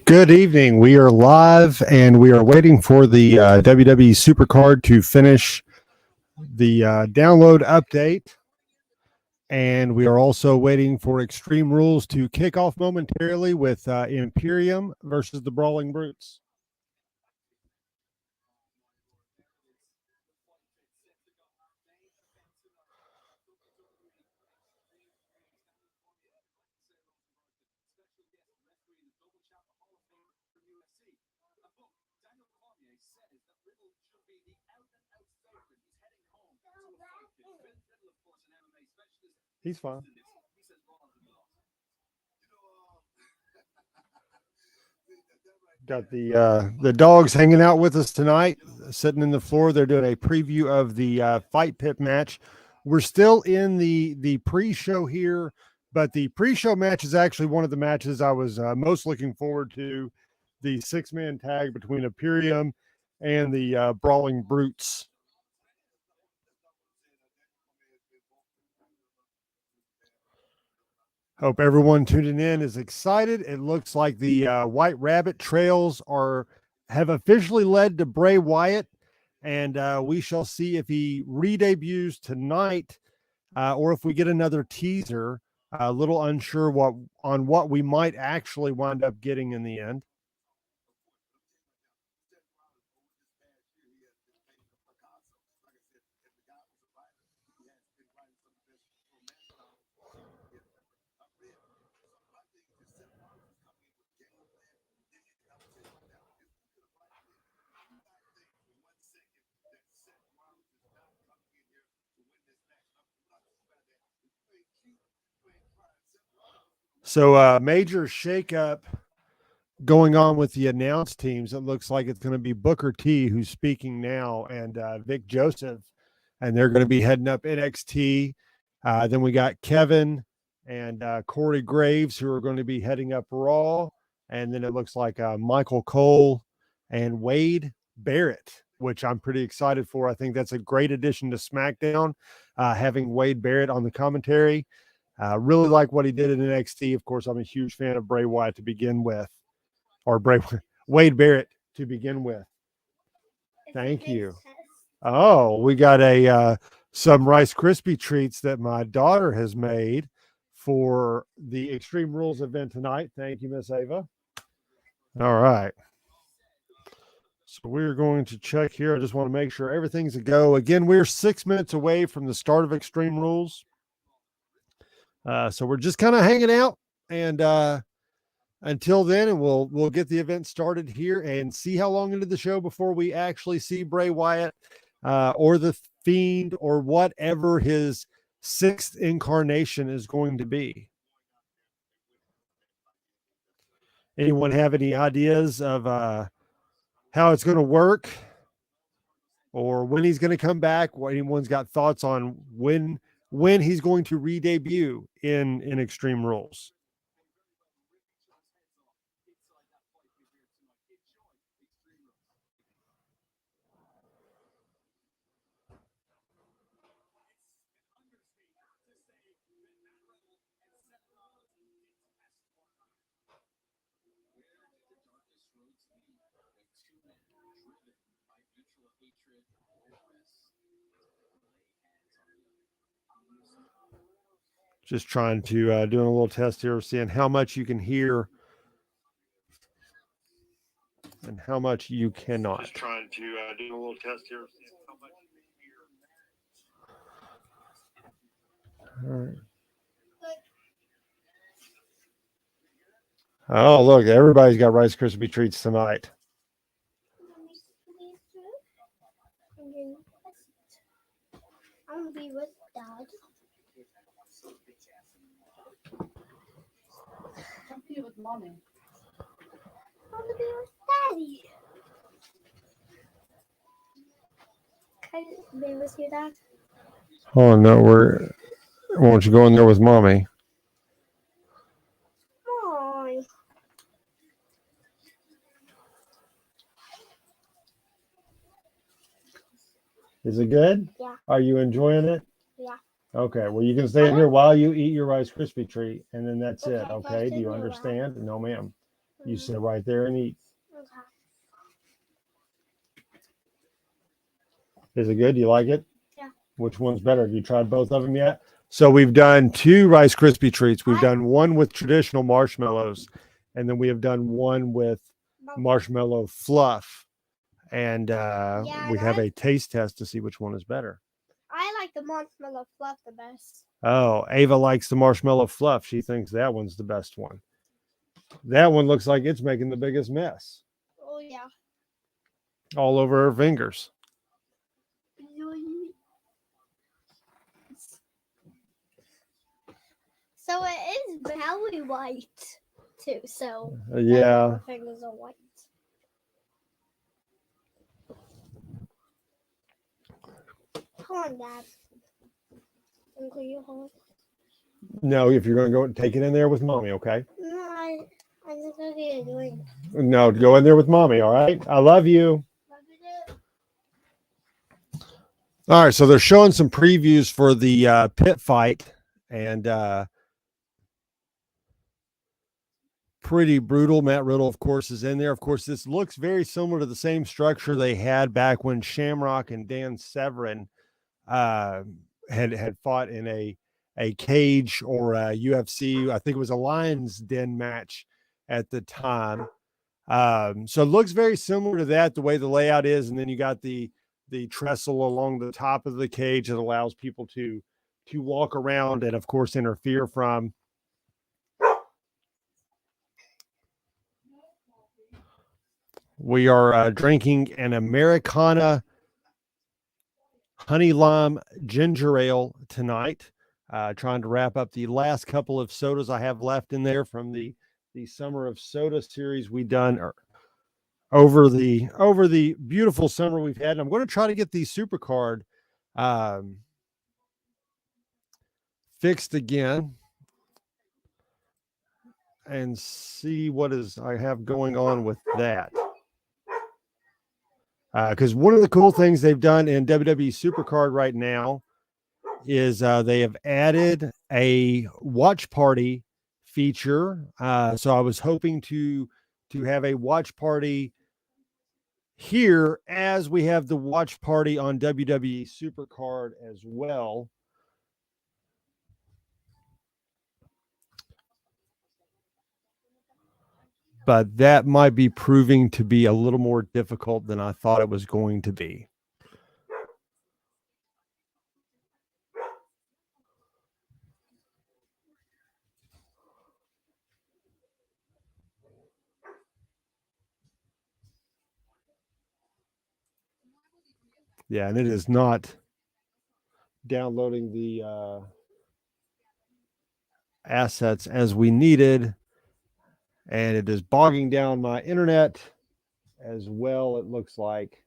Good evening. We are live and we are waiting for the WWE Supercard to finish the download update. And we are also waiting for Extreme Rules to kick off momentarily with Imperium versus the Brawling Brutes. He's fine. Got the dogs hanging out with us tonight, sitting in the floor. They're doing a preview of the Fight Pit match. We're still in the pre-show here, but the pre-show match is actually one of the matches I was most looking forward to. The 6-man tag between Imperium and the Brawling Brutes. Hope everyone tuning in is excited. It looks like the White Rabbit trails have officially led to Bray Wyatt, and we shall see if he re-debuts tonight or if we get another teaser. A little unsure on what we might actually wind up getting in the end. So major shakeup going on with the announced teams. It looks like it's going to be Booker T who's speaking now and Vic Joseph, and they're going to be heading up NXT. Then we got Kevin and Corey Graves who are going to be heading up Raw. And then it looks like Michael Cole and Wade Barrett, which I'm pretty excited for. I think that's a great addition to SmackDown, having Wade Barrett on the commentary. Really like what he did in NXT. Of course, I'm a huge fan of Bray Wyatt to begin with, or Wade Barrett to begin with. Thank you. Oh, we got some Rice Krispie treats that my daughter has made for the Extreme Rules event tonight. Thank you, Miss Ava. All right. So we're going to check here. I just want to make sure everything's a go. Again, we're 6 minutes away from the start of Extreme Rules. So we're just kind of hanging out, and until then, and we'll get the event started here and see how long into the show before we actually see Bray Wyatt or the Fiend or whatever his 6th incarnation is going to be. Anyone have any ideas of how it's going to work or when he's going to come back? What anyone's got thoughts on when he's going to re-debut in Extreme Rules? Just trying to doing a little test here, seeing how much you can hear and how much you cannot. Just trying to do a little test here. All right. Oh, look, everybody's got Rice Krispie treats tonight. I'm gonna be with Dad. Come be with Mommy. I'm gonna be with Daddy. Can I be with you, Dad? Oh no, won't you go in there with Mommy? Why? Is it good? Yeah. Are you enjoying it? Yeah. Okay, well, you can stay in here while you eat your Rice Krispie treat, and then that's it. Okay, Okay, do you continue, understand? No, ma'am. You sit right there and eat. Okay. Is it good? Do you like it? Yeah. Which one's better? Have you tried both of them yet? So we've done 2 Rice Krispie treats. We've done one with traditional marshmallows, and then we have done one with marshmallow fluff. And we have a taste test to see which one is better. I like the marshmallow fluff the best. Oh, Ava likes the marshmallow fluff. She thinks that one's the best one. That one looks like it's making the biggest mess. Oh, yeah. All over her fingers. So it is very white, too. So Yeah. her fingers are white. Hold on, Dad. Uncle, you hold. No, if you're going to go take it in there with mommy, okay? No, I just gonna get a drink. No, go in there with mommy, all right? I love you. All right, so they're showing some previews for the pit fight, and pretty brutal. Matt Riddle, of course, is in there. Of course, this looks very similar to the same structure they had back when Shamrock and Dan Severn had fought in a cage or a UFC. I think it was a Lion's Den match at the time. So it looks very similar to that, the way the layout is, and then you got the trestle along the top of the cage that allows people to walk around and, of course, interfere from. We are drinking an Americana honey lime ginger ale tonight. Trying to wrap up the last couple of sodas I have left in there from the Summer of Soda series we done over the beautiful summer we've had. And I'm going to try to get the SuperCard fixed again and see what I have going on with that. Because one of the cool things they've done in WWE SuperCard right now is they have added a watch party feature. So I was hoping to have a watch party here as we have the watch party on WWE SuperCard as well. But that might be proving to be a little more difficult than I thought it was going to be. Yeah, and it is not downloading the assets as we needed. And it is bogging down my internet as well, it looks like.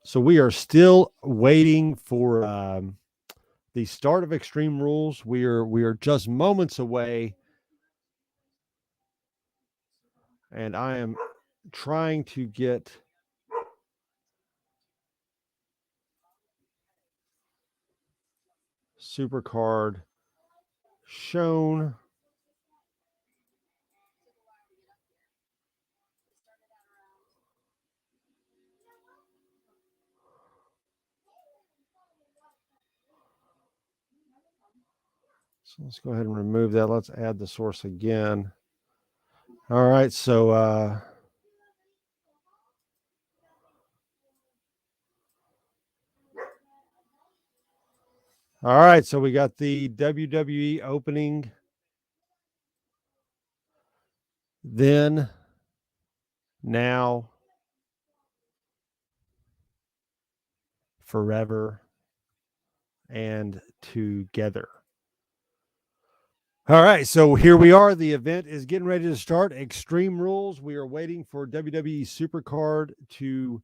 So we are still waiting for the start of Extreme Rules. We are just moments away. And I am trying to get SuperCard shown. So let's go ahead and remove that. Let's add the source again. All right, so all right, so we got the WWE opening. Then, now, forever, and together. All right, so here we are. The event is getting ready to start. Extreme Rules. We are waiting for WWE SuperCard to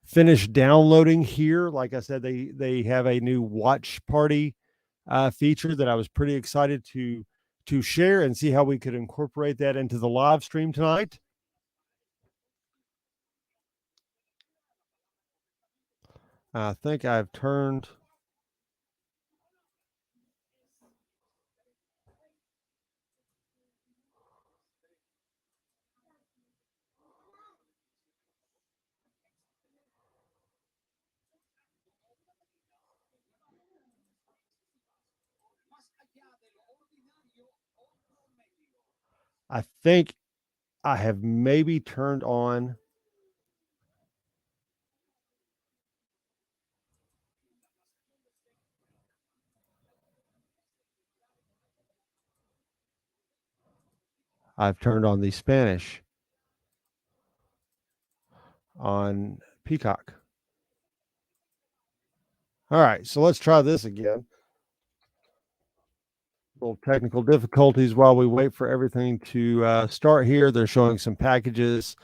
finish downloading here. Like I said, they have a new watch party feature that I was pretty excited to to share and see how we could incorporate that into the live stream tonight. I think I've turned. I think I have maybe turned on. I've turned on the Spanish on Peacock. All right, so let's try this again. Little technical difficulties while we wait for everything to start here. They're showing some packages.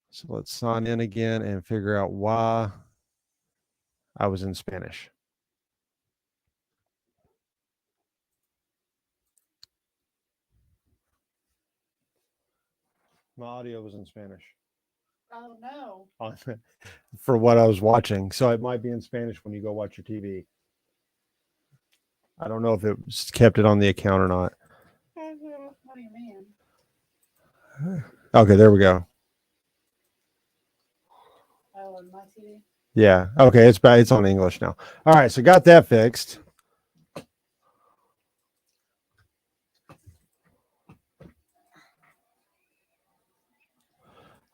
So let's sign in again and figure out why I was in Spanish. My audio was in Spanish. Oh, no. For what I was watching. So it might be in Spanish when you go watch your TV. I don't know if it kept it on the account or not. What do you mean? Okay, there we go. Oh, on my TV? Yeah. Okay, it's bad. It's on English now. All right, so got that fixed.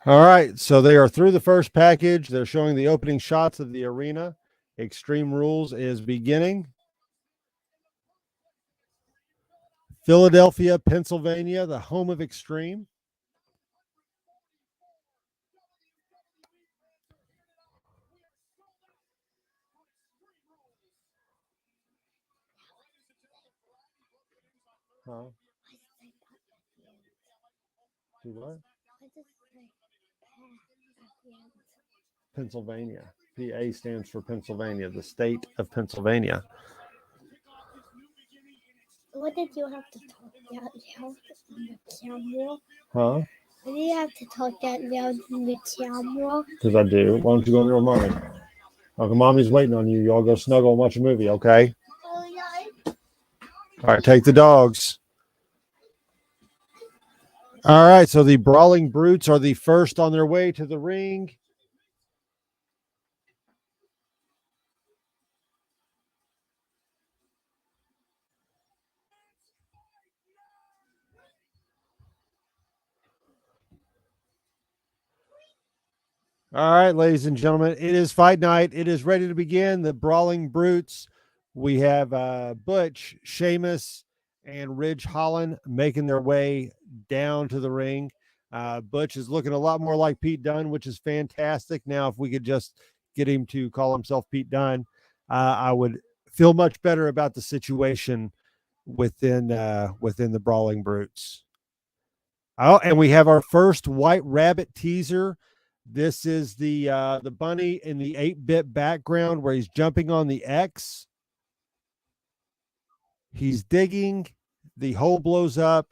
All right, so they are through the first package. They're showing the opening shots of the arena. Extreme Rules is beginning. Philadelphia, Pennsylvania, the home of Extreme. Huh? Do what? Pennsylvania. PA stands for Pennsylvania, the state of Pennsylvania. What did you have to talk that loud in the camera? Huh? Why do you have to talk that loud in the camera? Because I do. Why don't you go in there with mommy? Uncle Mommy's waiting on you. Y'all go snuggle and watch a movie, okay? Oh, yeah. All right, take the dogs. All right, so the Brawling Brutes are the first on their way to the ring. All right, ladies and gentlemen, it is fight night. It is ready to begin. The Brawling Brutes. We have Butch, Sheamus, and Ridge Holland making their way down to the ring. Butch is looking a lot more like Pete Dunne, which is fantastic. Now, if we could just get him to call himself Pete Dunne, I would feel much better about the situation within the Brawling Brutes. Oh, and we have our first White Rabbit teaser. This is the bunny in the 8-bit background where he's jumping on the X. He's digging. The hole blows up.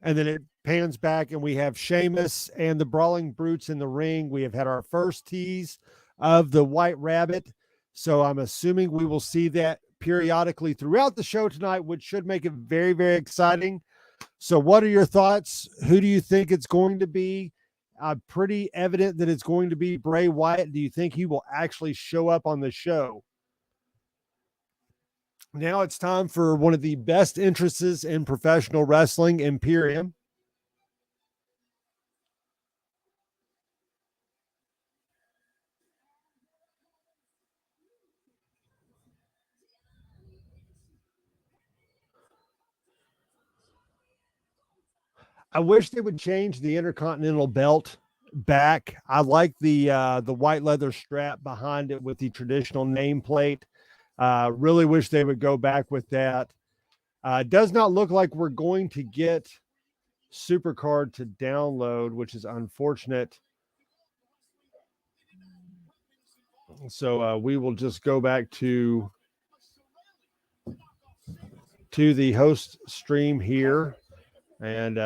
And then it pans back, and we have Sheamus and the Brawling Brutes in the ring. We have had our first tease of the White Rabbit. So I'm assuming we will see that periodically throughout the show tonight, which should make it very, very exciting. So what are your thoughts? Who do you think it's going to be? Pretty evident that it's going to be Bray Wyatt. Do you think he will actually show up on the show? Now it's time for one of the best entrances in professional wrestling, Imperium. I wish they would change the Intercontinental belt back. I like the white leather strap behind it with the traditional nameplate. Really wish they would go back with that. Does not look like we're going to get Supercard to download, which is unfortunate. So we will just go back to to the host stream here and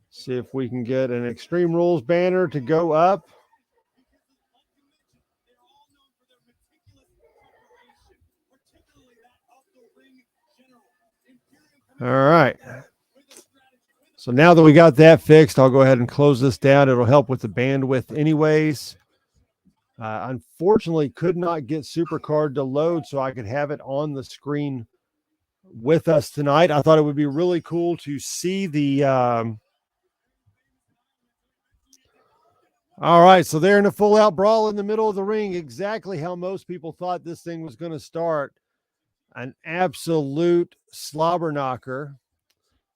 see if we can get an Extreme Rules banner to go up. All right. So now that we got that fixed, I'll go ahead and close this down. It'll help with the bandwidth anyways. Unfortunately, could not get SuperCard to load so I could have it on the screen with us tonight. I thought it would be really cool to see the all right, so they're in a full-out brawl in the middle of the ring, exactly how most people thought this thing was going to start. An absolute slobber knocker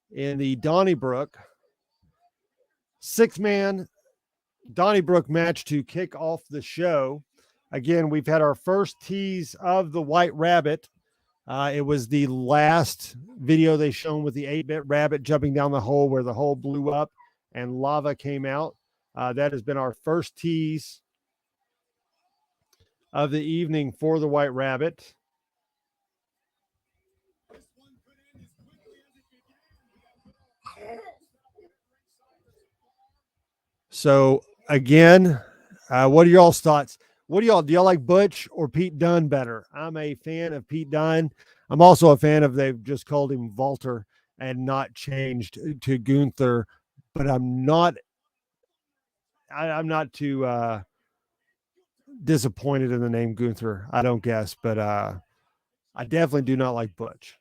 in the Donnybrook. Six-man Donnybrook match to kick off the show. Again, we've had our first tease of the White Rabbit. It was the last video they shown with the 8-bit rabbit jumping down the hole where the hole blew up and lava came out. That has been our first tease of the evening for the White Rabbit. So again, what are y'all's thoughts? Do y'all like Butch or Pete Dunne better? I'm a fan of Pete Dunne. I'm also a fan of they've just called him Walter and not changed to Gunther, but I'm not too disappointed in the name Gunther. I don't guess, but I definitely do not like Butch.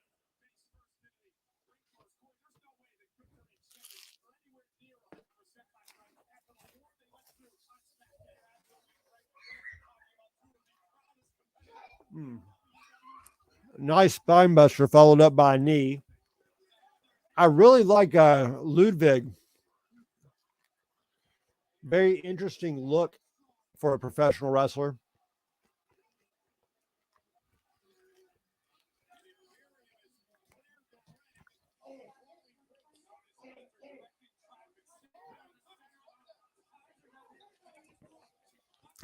Nice spine buster followed up by a knee. I really like Ludwig. Very interesting look for a professional wrestler.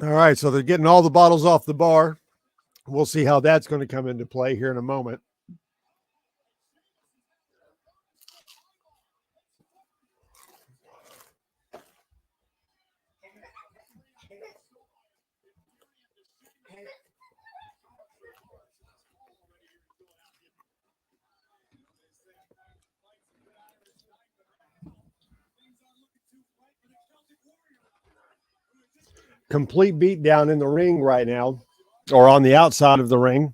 All right, so they're getting all the bottles off the bar. We'll see how that's going to come into play here in a moment. Complete beatdown in the ring right now, or on the outside of the ring.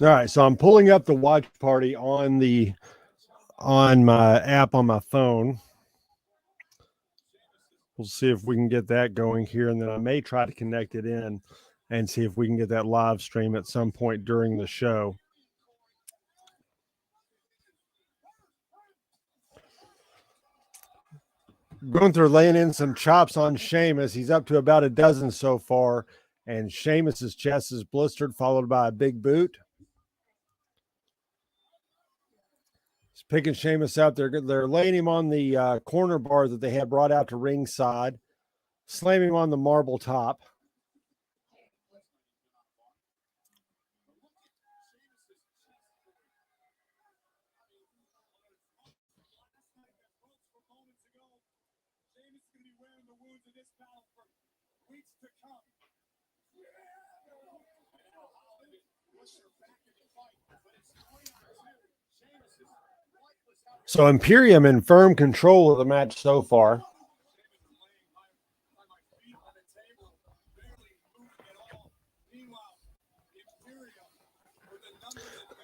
All right, so I'm pulling up the watch party on my app on my phone. We'll see if we can get that going here, and then I may try to connect it in and see if we can get that live stream at some point during the show. Gunther laying in some chops on Sheamus. He's up to about a dozen so far, and Sheamus's chest is blistered, followed by a big boot. He's picking Sheamus out there. They're laying him on the corner bar that they had brought out to ringside, slamming him on the marble top. So Imperium in firm control of the match so far.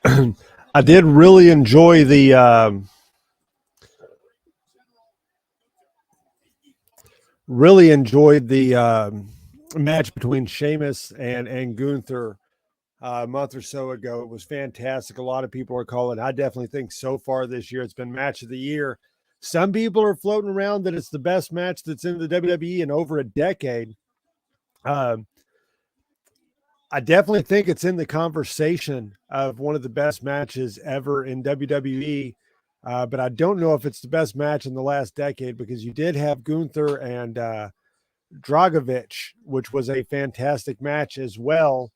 I did really enjoy the match between Sheamus and Gunther a month or so ago. It was fantastic. A lot of people are calling. I definitely think so far this year it's been match of the year. Some people are floating around that it's the best match that's in the WWE in over a decade. I definitely think it's in the conversation of one of the best matches ever in WWE. But I don't know if it's the best match in the last decade, because you did have Gunther and Dragovich, which was a fantastic match as well.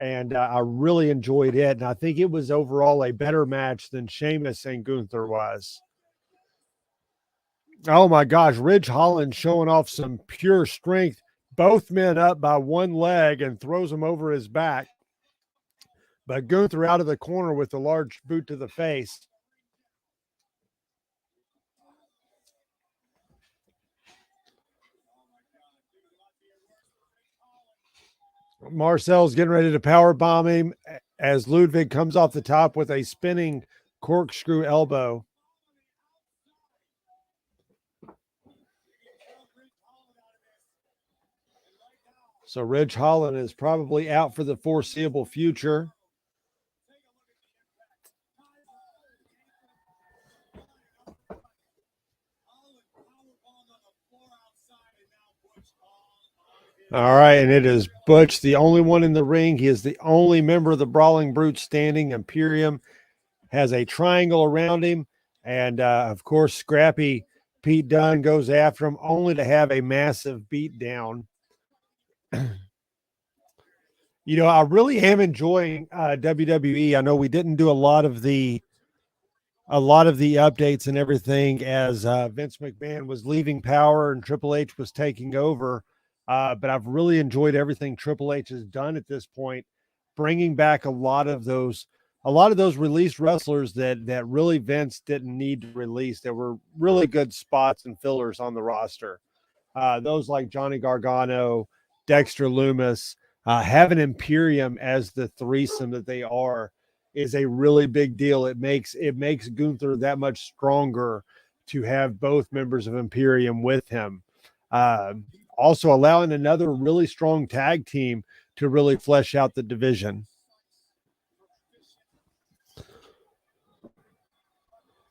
And I really enjoyed it. And I think it was overall a better match than Sheamus and Gunther was. Oh my gosh, Ridge Holland showing off some pure strength. Both men up by one leg and throws him over his back. But Gunther out of the corner with the large boot to the face. Marcel's getting ready to power bomb him as Ludwig comes off the top with a spinning corkscrew elbow. So Ridge Holland is probably out for the foreseeable future. All right, and it is Butch, the only one in the ring. He is the only member of the Brawling Brutes standing. Imperium has a triangle around him. And, of course, Scrappy Pete Dunne goes after him, only to have a massive beatdown. You know, I really am enjoying WWE. I know we didn't do a lot of the updates and everything as Vince McMahon was leaving power and Triple H was taking over. But I've really enjoyed everything Triple H has done at this point, bringing back a lot of those released wrestlers that really Vince didn't need to release. There were really good spots and fillers on the roster. Those like Johnny Gargano, Dexter Lumis, having Imperium as the threesome that they are is a really big deal. It makes Gunther that much stronger to have both members of Imperium with him. Also allowing another really strong tag team to really flesh out the division.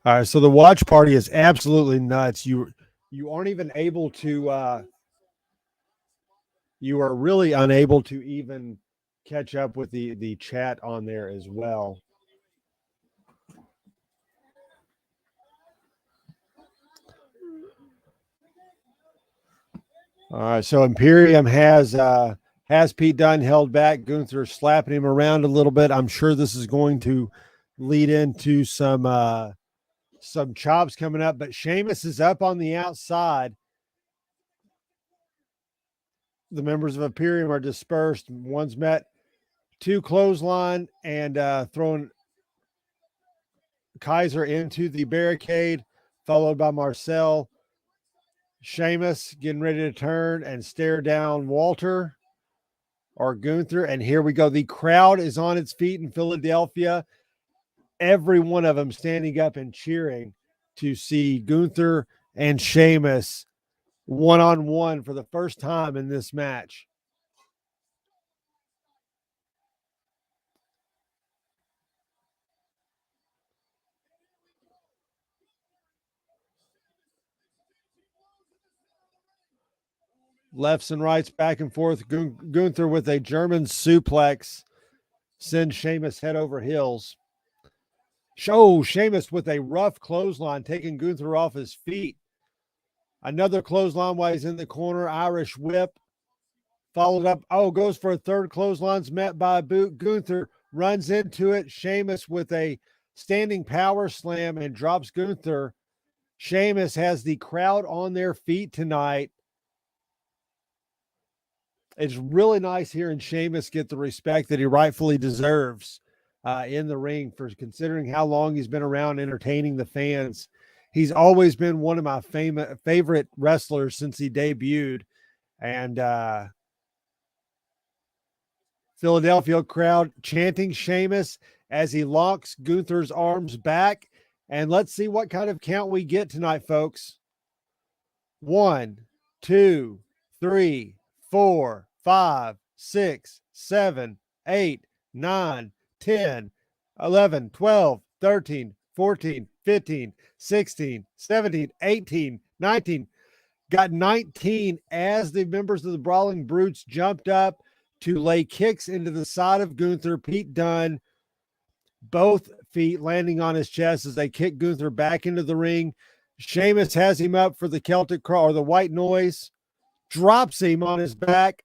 All right, so the watch party is absolutely nuts. You aren't even able to you are really unable to even catch up with the chat on there as well. All right, so Imperium has Pete Dunne held back. Gunther slapping him around a little bit. I'm sure this is going to lead into some chops coming up, but Sheamus is up on the outside. The members of Imperium are dispersed. One's met, two clothesline, and throwing Kaiser into the barricade, followed by Marcel. Sheamus getting ready to turn and stare down Walter or Gunther. And here we go. The crowd is on its feet in Philadelphia. Every one of them standing up and cheering to see Gunther and Sheamus one-on-one for the first time in this match. Lefts and rights back and forth. Gunther with a German suplex sends Sheamus head over heels. Sheamus with a rough clothesline, taking Gunther off his feet. Another clothesline while he's in the corner. Irish whip. Followed up. Goes for a third. Clothesline's met by a boot. Gunther runs into it. Sheamus with a standing power slam and drops Gunther. Sheamus has the crowd on their feet tonight. It's really nice hearing Sheamus get the respect that he rightfully deserves in the ring, for considering how long he's been around entertaining the fans. He's always been one of my favorite wrestlers since he debuted. And Philadelphia crowd chanting Sheamus as he locks Gunther's arms back. And let's see what kind of count we get tonight, folks. 1, 2, 3, 4, 5, 6, 7, 8, 9, 10, 11, 12, 13, 14, 15, 16, 17, 18, 19. Got 19 as the members of the Brawling Brutes jumped up to lay kicks into the side of Gunther. Pete Dunne, both feet landing on his chest as they kick Gunther back into the ring. Sheamus has him up for the Celtic Crawl or the White Noise, drops him on his back.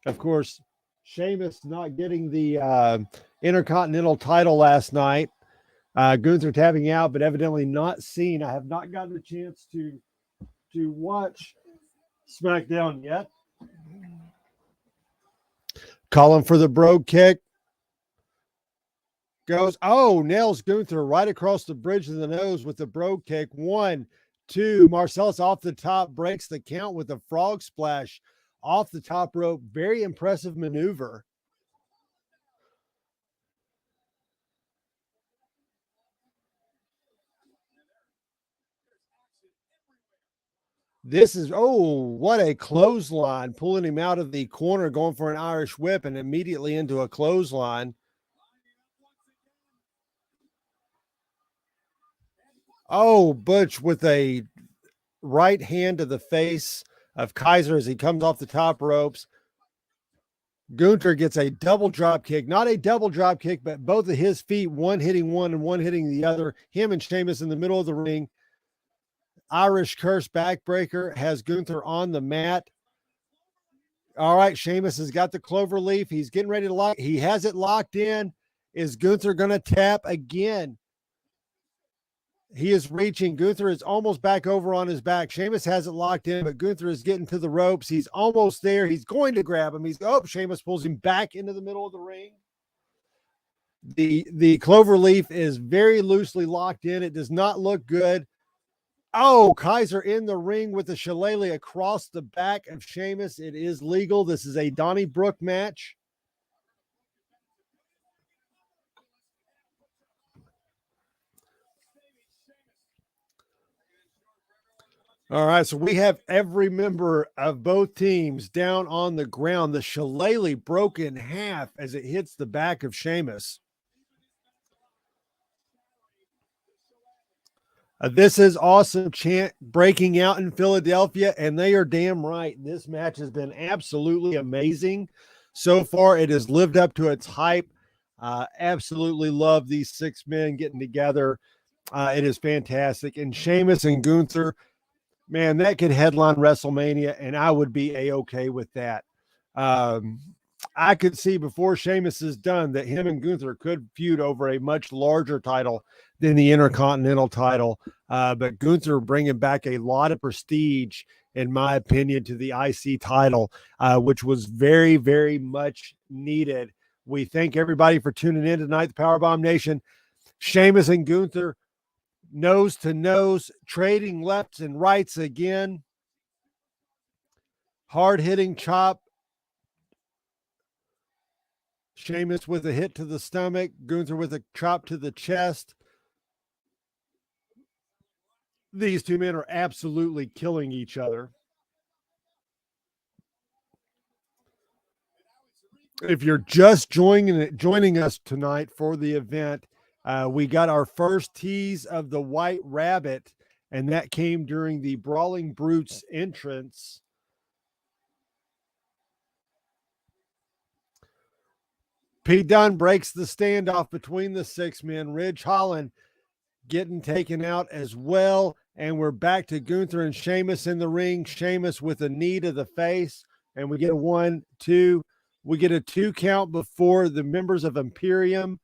Of course, Sheamus not getting the Intercontinental title last night. Gunther tapping out, but evidently not seen. I have not gotten a chance to watch SmackDown yet. Calling for the Brogue Kick. Goes, nails Gunther right across the bridge of the nose with the Brogue Kick. 1, 2. Marcellus off the top, breaks the count with a frog splash off the top rope. Very impressive maneuver. This is, what a clothesline. Pulling him out of the corner, going for an Irish whip and immediately into a clothesline. Butch with a right hand to the face of Kaiser as he comes off the top ropes. Gunther gets a double drop kick, not a double drop kick, but both of his feet, one hitting one and one hitting the other. Him and Sheamus in the middle of the ring. Irish curse backbreaker has Gunther on the mat. All right, Sheamus has got the clover leaf. He's getting ready to lock. He has it locked in. Is Gunther going to tap again? He is reaching. Gunther is almost back over on his back. Sheamus has it locked in, but Gunther is getting to the ropes. He's almost there. He's going to grab him. Sheamus pulls him back into the middle of the ring. The clover leaf is very loosely locked in. It does not look good. Kaiser in the ring with the shillelagh across the back of Sheamus. It is legal. This is a Donnybrook match. All right, so we have every member of both teams down on the ground. The shillelagh broke in half as it hits the back of Sheamus. This is awesome chant breaking out in Philadelphia, and they are damn right. This match has been absolutely amazing. So far, it has lived up to its hype. Absolutely love these 6 men getting together. It is fantastic. And Sheamus and Gunther, man, that could headline WrestleMania, and I would be A-okay with that. I could see before Sheamus is done that him and Gunther could feud over a much larger title than the Intercontinental title. But Gunther bringing back a lot of prestige, in my opinion, to the IC title, which was very, very much needed. We thank everybody for tuning in tonight, the Powerbomb Nation. Sheamus and Gunther, nose to nose, trading lefts and rights again. Hard-hitting chop. Sheamus with a hit to the stomach. Gunther with a chop to the chest. These 2 men are absolutely killing each other. If you're just joining us tonight for the event, we got our first tease of the White Rabbit, and that came during the Brawling Brutes entrance. Pete Dunne breaks the standoff between the 6 men. Ridge Holland getting taken out as well. And we're back to Gunther and Sheamus in the ring. Sheamus with a knee to the face. And we get a 1, 2. We get a 2 count before the members of Imperium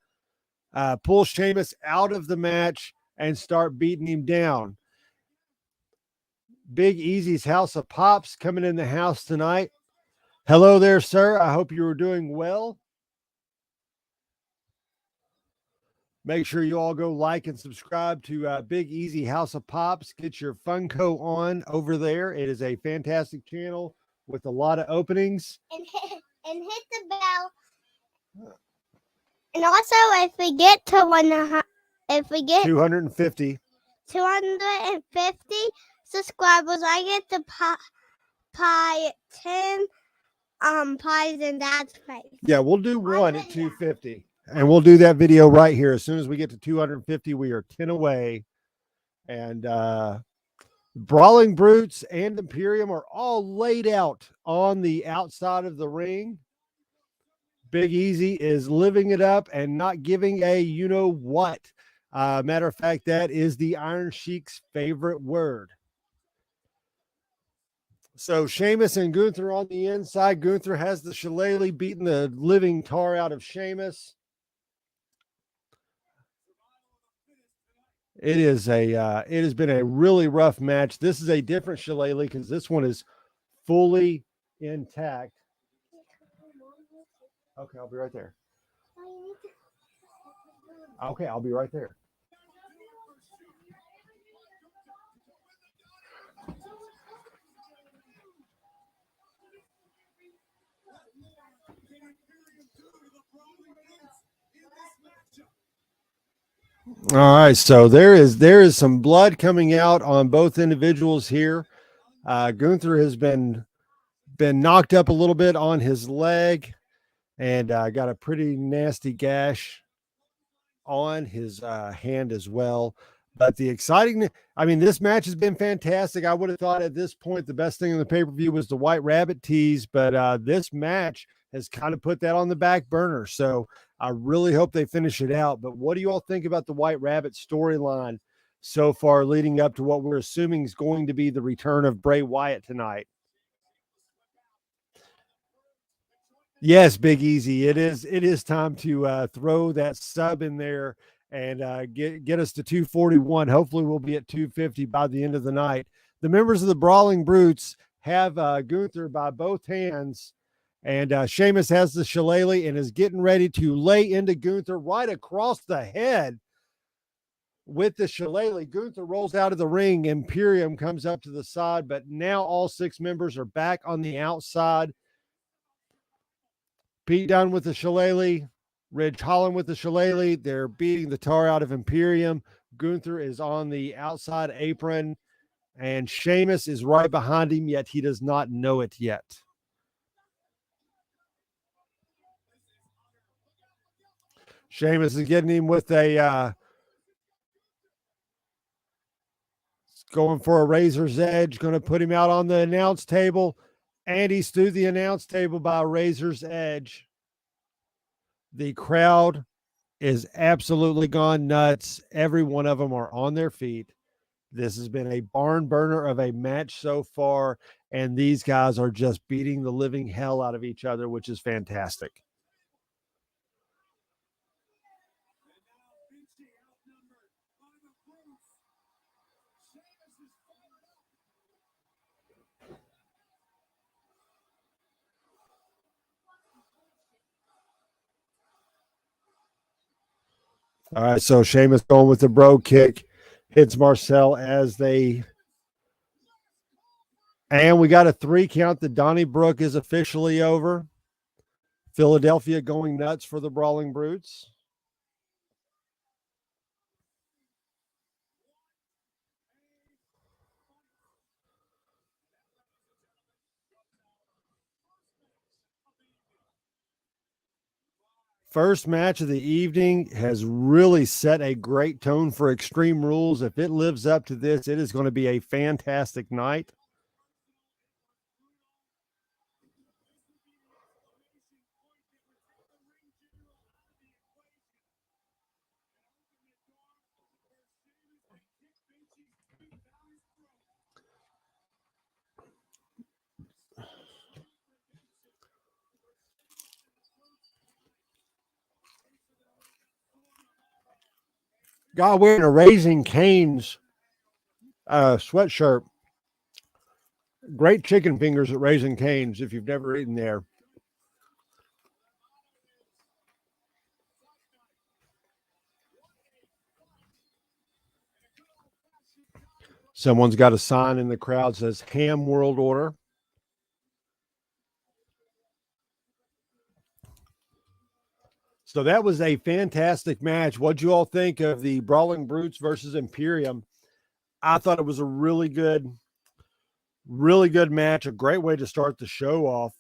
pull Sheamus out of the match and start beating him down. Big Easy's House of Pops coming in the house tonight. Hello there, sir. I hope you were doing well. Make sure you all go like and subscribe to Big Easy House of Pops. Get your Funko on over there. It is a fantastic channel with a lot of openings. And hit the bell. And also, if we get to 250 250 subscribers, I get to buy 10 pies in Dad's face. Yeah, we'll do one at 250. And we'll do that video right here. As soon as we get to 250, we are 10 away. And Brawling Brutes and Imperium are all laid out on the outside of the ring. Big Easy is living it up and not giving a you-know-what. Matter of fact, that is the Iron Sheik's favorite word. So Sheamus and Gunther on the inside. Gunther has the shillelagh beating the living tar out of Sheamus. It has been a really rough match. This is a different shillelagh because this one is fully intact. Okay, I'll be right there. Okay, I'll be right there. All right, so there is some blood coming out on both individuals here. Gunther has been knocked up a little bit on his leg and got a pretty nasty gash on his hand as well. But the exciting, I mean, this match has been fantastic. I would have thought at this point the best thing in the pay-per-view was the White Rabbit tease, but this match has kind of put that on the back burner. So I really hope they finish it out. But what do you all think about the White Rabbit storyline so far leading up to what we're assuming is going to be the return of Bray Wyatt tonight? Yes, Big Easy. It is time to throw that sub in there and get us to 241. Hopefully we'll be at 250 by the end of the night. The members of the Brawling Brutes have Gunther by both hands, and Sheamus has the shillelagh and is getting ready to lay into Gunther right across the head with the shillelagh. Gunther rolls out of the ring. Imperium comes up to the side, but now all six members are back on the outside. Pete Dunne with the shillelagh, Ridge Holland with the shillelagh. They're beating the tar out of Imperium. Gunther is on the outside apron, and Sheamus is right behind him, yet he does not know it yet. Sheamus is getting him with a going for a razor's edge, going to put him out on the announce table, and he's through the announce table by a razor's edge. The crowd is absolutely gone nuts. Every one of them are on their feet. This has been a barn burner of a match so far, and these guys are just beating the living hell out of each other, which is fantastic. All right, so Sheamus going with the bro kick, hits Marcel as they, and we got a 3 count. The Donnybrook is officially over. Philadelphia going nuts for the Brawling Brutes. First match of the evening has really set a great tone for Extreme Rules. If it lives up to this, it is going to be a fantastic night. Guy wearing a Raising Cane's sweatshirt. Great chicken fingers at Raising Cane's if you've never eaten there. Someone's got a sign in the crowd that says Ham World Order. So that was a fantastic match. What'd you all think of the Brawling Brutes versus Imperium? I thought it was a really good match. A great way to start the show off.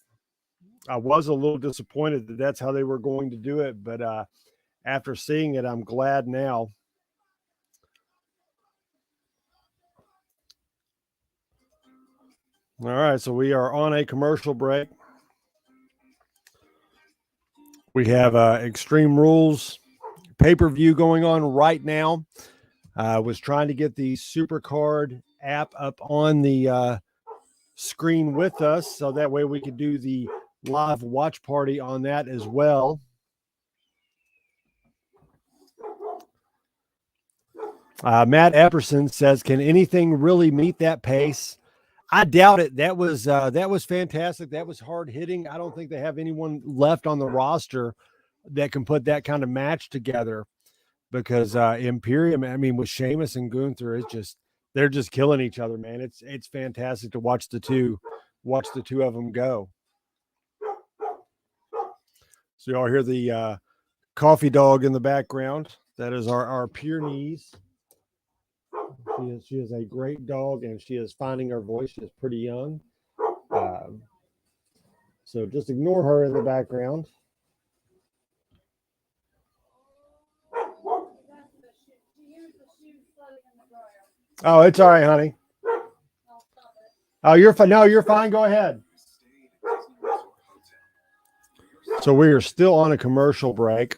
I was a little disappointed that that's how they were going to do it, but after seeing it, I'm glad now. All right, so we are on a commercial break. We have Extreme Rules pay-per-view going on right now. Was trying to get the SuperCard app up on the screen with us, so that way we could do the live watch party on that as well. Matt Epperson says, "Can anything really meet that pace?" I doubt it. That was fantastic. That was hard hitting. I don't think they have anyone left on the roster that can put that kind of match together, because Imperium, I mean, with Sheamus and Gunther, it's just, they're just killing each other, man. It's fantastic to watch the two of them go. So y'all hear the coffee dog in the background. That is our Pyrenees. She is a great dog, and she is finding her voice. She is pretty young. So just ignore her in the background. Oh, it's all right, honey. Oh, you're fine. No, you're fine. Go ahead. So we are still on a commercial break.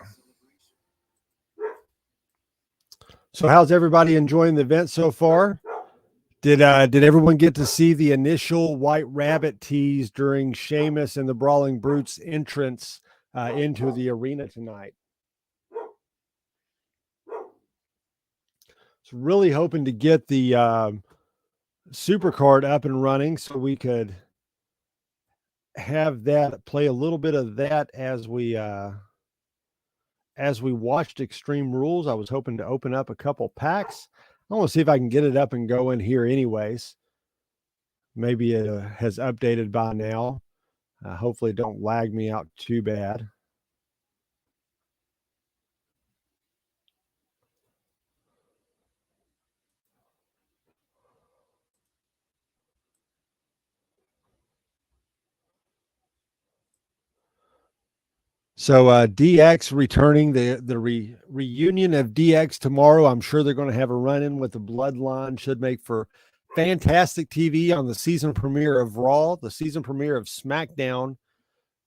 So how's everybody enjoying the event so far? Did everyone get to see the initial White Rabbit tease during Sheamus and the Brawling Brutes entrance into the arena tonight? So really hoping to get the SuperCard up and running so we could have that, play a little bit of that as we watched Extreme Rules. I was hoping to open up a couple packs. I want to see if I can get it up and go in here anyways. Maybe it has updated by now. Hopefully it don't lag me out too bad. So DX returning, the reunion of DX tomorrow. I'm sure they're going to have a run-in with the Bloodline. Should make for fantastic TV on the season premiere of Raw. The season premiere of SmackDown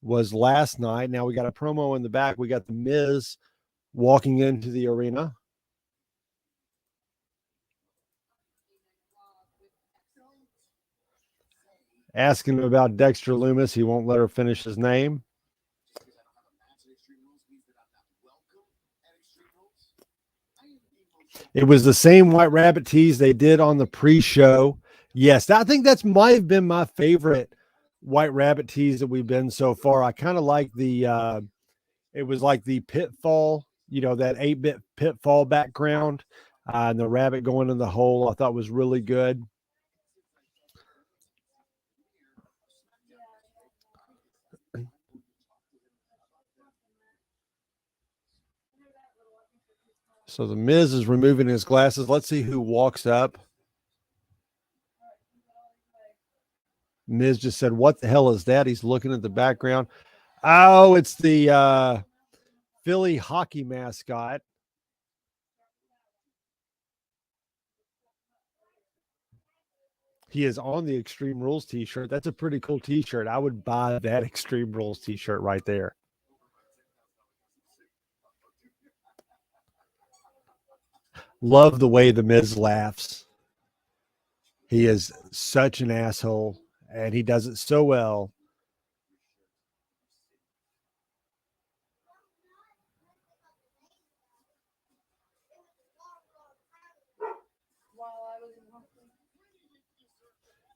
was last night. Now we got a promo in the back. We got The Miz walking into the arena. Asking him about Dexter Lumis. He won't let her finish his name. It was the same White Rabbit tease they did on the pre-show. Yes, I think that's might have been my favorite White Rabbit tease that we've been so far. I kind of like the it was like the pitfall, that 8-bit pitfall background, and the rabbit going in the hole. I thought was really good. So the Miz is removing his glasses. Let's see who walks up. Miz just said, "What the hell is that?" He's looking at the background. Oh, it's the Philly hockey mascot. He is on the Extreme Rules t-shirt. That's a pretty cool t-shirt. I would buy that Extreme Rules t-shirt right there. Love the way the Miz laughs. He is such an asshole, and he does it so well.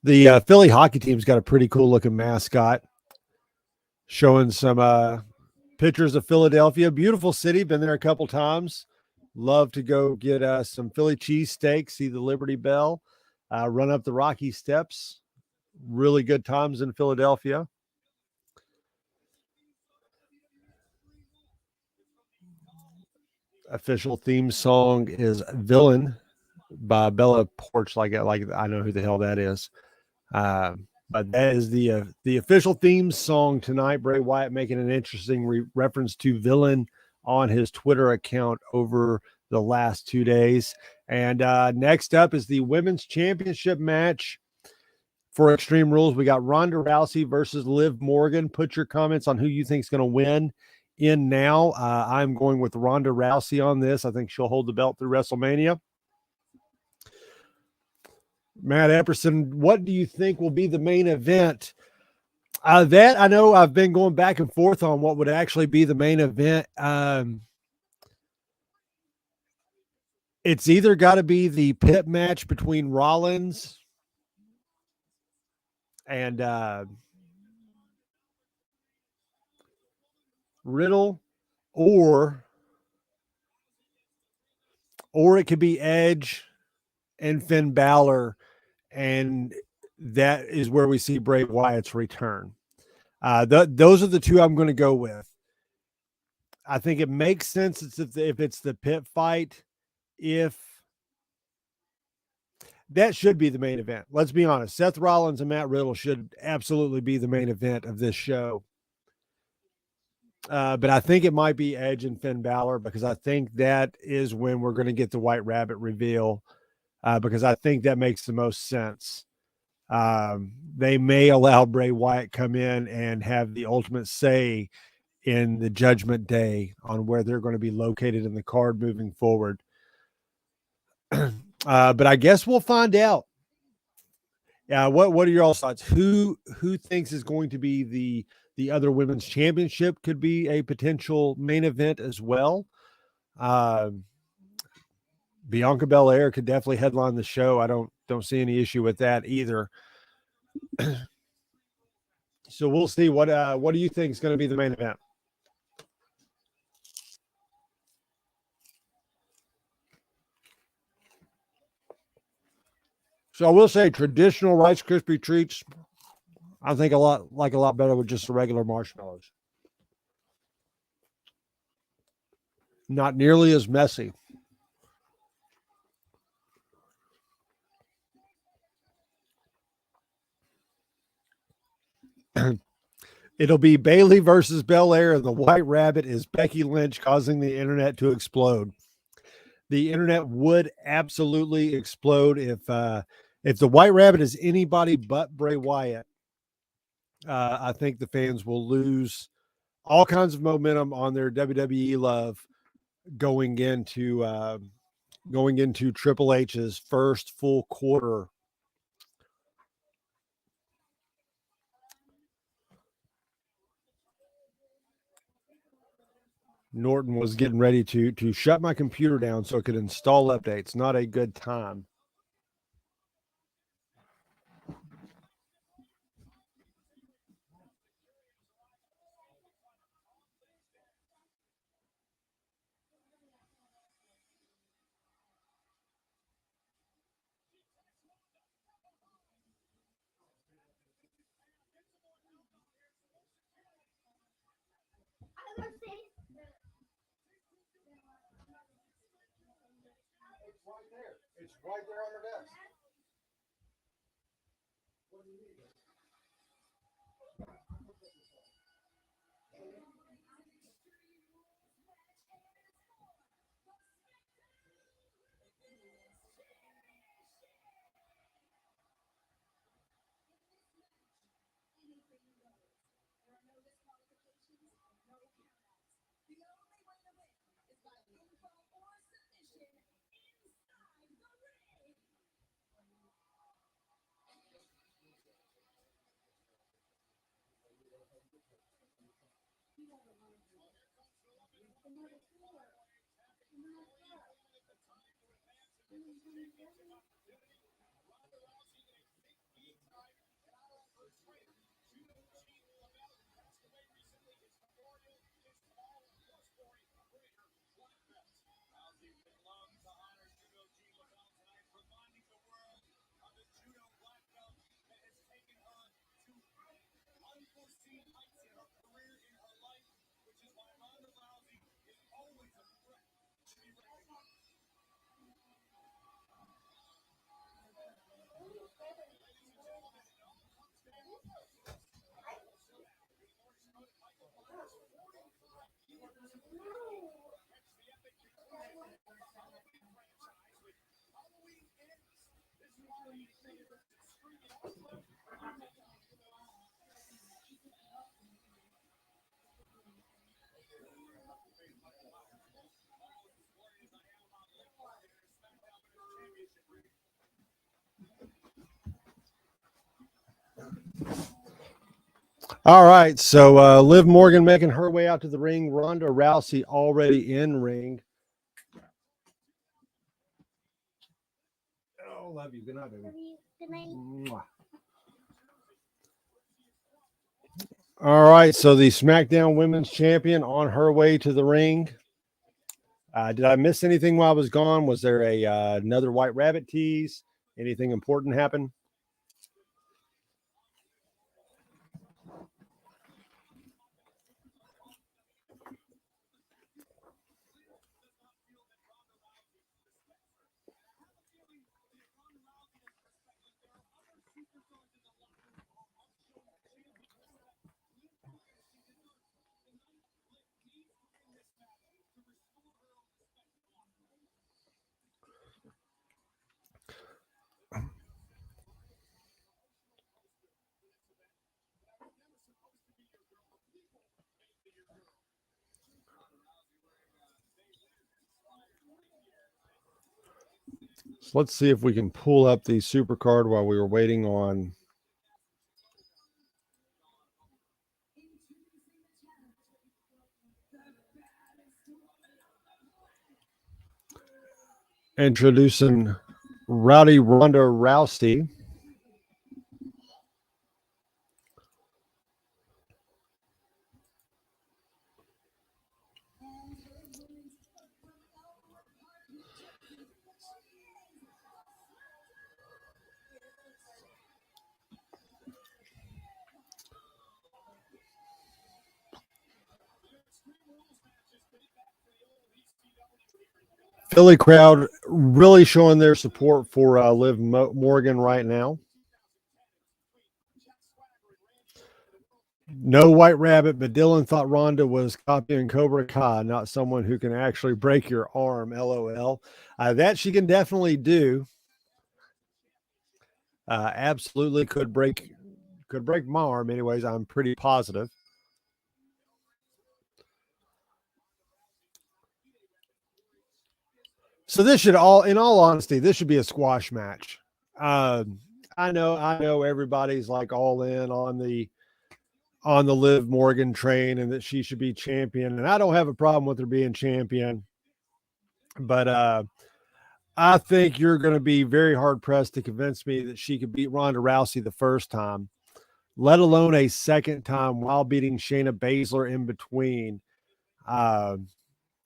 The Philly hockey team's got a pretty cool looking mascot. Showing some pictures of Philadelphia. Beautiful city. Been there a couple times. Love to go get some Philly cheesesteak, see the Liberty Bell, run up the Rocky Steps. Really good times in Philadelphia. Official theme song is "Villain" by Bella Porch. Like I know who the hell that is. That is the official theme song tonight. Bray Wyatt making an interesting reference to villain on his Twitter account over the last 2 days. And next up is the women's championship match for Extreme Rules. We got Ronda Rousey versus Liv Morgan. Put your comments on who you think is going to win in now. I'm going with Ronda Rousey on this. I think she'll hold the belt through WrestleMania. Matt Epperson, what do you think will be the main event? That I know I've been going back and forth on what would actually be the main event. It's either got to be the pit match between Rollins and Riddle, or it could be Edge and Finn Balor, and that is where we see Bray Wyatt's return. Those are the two I'm going to go with. I think it makes sense if it's the pit fight. If that should be the main event. Let's be honest. Seth Rollins and Matt Riddle should absolutely be the main event of this show. But I think it might be Edge and Finn Balor, because I think that is when we're going to get the White Rabbit reveal, because I think that makes the most sense. They may allow Bray Wyatt come in and have the ultimate say in the Judgment Day on where they're going to be located in the card moving forward. But I guess we'll find out. What are your all thoughts? Who thinks is going to be the other women's championship could be a potential main event as well? Bianca Belair could definitely headline the show. I don't see any issue with that either. So we'll see. What do you think is going to be the main event? So I will say traditional Rice Krispie treats, I think a lot better with just the regular marshmallows. Not nearly as messy. It'll be Bayley versus Bel-Air, and the White Rabbit is Becky Lynch, causing the internet to explode. The internet would absolutely explode if the White Rabbit is anybody but Bray Wyatt. I think the fans will lose all kinds of momentum on their WWE love going into Triple H's first full quarter. Norton was getting ready to shut my computer down so it could install updates. Not a good time. It's right there on her desk. What do you need? All right, so Liv Morgan making her way out to the ring. Ronda Rousey already in ring. Oh, love you. Good night, baby. Good night. Mwah. All right, so the SmackDown Women's Champion on her way to the ring. Did I miss anything while I was gone? Was there another White Rabbit tease? Anything important happen? So let's see if we can pull up the super card while we were waiting on introducing Rowdy Ronda Rousey. Philly crowd really showing their support for Liv Morgan right now. No White Rabbit, but Dylan thought Ronda was copying Cobra Kai, not someone who can actually break your arm. LOL. That she can definitely do. Absolutely could break my arm. Anyways, I'm pretty positive. So this should in all honesty, this should be a squash match. I know everybody's like all in on the Liv Morgan train and that she should be champion. And I don't have a problem with her being champion, but I think you're going to be very hard pressed to convince me that she could beat Ronda Rousey the first time, let alone a second time while beating Shayna Baszler in between.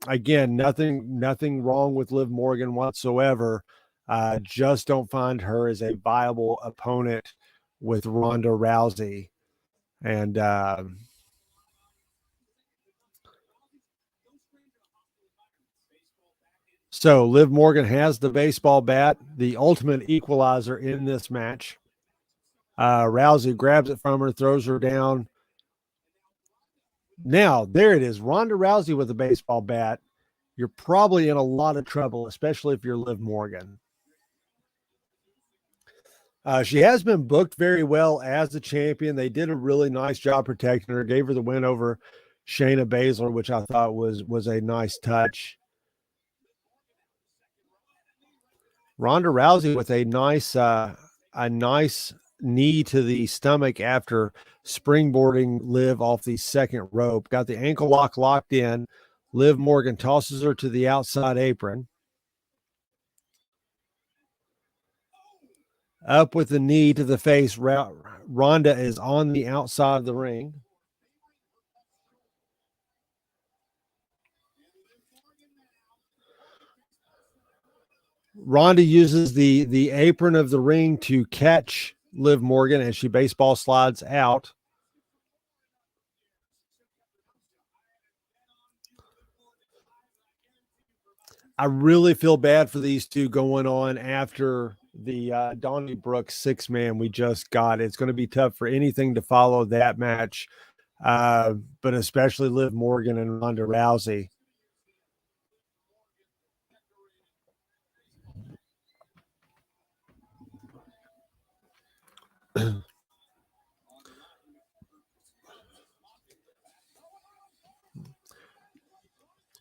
Again, nothing wrong with Liv Morgan whatsoever. Just don't find her as a viable opponent with Ronda Rousey. And so Liv Morgan has the baseball bat, the ultimate equalizer in this match. Rousey grabs it from her, throws her down. Now, there it is. Ronda Rousey with a baseball bat. You're probably in a lot of trouble, especially if you're Liv Morgan. She has been booked very well as a champion. They did a really nice job protecting her, gave her the win over Shayna Baszler, which I thought was a nice touch. Ronda Rousey with a nice knee to the stomach after springboarding Liv off the second rope. Got the ankle lock locked in. Liv Morgan tosses her to the outside apron. Up with the knee to the face. Ronda is on the outside of the ring. Ronda uses the apron of the ring to catch Liv Morgan as she baseball slides out. I really feel bad for these two going on after the Donnybrook 6-man we just got. It's going to be tough for anything to follow that match, but especially Liv Morgan and Ronda Rousey.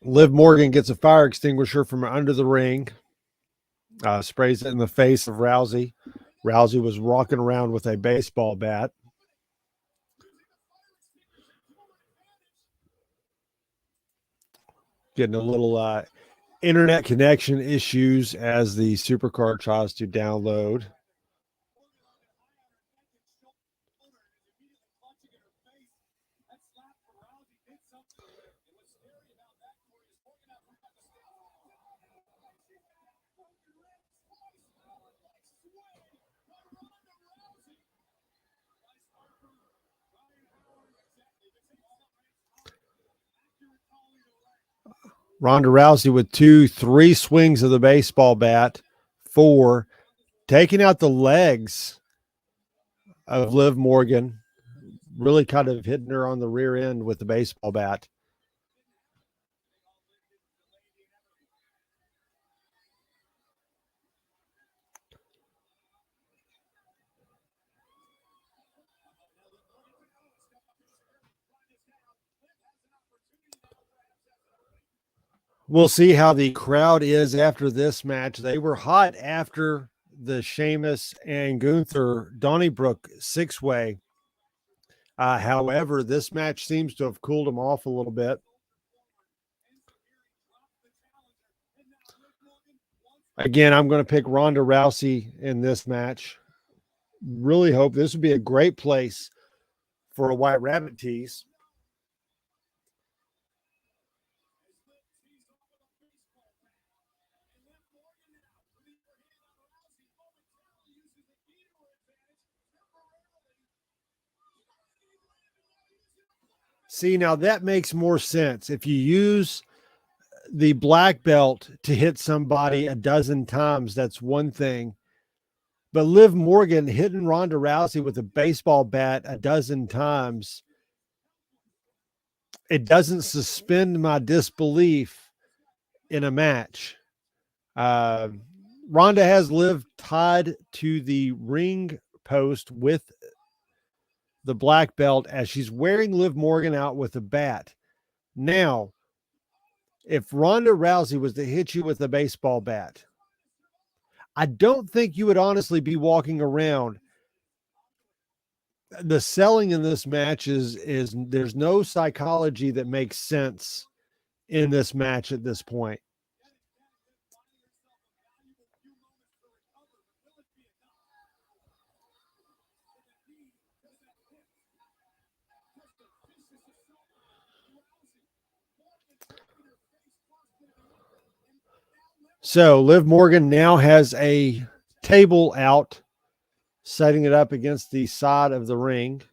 Liv Morgan gets a fire extinguisher from under the ring, sprays it in the face of Rousey. Rousey was walking around with a baseball bat. Getting a little internet connection issues as the supercard tries to download. Ronda Rousey with 3 swings of the baseball bat, 4, taking out the legs of Liv Morgan, really kind of hitting her on the rear end with the baseball bat. We'll see how the crowd is after this match. They were hot after the Sheamus and Gunther Donnybrook 6-way. However, this match seems to have cooled them off a little bit. Again, I'm going to pick Ronda Rousey in this match. Really hope this would be a great place for a White Rabbit tease. See, now that makes more sense. If you use the black belt to hit somebody a dozen times, that's one thing. But Liv Morgan hitting Ronda Rousey with a baseball bat a dozen times, it doesn't suspend my disbelief in a match. Ronda has Liv tied to the ring post with the black belt as she's wearing Liv Morgan out with a bat. Now, if Ronda Rousey was to hit you with a baseball bat, I don't think you would honestly be walking around. The selling in this match is there's no psychology that makes sense in this match at this point. So Liv Morgan now has a table out, setting it up against the side of the ring.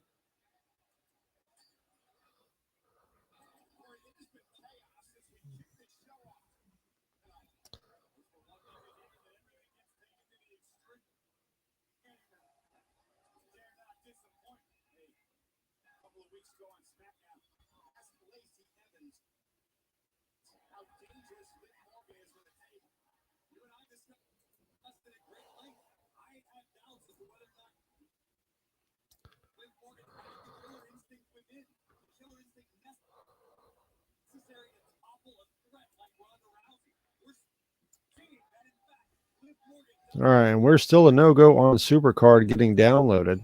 All right, and we're still a no-go on Supercard getting downloaded,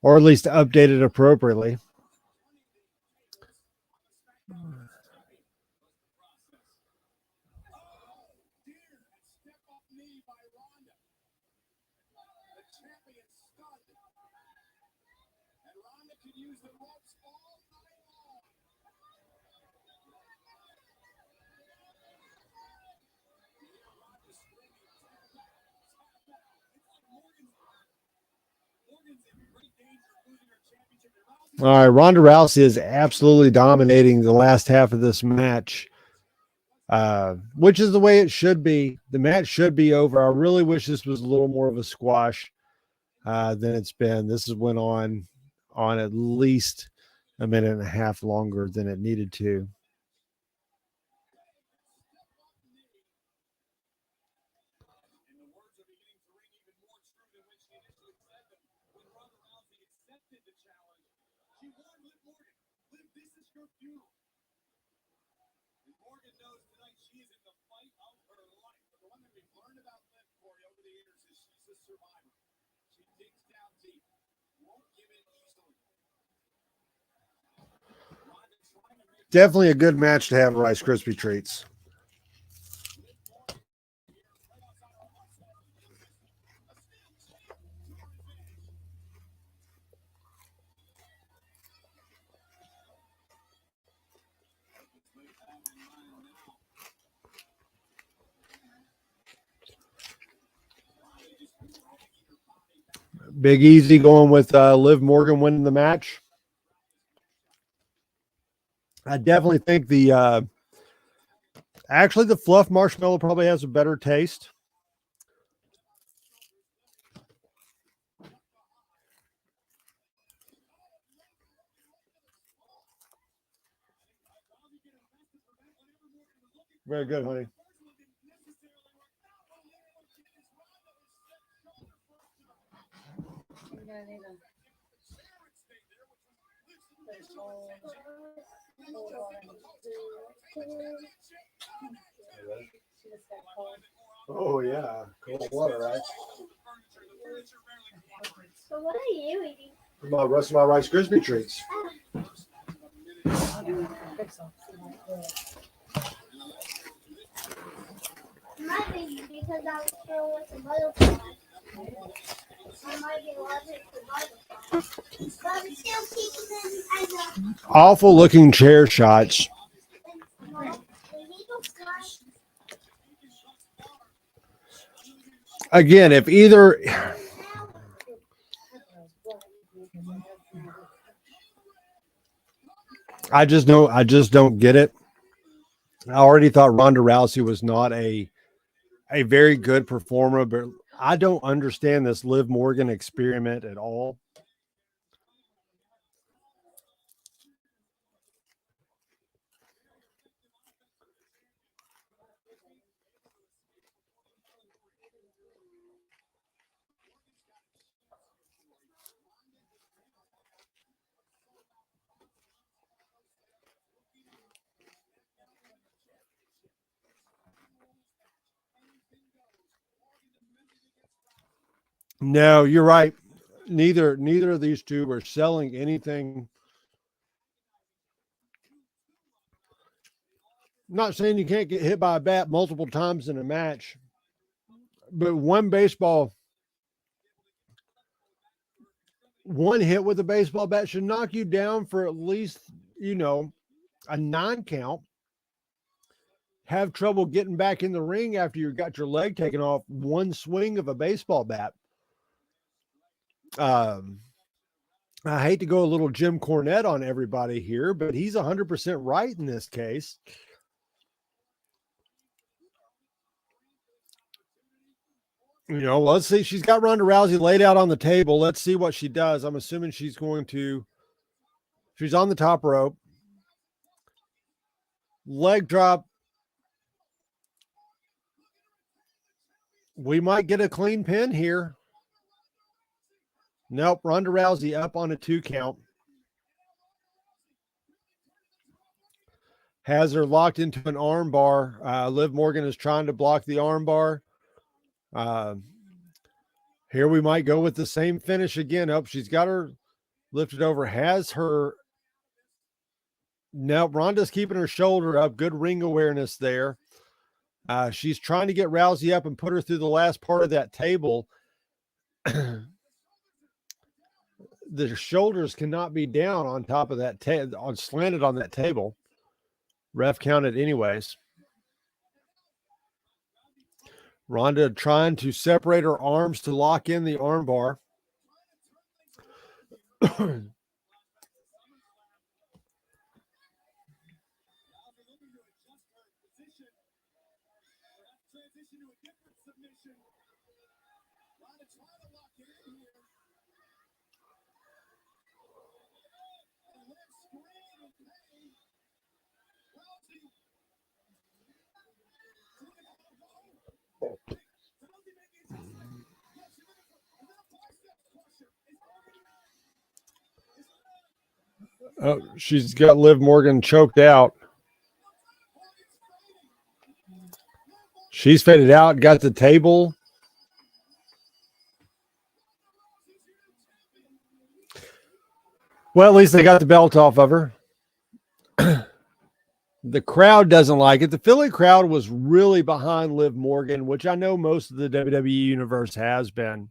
or at least updated appropriately. All right, Ronda Rousey is absolutely dominating the last half of this match, which is the way it should be. The match should be over. I really wish this was a little more of a squash than it's been. This has went on at least a minute and a half longer than it needed to. Definitely a good match to have Rice Krispie treats. Big Easy going with Liv Morgan winning the match. I definitely think the actually the fluff marshmallow probably has a better taste. Very good, honey. I'm gonna need a. There's all. She just got cold. Oh yeah, cold water, right? So what are you eating? My rest of my Rice Krispie treats. Might be because I was still with the butterfly. I might be allergic to butterflies. But I'm still keeping them as a Awful looking chair shots. Again, if either I just don't get it. I already thought Ronda Rousey was not a very good performer, but I don't understand this Liv Morgan experiment at all. No, you're right. Neither of these two were selling anything. I'm not saying you can't get hit by a bat multiple times in a match, but one hit with a baseball bat should knock you down for at least, a 9 count. Have trouble getting back in the ring after you got your leg taken off one swing of a baseball bat. I hate to go a little Jim Cornette on everybody here, but he's 100% right in this case. Let's see. She's got Ronda Rousey laid out on the table. Let's see what she does. I'm assuming she's on the top rope. Leg drop. We might get a clean pin here. Nope. Ronda Rousey up on a 2 count. Has her locked into an arm bar. Liv Morgan is trying to block the arm bar. Here we might go with the same finish again. Oh, she's got her lifted over. Has her. No, Ronda's keeping her shoulder up. Good ring awareness there. She's trying to get Rousey up and put her through the last part of that table. The shoulders cannot be down on top of that slanted on that table. Ref counted anyways. Ronda trying to separate her arms to lock in the arm bar. Oh, she's got Liv Morgan choked out. She's faded out, got the table. Well, at least they got the belt off of her. The crowd doesn't like it. The Philly crowd was really behind Liv Morgan, which I know most of the WWE universe has been.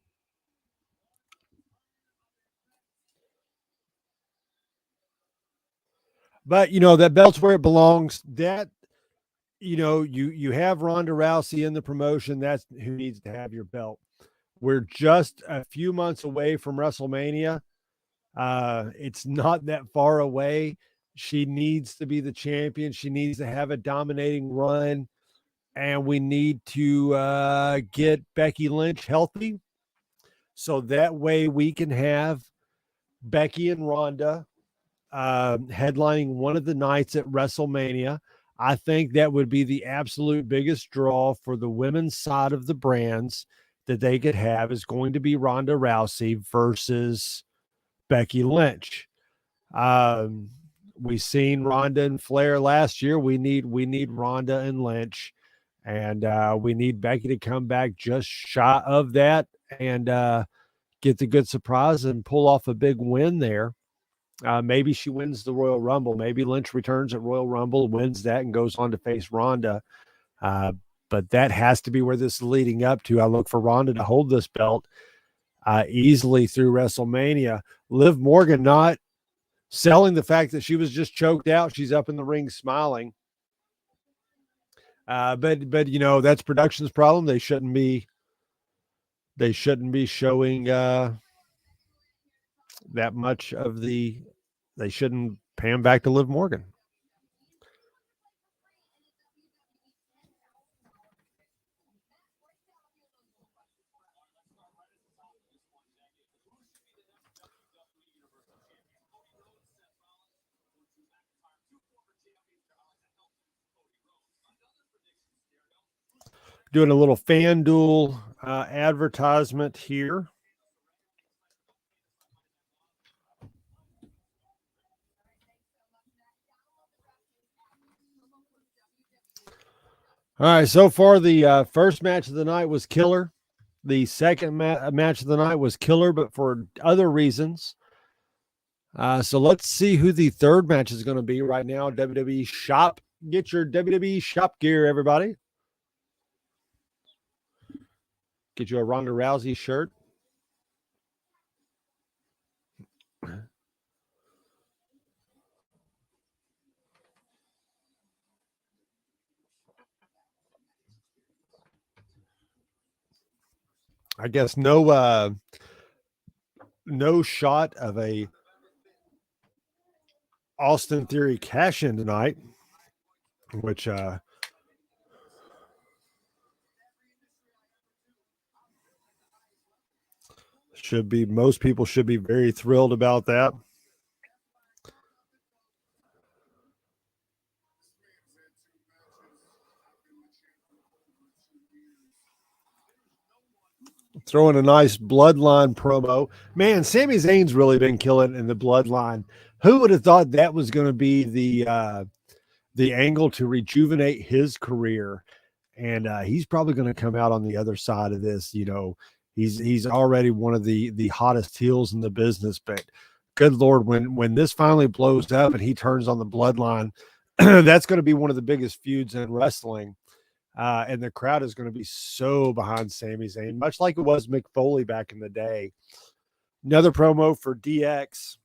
But, that belt's where it belongs. That, you have Ronda Rousey in the promotion. That's who needs to have your belt. We're just a few months away from WrestleMania. It's not that far away. She needs to be the champion. She needs to have a dominating run. And we need to get Becky Lynch healthy. So that way we can have Becky and Ronda headlining one of the nights at WrestleMania. I think that would be the absolute biggest draw for the women's side of the brands that they could have is going to be Ronda Rousey versus Becky Lynch. We seen Ronda and Flair last year. We need Ronda and Lynch, and we need Becky to come back just shy of that and get the good surprise and pull off a big win there. Maybe she wins the Royal Rumble. Maybe Lynch returns at Royal Rumble, wins that, and goes on to face Ronda. But that has to be where this is leading up to. I look for Ronda to hold this belt easily through WrestleMania. Liv Morgan not selling the fact that she was just choked out. She's up in the ring smiling. But that's production's problem. They shouldn't be showing that much of they shouldn't pay him back to Liv Morgan. Doing a little FanDuel advertisement here. All right, so far the first match of the night was killer. The second match of the night was killer, but for other reasons. So let's see who the third match is going to be right now. WWE Shop. Get your WWE Shop gear, everybody. Get you a Ronda Rousey shirt. I guess no shot of a Austin Theory cash in tonight, which most people should be very thrilled about that. Throwing a nice Bloodline promo. Man, Sami Zayn's really been killing in the Bloodline. Who would have thought that was going to be the angle to rejuvenate his career? And he's probably going to come out on the other side of this. He's already one of the hottest heels in the business. But good Lord, when this finally blows up and he turns on the Bloodline, that's going to be one of the biggest feuds in wrestling. And the crowd is going to be so behind Sami Zayn, much like it was Mick Foley back in the day. Another promo for DX.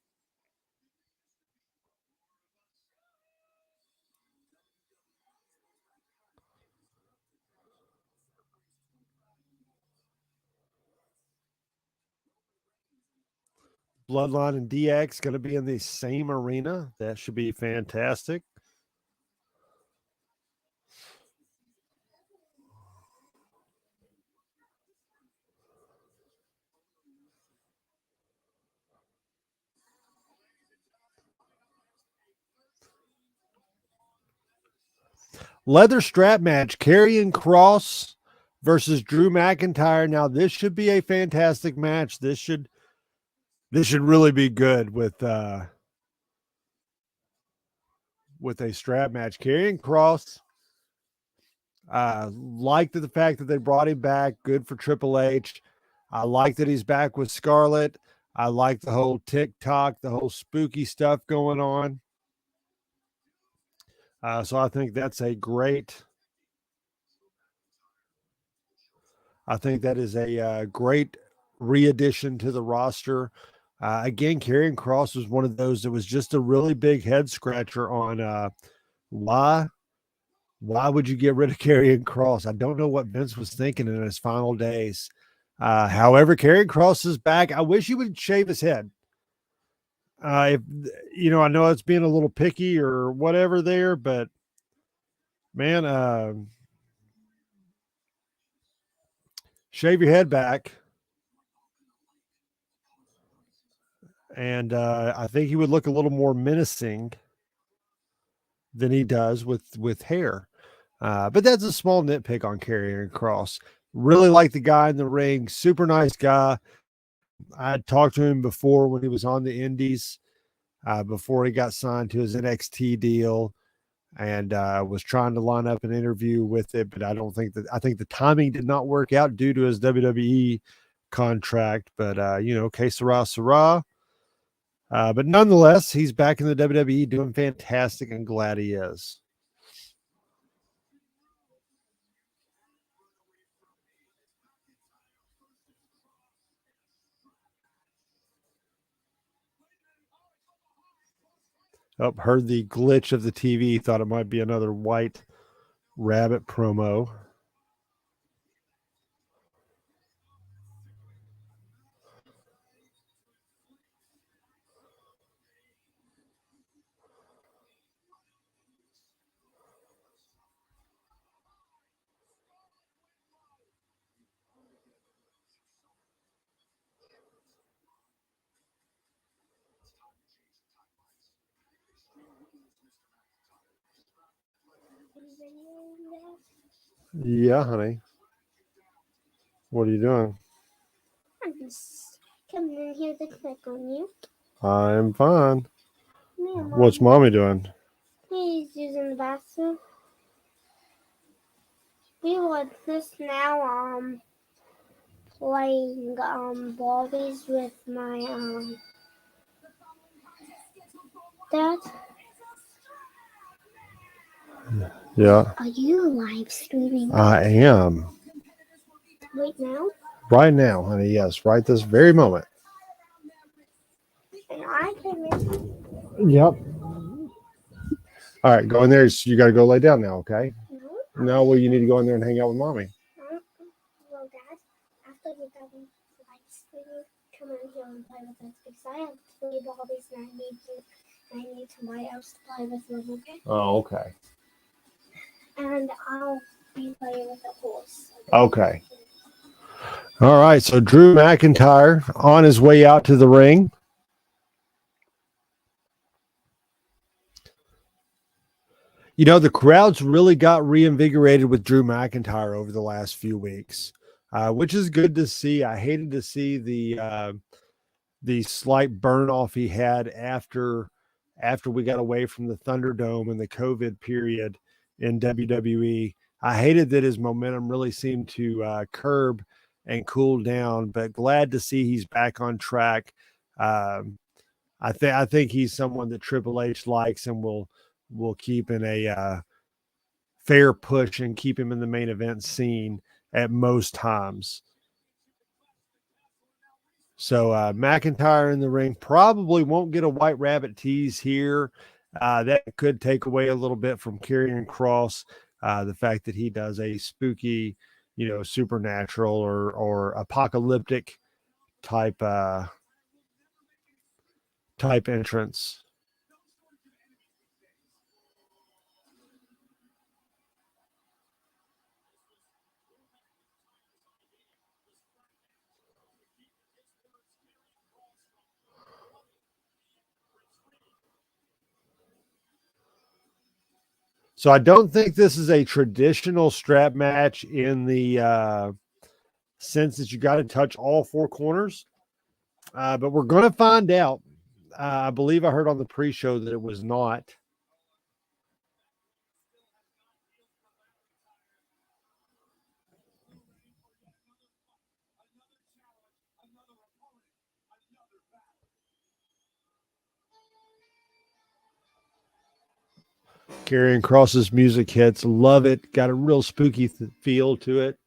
Bloodline and DX going to be in the same arena. That should be fantastic. Leather strap match, Karrion Kross versus Drew McIntyre. Now, this should be a fantastic match. This should really be good with with a strap match. Karrion Kross, liked the fact that they brought him back. Good for Triple H. I like that he's back with Scarlett. I like the whole TikTok, the whole spooky stuff going on. So I think that's a great. I think that is a great re-addition to the roster. Again, Karrion Kross was one of those that was just a really big head scratcher on why would you get rid of Karrion Kross? I don't know what Vince was thinking in his final days. However, Karrion Kross is back. I wish he would shave his head. If I know it's being a little picky or whatever there, but man, shave your head back. And I think he would look a little more menacing than he does with hair. But that's a small nitpick on Karrion Kross. Really like the guy in the ring. Super nice guy. I had talked to him before when he was on the Indies, before he got signed to his NXT deal, and was trying to line up an interview with it. But I think the timing did not work out due to his WWE contract. But, que sera, sera. But nonetheless, he's back in the WWE doing fantastic and glad he is. Oh, heard the glitch of the TV, thought it might be another White Rabbit promo. Yeah, honey. What are you doing? I'm just coming in here to click on you. I'm fine. Mom, What's mommy doing? He's using the bathroom. We were just now playing Barbies with my dad. Yeah, Are you live streaming I am. right now? Right now, honey. Yes, right this very moment. And I came in. Yep. All right, go in there. You got to go lay down now, okay? No, well, you need to go in there and hang out with mommy. Well, Dad, after we're done live streaming, come in here and play with us because I have 3 Barbies and I need somebody else to play with them, okay? Oh, okay. And I'll be playing with the horse. Okay. All right, so Drew McIntyre on his way out to the ring. The crowd's really got reinvigorated with Drew McIntyre over the last few weeks, which is good to see. I hated to see the slight burn off he had after we got away from the Thunderdome and the COVID period in WWE. I hated that his momentum really seemed to curb and cool down, but glad to see he's back on track. I think he's someone that Triple H likes and will keep in a fair push and keep him in the main event scene at most times. So McIntyre in the ring probably won't get a White Rabbit tease here. That could take away a little bit from Karrion Kross. The fact that he does a spooky, supernatural or apocalyptic type entrance. So I don't think this is a traditional strap match in the sense that you got to touch all 4 corners. But we're going to find out. I believe I heard on the pre-show that it was not. Karrion Kross's music hits. Love it. Got a real spooky feel to it.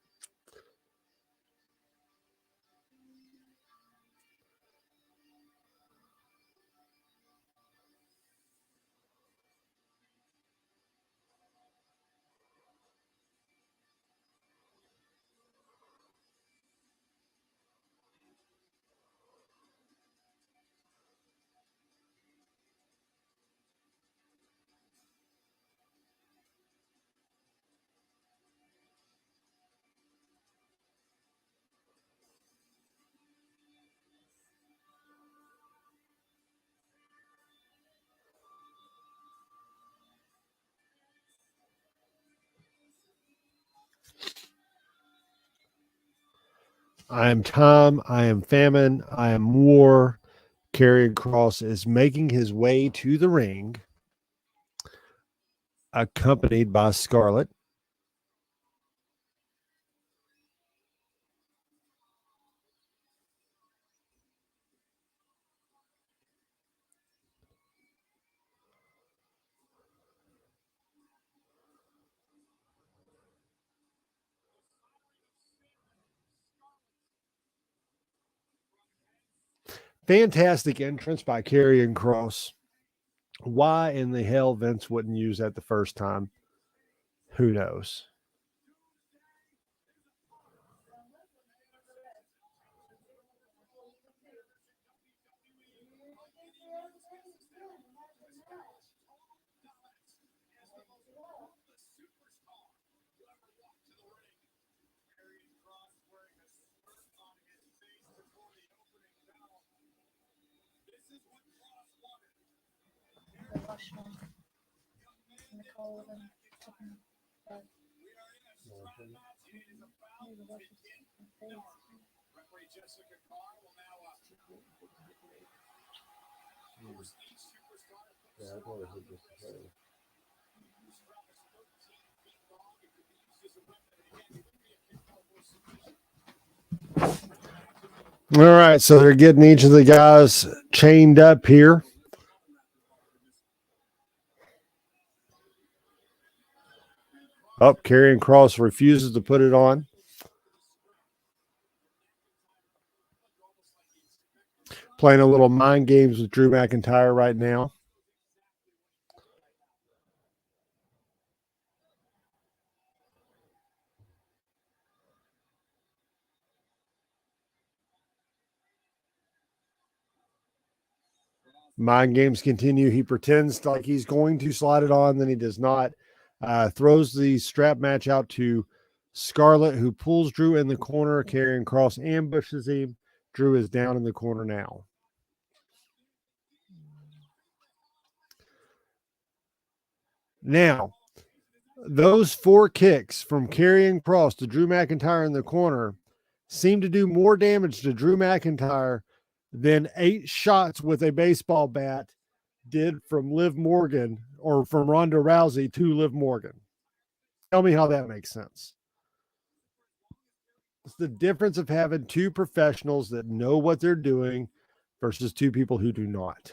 I am Tom. I am famine. I am war. Karrion Kross is making his way to the ring, accompanied by Scarlett. Fantastic entrance by Karrion Kross. Why in the hell Vince wouldn't use that the first time? Who knows? The wash one. In the cold and chicken. But maybe wash his face. All right, so they're getting each of the guys chained up here. Oh, Karrion Kross refuses to put it on. Playing a little mind games with Drew McIntyre right now. Mind games continue. He pretends like he's going to slide it on, then he does not. Throws the strap match out to Scarlett, who pulls Drew in the corner. Karrion Kross ambushes him. Drew is down in the corner now. Now, those 4 kicks from Karrion Kross to Drew McIntyre in the corner seem to do more damage to Drew McIntyre than 8 shots with a baseball bat did from Liv Morgan or from Ronda Rousey to Liv Morgan. Tell me how that makes sense. It's the difference of having 2 professionals that know what they're doing versus 2 people who do not.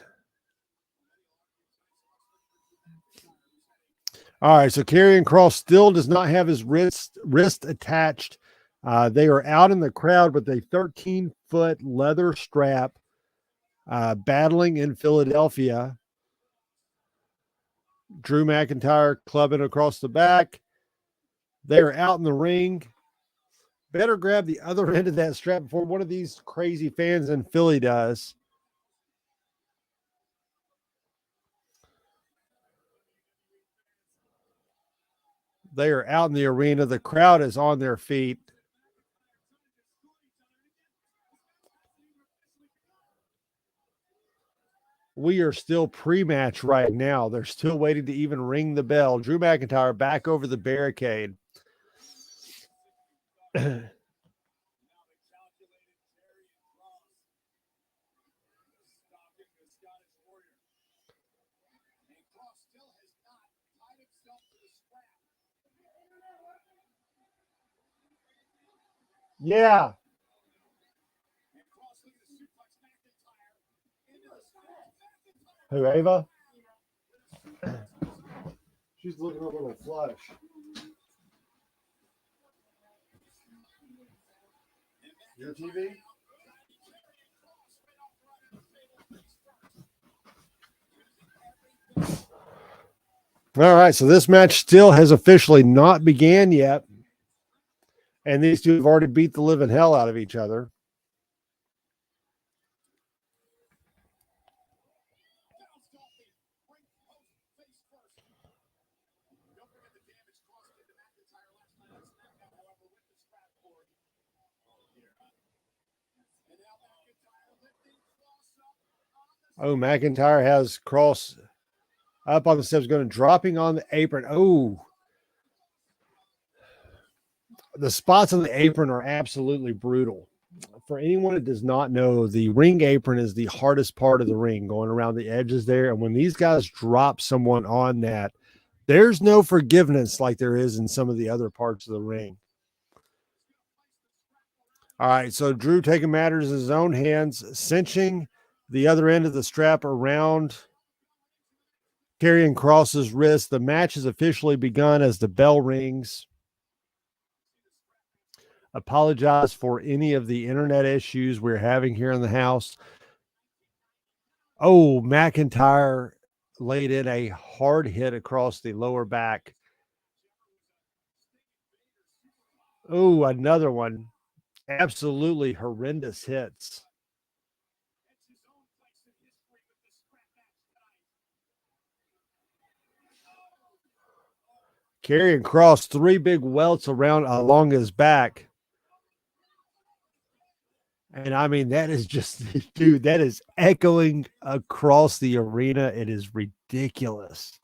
All right, so Karrion Kross still does not have his wrist attached. They are out in the crowd with a 13-foot leather strap, battling in Philadelphia. Drew McIntyre clubbing across the back. They are out in the ring. Better grab the other end of that strap before one of these crazy fans in Philly does. They are out in the arena. The crowd is on their feet. We are still pre-match right now. They're still waiting to even ring the bell. Drew McIntyre back over the barricade. Yeah. Who, Ava? She's looking a little flush. Your TV? All right, so this match still has officially not began yet. And these two have already beat the living hell out of each other. Oh, McIntyre has Cross up on the steps, going to dropping on the apron. Oh, the spots on the apron are absolutely brutal. For anyone that does not know, the ring apron is the hardest part of the ring, going around the edges there. And when these guys drop someone on that, there's no forgiveness like there is in some of the other parts of the ring. All right, so Drew taking matters in his own hands, cinching the other end of the strap around Karrion Kross's wrist. The match has officially begun as the bell rings. Apologize for any of the internet issues we're having here in the house. Oh, McIntyre laid in a hard hit across the lower back. Oh, another one. Absolutely horrendous hits. Karrion Kross, 3 big welts along his back. And I mean, that is just, dude, that is echoing across the arena. It is ridiculous.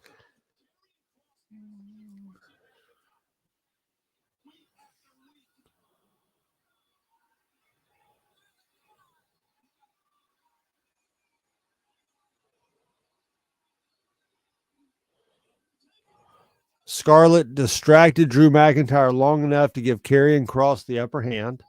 Scarlett distracted Drew McIntyre long enough to give Karrion Kross the upper hand.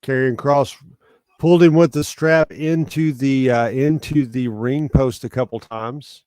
Karrion Kross pulled him with the strap into the ring post a couple times.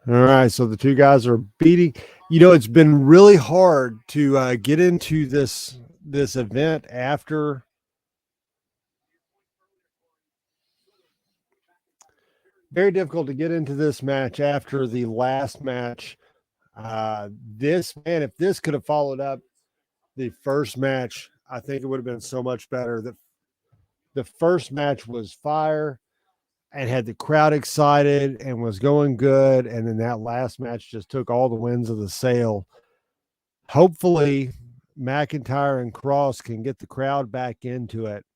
All right, so the two guys are beating. You know, it's been really hard to get into this event after. Very difficult to get into this match after the last match. If this could have followed up the first match, I think it would have been so much better. The first match was fire and had the crowd excited and was going good. And then that last match just took all the winds of the sail. Hopefully, McIntyre and Kross can get the crowd back into it.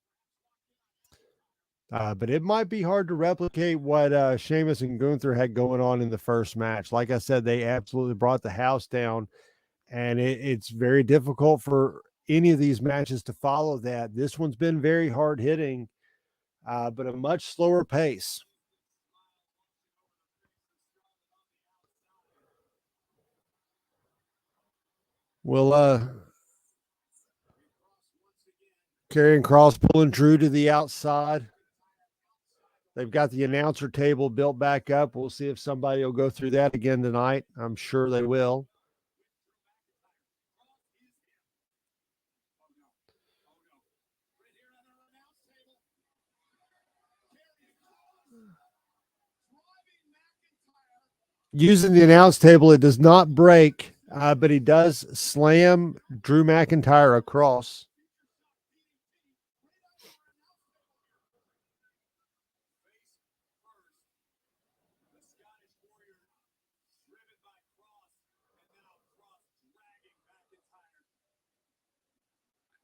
But it might be hard to replicate what Sheamus and Gunther had going on in the first match. Like I said, they absolutely brought the house down, and it's very difficult for any of these matches to follow that. This one's been very hard hitting, but a much slower pace. Will Karrion Kross pulling Drew to the outside. They've got the announcer table built back up. We'll see if somebody will go through that again tonight. I'm sure they will. Using the announce table, it does not break, but he does slam Drew McIntyre across.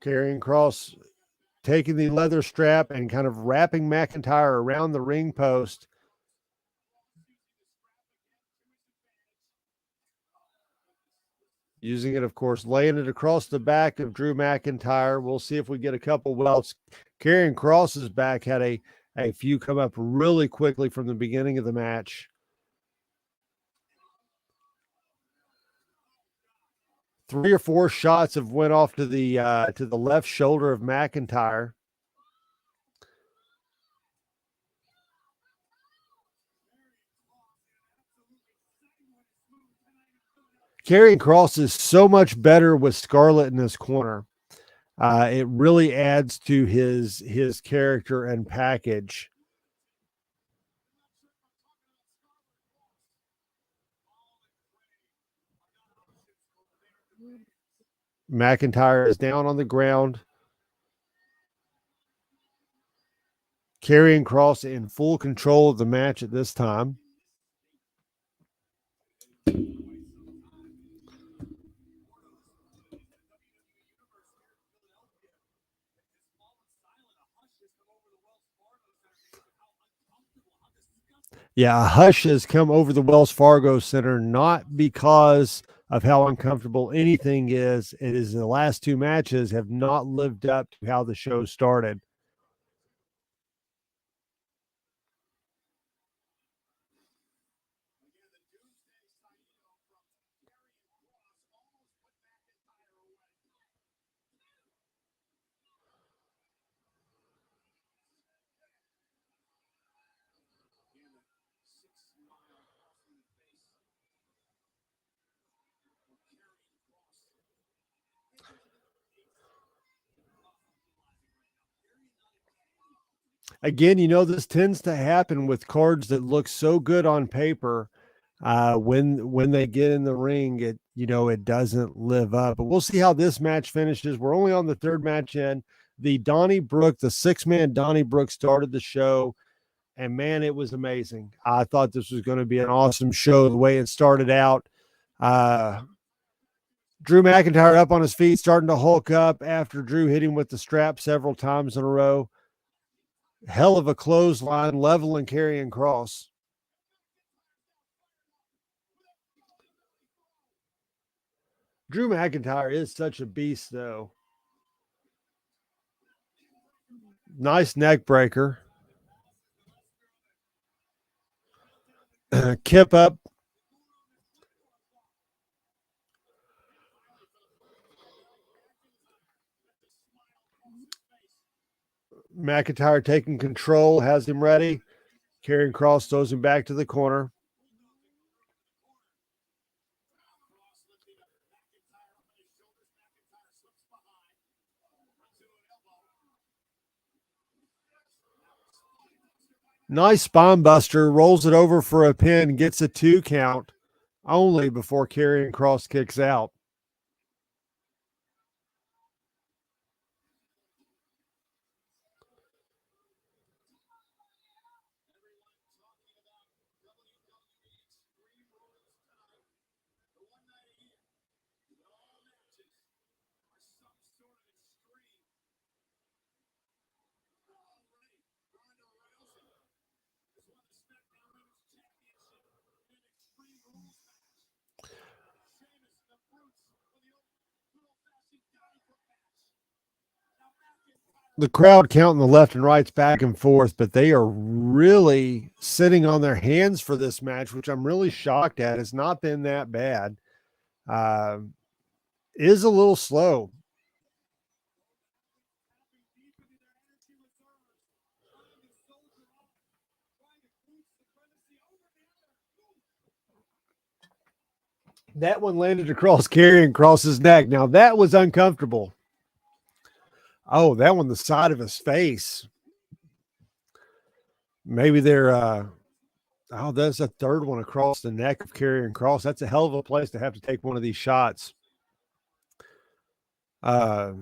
Karrion Kross taking the leather strap and kind of wrapping McIntyre around the ring post. Using it, of course, laying it across the back of Drew McIntyre. We'll see if we get a couple welts. Karrion Kross's back had a few come up really quickly from the beginning of the match. 3 or 4 shots have went off to the left shoulder of McIntyre. Karrion Kross is so much better with Scarlett in this corner. It really adds to his character and package. McIntyre is down on the ground. Karrion Kross in full control of the match at this time. Yeah, a hush has come over the Wells Fargo Center, not because of how uncomfortable anything is. It is the last 2 matches have not lived up to how the show started. Again, this tends to happen with cards that look so good on paper. When they get in the ring, it doesn't live up. But we'll see how this match finishes. We're only on the 3rd match in. The 6-man Donnybrook started the show, and man, it was amazing. I thought this was going to be an awesome show the way it started out. Drew McIntyre up on his feet, starting to hulk up after Drew hit him with the strap several times in a row. Hell of a clothesline, leveling Karrion Kross. Drew McIntyre is such a beast, though. Nice neck breaker. Kip up. McIntyre taking control, has him ready. Karrion Kross throws him back to the corner. Nice spine buster, rolls it over for a pin, gets a 2 count only before Karrion Kross kicks out. The crowd counting the left and rights back and forth, but they are really sitting on their hands for this match, which I'm really shocked at. It's not been that bad. Is a little slow. That one landed across Karrion Kross's neck. Now that was uncomfortable. Oh, that one, the side of his face. Maybe they're Oh, that's a third one across the neck of Karrion Kross. That's a hell of a place to have to take one of these shots. Back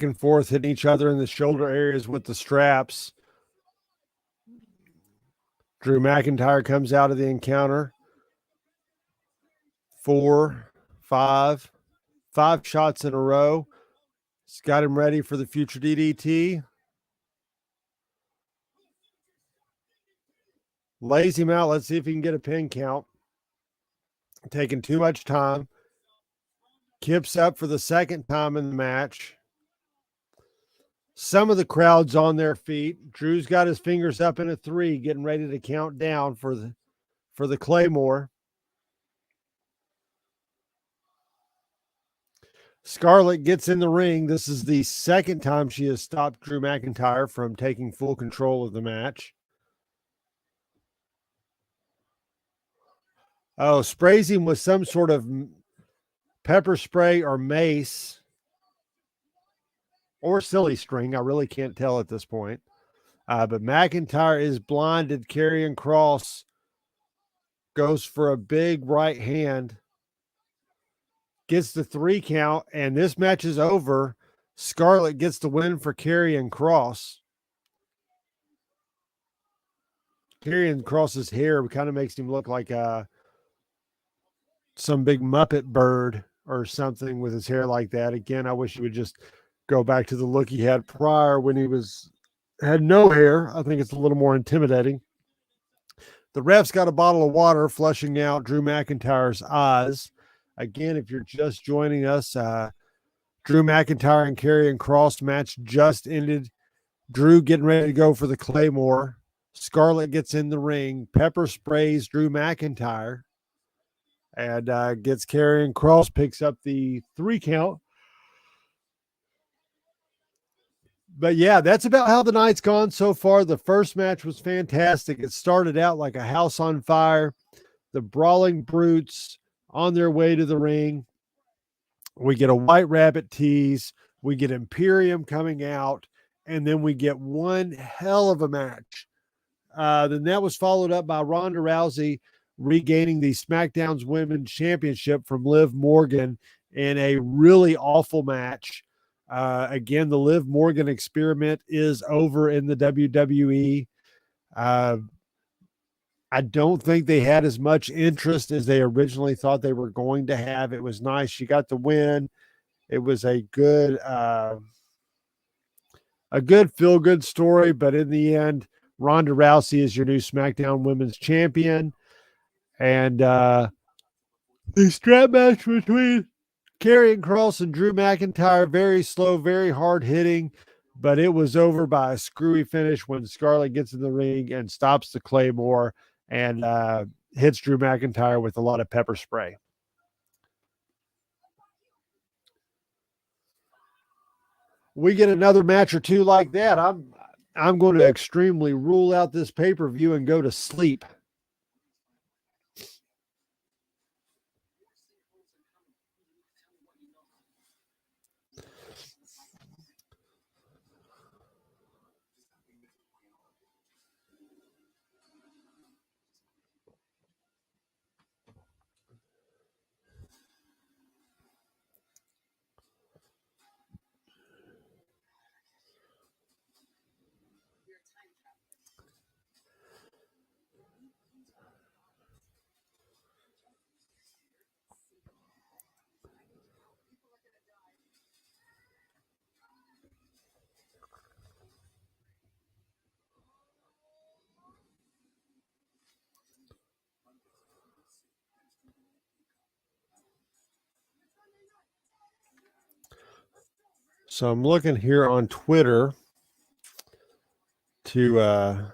and forth, hitting each other in the shoulder areas with the straps. Drew McIntyre comes out of the encounter. 4, 5 shots in a row. He's got him ready for the future DDT. Lays him out. Let's see if he can get a pin count. Taking too much time. Kip's up for the second time in the match. Some of the crowd's on their feet. Drew's got his fingers up in a 3, getting ready to count down for the Claymore. Scarlett gets in the ring. This is the second time she has stopped Drew McIntyre from taking full control of the match. Oh, sprays him with some sort of pepper spray or mace or silly string. I really can't tell at this point. But McIntyre is blinded. Karrion Kross goes for a big right hand. Gets the 3 count, and this match is over. Scarlett gets the win for Karrion Kross. Karrion Kross's hair kind of makes him look like some big Muppet bird or something with his hair like that. Again, I wish he would just go back to the look he had prior when he had no hair. I think it's a little more intimidating. The ref's got a bottle of water flushing out Drew McIntyre's eyes. Again, if you're just joining us, Drew McIntyre and Karrion Kross match just ended. Drew getting ready to go for the Claymore. Scarlett gets in the ring, pepper sprays Drew McIntyre, and gets Karrion Kross, picks up the 3 count. But yeah, that's about how the night's gone so far. The first match was fantastic. It started out like a house on fire. The Brawling Brutes on their way to the ring. We get a White Rabbit tease. We get Imperium coming out. And then we get one hell of a match. Then that was followed up by Ronda Rousey regaining the SmackDown's Women's Championship from Liv Morgan in a really awful match. Again, the Liv Morgan experiment is over in the WWE. I don't think they had as much interest as they originally thought they were going to have. It was nice. She got the win. It was a good feel-good story, but in the end, Ronda Rousey is your new SmackDown Women's Champion. And the strap match between Karrion Kross and Drew McIntyre, very slow, very hard-hitting, but it was over by a screwy finish when Scarlett gets in the ring and stops the Claymore and hits Drew McIntyre with a lot of pepper spray. We get another match or two like that, I'm going to extremely rule out this pay-per-view and go to sleep. So I'm looking here on Twitter to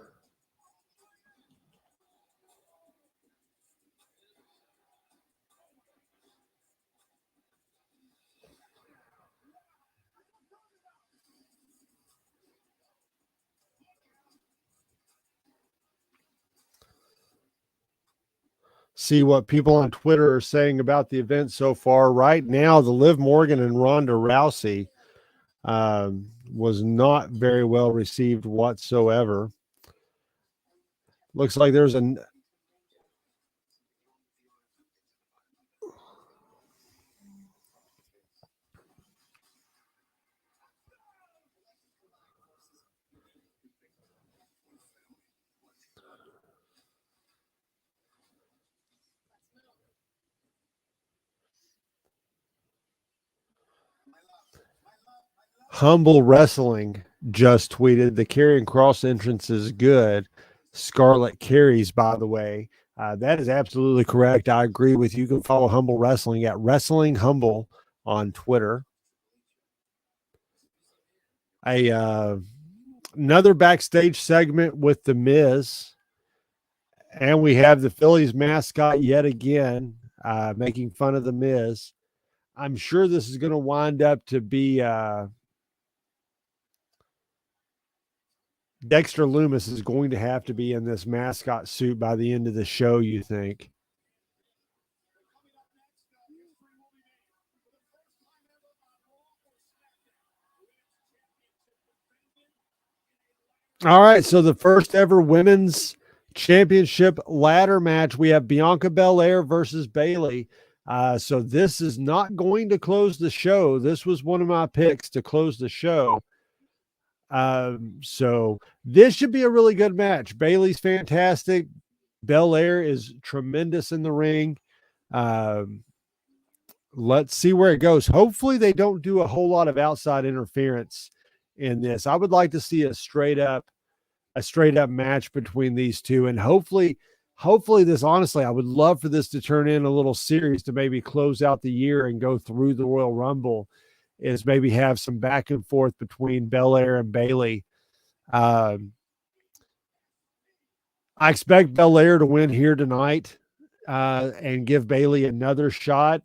see what people on Twitter are saying about the event so far. Right now, the Liv Morgan and Ronda Rousey was not very well received whatsoever. Looks like there's an Humble Wrestling just tweeted the Karrion Cross entrance is good. Scarlett carries, by the way. That is absolutely correct. I agree with you. You can follow Humble Wrestling at Wrestling Humble on Twitter. Another backstage segment with The Miz. And we have the Phillies mascot yet again, making fun of The Miz. I'm sure this is going to wind up to be Dexter Lumis is going to have to be in this mascot suit by the end of the show, you think? All right, so the first ever women's championship ladder match, we have Bianca Belair versus Bayley. So this is not going to close the show. This was one of my picks to close the show. So this should be a really good match. Bayley's fantastic. Belair is tremendous in the ring. Let's see where it goes. Hopefully they don't do a whole lot of outside interference in this. I would like to see a straight up match between these two. And hopefully this, honestly, I would love for this to turn in a little series to maybe close out the year and go through the Royal Rumble, is maybe have some back and forth between Belair and Bayley. I expect Belair to win here tonight and give Bayley another shot.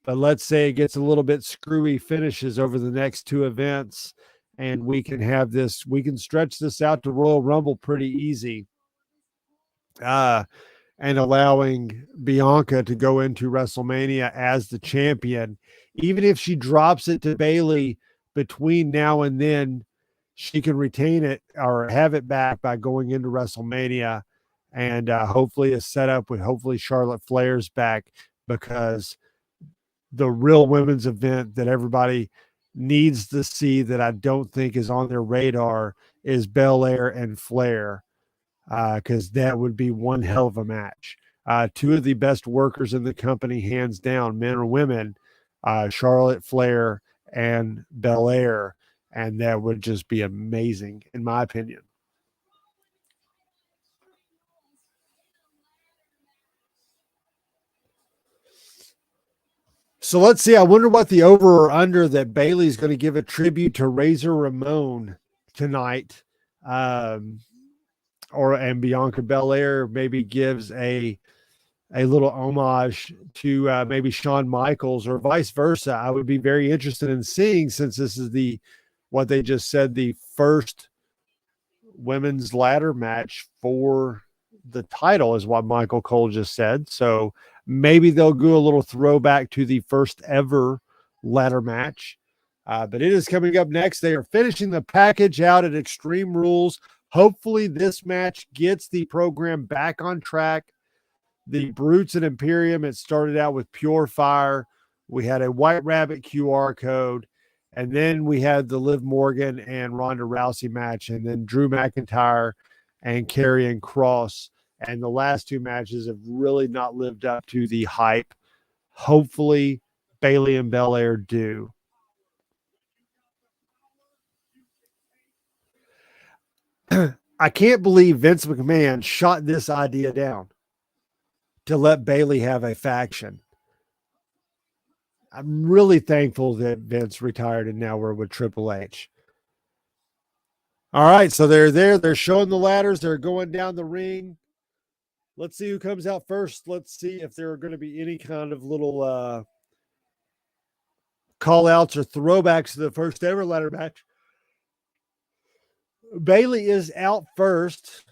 But let's say it gets a little bit screwy finishes over the next two events, and we can stretch this out to Royal Rumble pretty easy. And allowing Bianca to go into WrestleMania as the champion. Even if she drops it to Bayley between now and then, she can retain it or have it back by going into WrestleMania, and hopefully a setup with hopefully Charlotte Flair's back, because the real women's event that everybody needs to see that I don't think is on their radar is Belair and Flair, because that would be one hell of a match. Two of the best workers in the company, hands down, men or women, Charlotte Flair and Belair, and that would just be amazing, in my opinion. So let's see. I wonder what the over or under that Bayley's going to give a tribute to Razor Ramon tonight. And Bianca Belair maybe gives a little homage to maybe Shawn Michaels or vice versa. I would be very interested in seeing, since this is what they just said, the first women's ladder match for the title is what Michael Cole just said. So maybe they'll do a little throwback to the first ever ladder match. But it is coming up next. They are finishing the package out at Extreme Rules. Hopefully this match gets the program back on track. The Brutes and Imperium, it started out with Pure Fire. We had a White Rabbit QR code. And then we had the Liv Morgan and Ronda Rousey match. And then Drew McIntyre and Karrion Cross. And the last two matches have really not lived up to the hype. Hopefully Bayley and Belair do. I can't believe Vince McMahon shot this idea down to let Bayley have a faction. I'm really thankful that Vince retired and now we're with Triple H. All right, so they're there. They're showing the ladders. They're going down the ring. Let's see who comes out first. Let's see if there are going to be any kind of little call-outs or throwbacks to the first ever ladder match. Bayley is out first.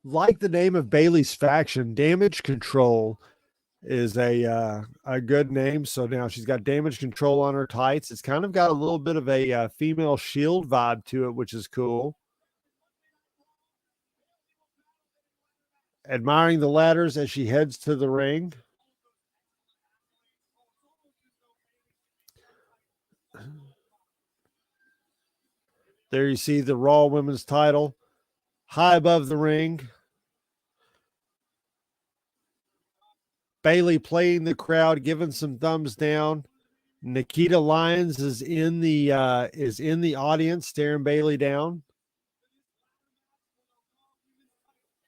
Like the name of Bayley's faction, Damage Control is a good name. So now she's got Damage Control on her tights. It's kind of got a little bit of a female Shield vibe to it, which is cool. Admiring the ladders as she heads to the ring. There you see the Raw Women's title high above the ring. Bayley playing the crowd, giving some thumbs down. Nikita Lyons is in the audience, staring Bayley down.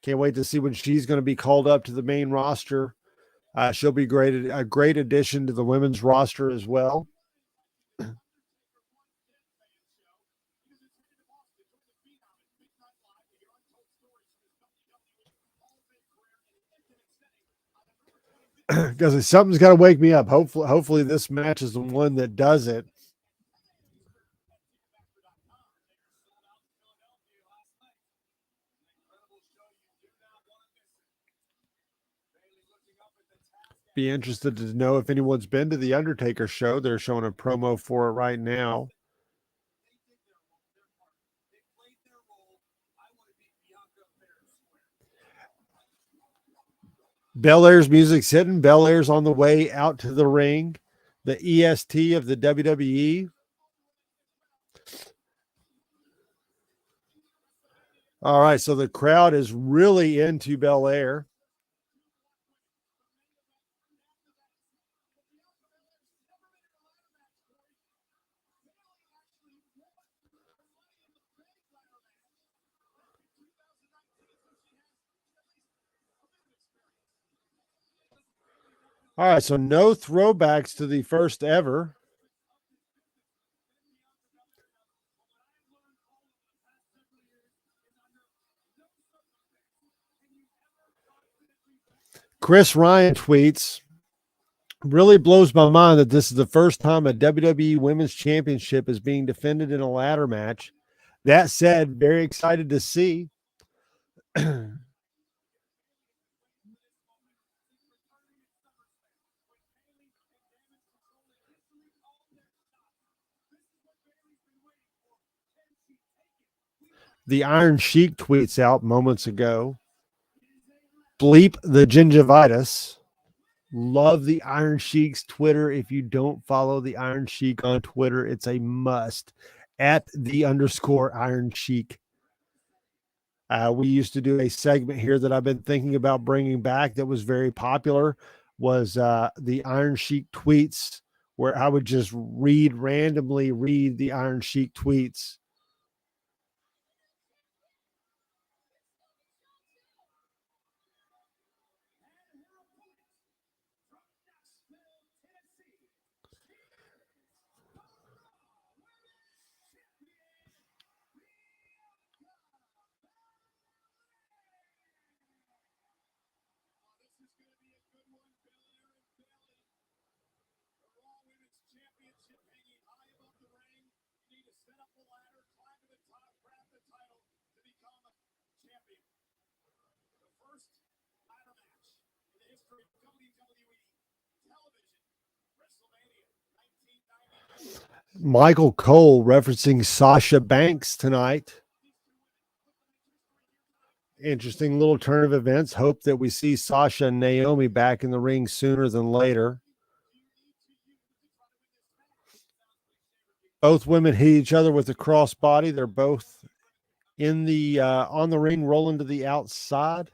Can't wait to see when she's going to be called up to the main roster. She'll be a great addition to the women's roster as well. Because something's got to wake me up. Hopefully this match is the one that does it. Be interested to know if anyone's been to the Undertaker show. They're showing a promo for it right now. Bel-Air's music's hitting. Bel-Air's on the way out to the ring. The EST of the WWE. All right, so the crowd is really into Bel-Air. All right, so no throwbacks to the first ever. Chris Ryan tweets, really blows my mind that this is the first time a WWE Women's Championship is being defended in a ladder match. That said, very excited to see. The Iron Sheik tweets out moments ago. Bleep the gingivitis. Love the Iron Sheik's Twitter. If you don't follow the Iron Sheik on Twitter, it's a must. At @the_Iron Sheik. We used to do a segment here that I've been thinking about bringing back that was very popular, was the Iron Sheik tweets, where I would just randomly read the Iron Sheik tweets. Michael Cole referencing Sasha Banks tonight. Interesting little turn of events. Hope that we see Sasha and Naomi back in the ring sooner than later. Both women hit each other with a crossbody. They're both in the on the ring, rolling to the outside.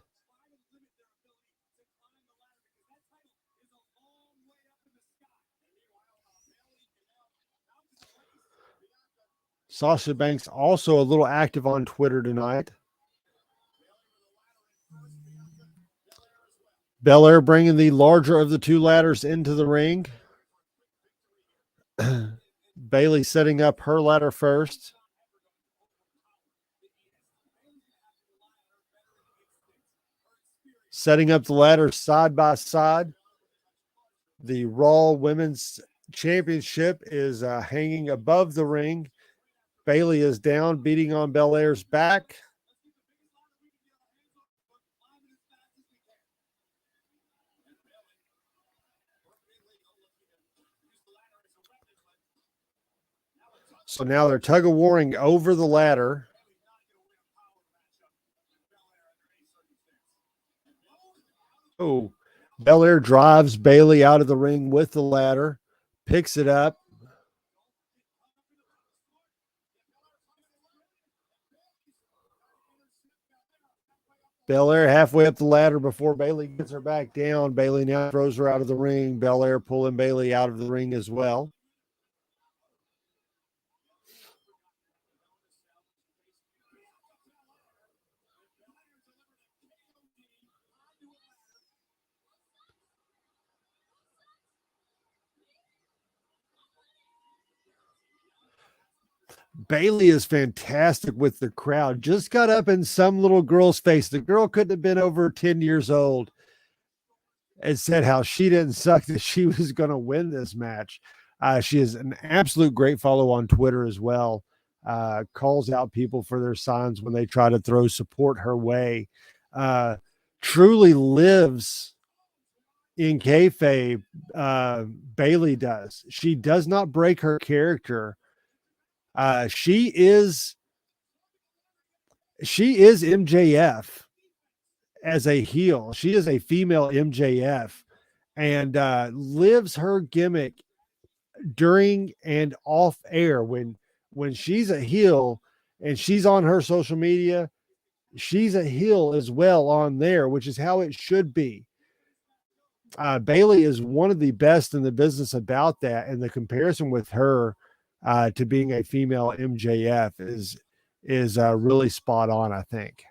Sasha Banks also a little active on Twitter tonight. Bel-Air bringing the larger of the two ladders into the ring. Bayley setting up her ladder first. Setting up the ladders side by side. The Raw Women's Championship is hanging above the ring. Bayley is down, beating on Bel-Air's back. So now they're tug of warring over the ladder. Oh, Bel-Air drives Bayley out of the ring with the ladder, picks it up. Bel-Air halfway up the ladder before Bayley gets her back down. Bayley now throws her out of the ring. Bel-Air pulling Bayley out of the ring as well. Bayley is fantastic with the crowd. Just got up in some little girl's face. The girl couldn't have been over 10 years old and said how she didn't suck, that she was going to win this match. She is an absolute great follow on Twitter as well. Calls out people for their signs when they try to throw support her way. Truly lives in kayfabe. Bayley does. She does not break her character. She is MJF as a heel. She is a female MJF and lives her gimmick during and off air. When she's a heel and she's on her social media, she's a heel as well on there, which is how it should be. Bayley is one of the best in the business about that, and the comparison with her to being a female MJF is really spot on, I think.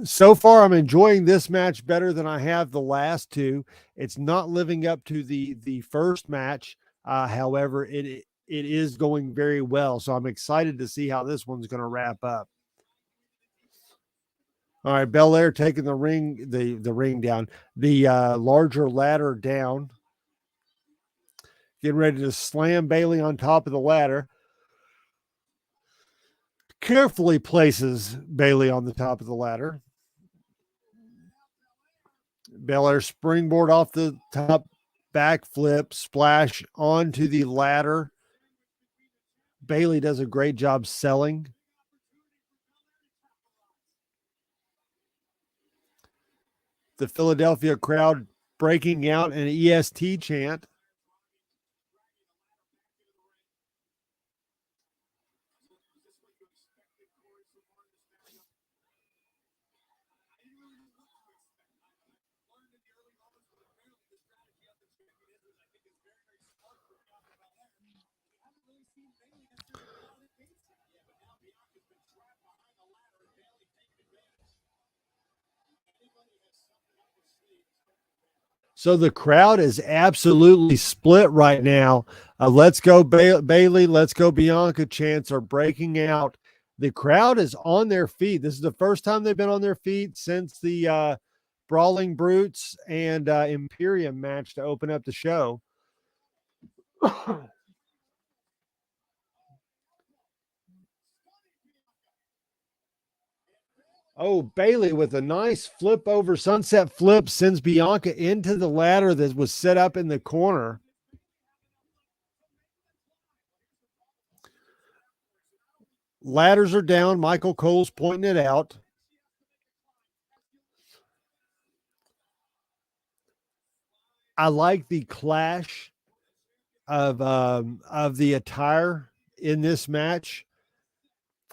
So far, I'm enjoying this match better than I have the last two. It's not living up to the first match. However, it is going very well. So I'm excited to see how this one's going to wrap up. All right, Bel-Air taking the ring down, the larger ladder down. Getting ready to slam Bayley on top of the ladder. Carefully places Bayley on the top of the ladder. Bel-Air springboard off the top, backflip, splash onto the ladder. Bayley does a great job selling. The Philadelphia crowd breaking out an EST chant. So the crowd is absolutely split right now. Let's go Bayley, let's go Bianca chants are breaking out. The crowd is on their feet. This is the first time they've been on their feet since the Brawling Brutes and Imperium match to open up the show. Oh, Bayley with a nice flip over sunset flip sends Bianca into the ladder that was set up in the corner. Ladders are down. Michael Cole's pointing it out. I like the clash of the attire in this match.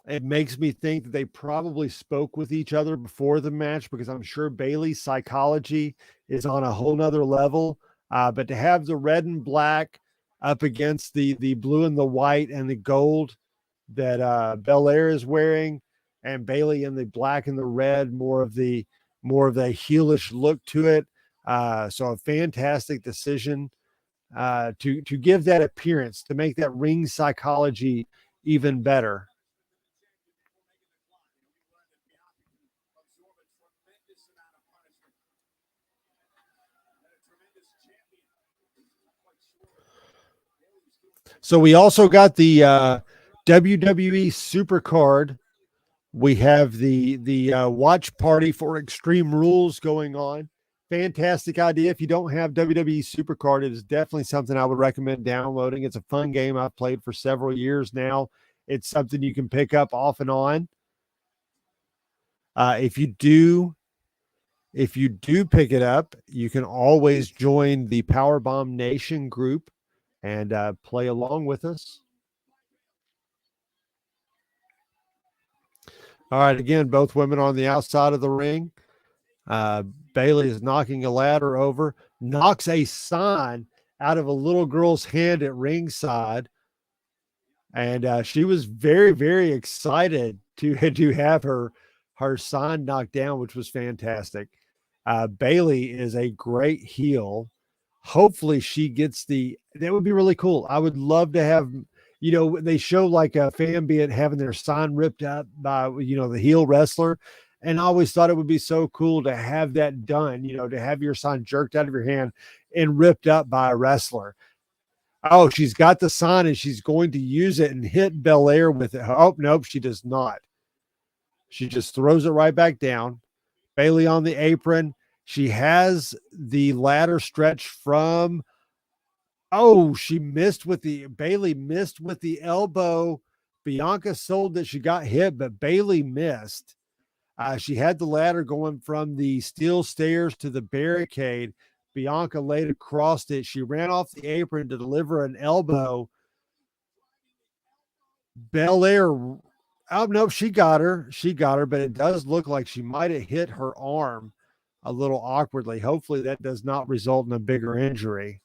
It makes me think that they probably spoke with each other before the match, because I'm sure Bayley's psychology is on a whole nother level. But to have the red and black up against the blue and the white and the gold that Bel-Air is wearing, and Bayley in the black and the red, more of the heelish look to it. So a fantastic decision to give that appearance, to make that ring psychology even better. So we also got the WWE Supercard. We have the watch party for Extreme Rules going on. fantastic idea. If you don't have WWE Supercard, it is definitely something I would recommend downloading. It's a fun game I've played for several years now. It's something you can pick up off and on. If you do pick it up, you can always join the Powerbomb Nation group and play along with us. All right, again, both women on the outside of the ring. Bayley is knocking a ladder over, knocks a sign out of a little girl's hand at ringside. And she was very, very excited to have her sign knocked down, which was fantastic. Bayley is a great heel. Hopefully she gets that would be really cool. I would love to have, they show like a fan being having their sign ripped up by, the heel wrestler. And I always thought it would be so cool to have that done, to have your sign jerked out of your hand and ripped up by a wrestler. Oh, she's got the sign and she's going to use it and hit Bel-Air with it. Oh, nope, she does not. She just throws it right back down. Bayley on the apron. She has the ladder stretch from, Bayley missed with the elbow. Bianca sold that she got hit, but Bayley missed. She had the ladder going from the steel stairs to the barricade. Bianca laid across it. She ran off the apron to deliver an elbow. Bel-Air, oh, no, she got her, but it does look like she might have hit her arm a little awkwardly. Hopefully that does not result in a bigger injury.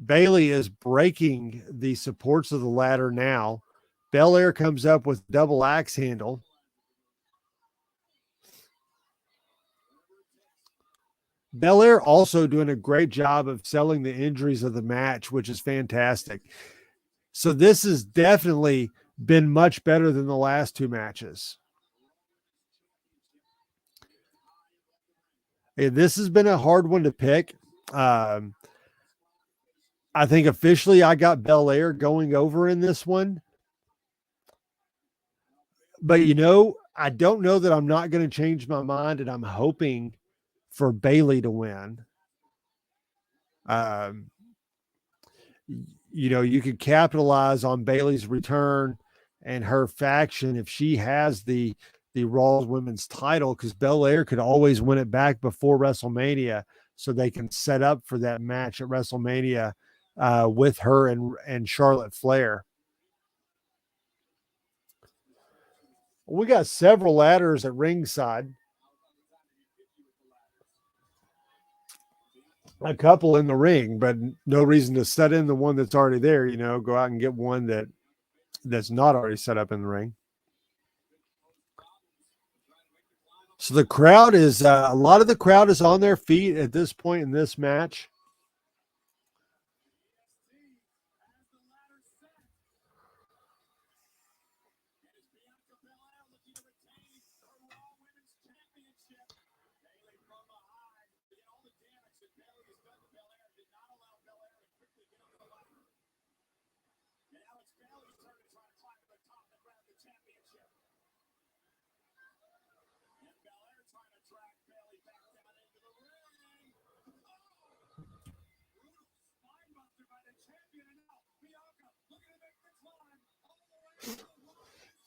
Bayley is breaking the supports of the ladder now. Bel-Air comes up with double axe handle. Bel-Air also doing a great job of selling the injuries of the match, which is fantastic. So this has definitely been much better than the last two matches. This has been a hard one to pick. I think officially I got Bel-Air going over in this one. But, I don't know that I'm not going to change my mind, and I'm hoping for Bayley to win. You could capitalize on Bayley's return and her faction if she has the Raw Women's title, because Bel-Air could always win it back before WrestleMania, so they can set up for that match at WrestleMania with her and Charlotte Flair. We got several ladders at ringside. A couple in the ring, but no reason to set in the one that's already there. Go out and get one that's not already set up in the ring. So the crowd is a lot of the crowd is on their feet at this point in this match.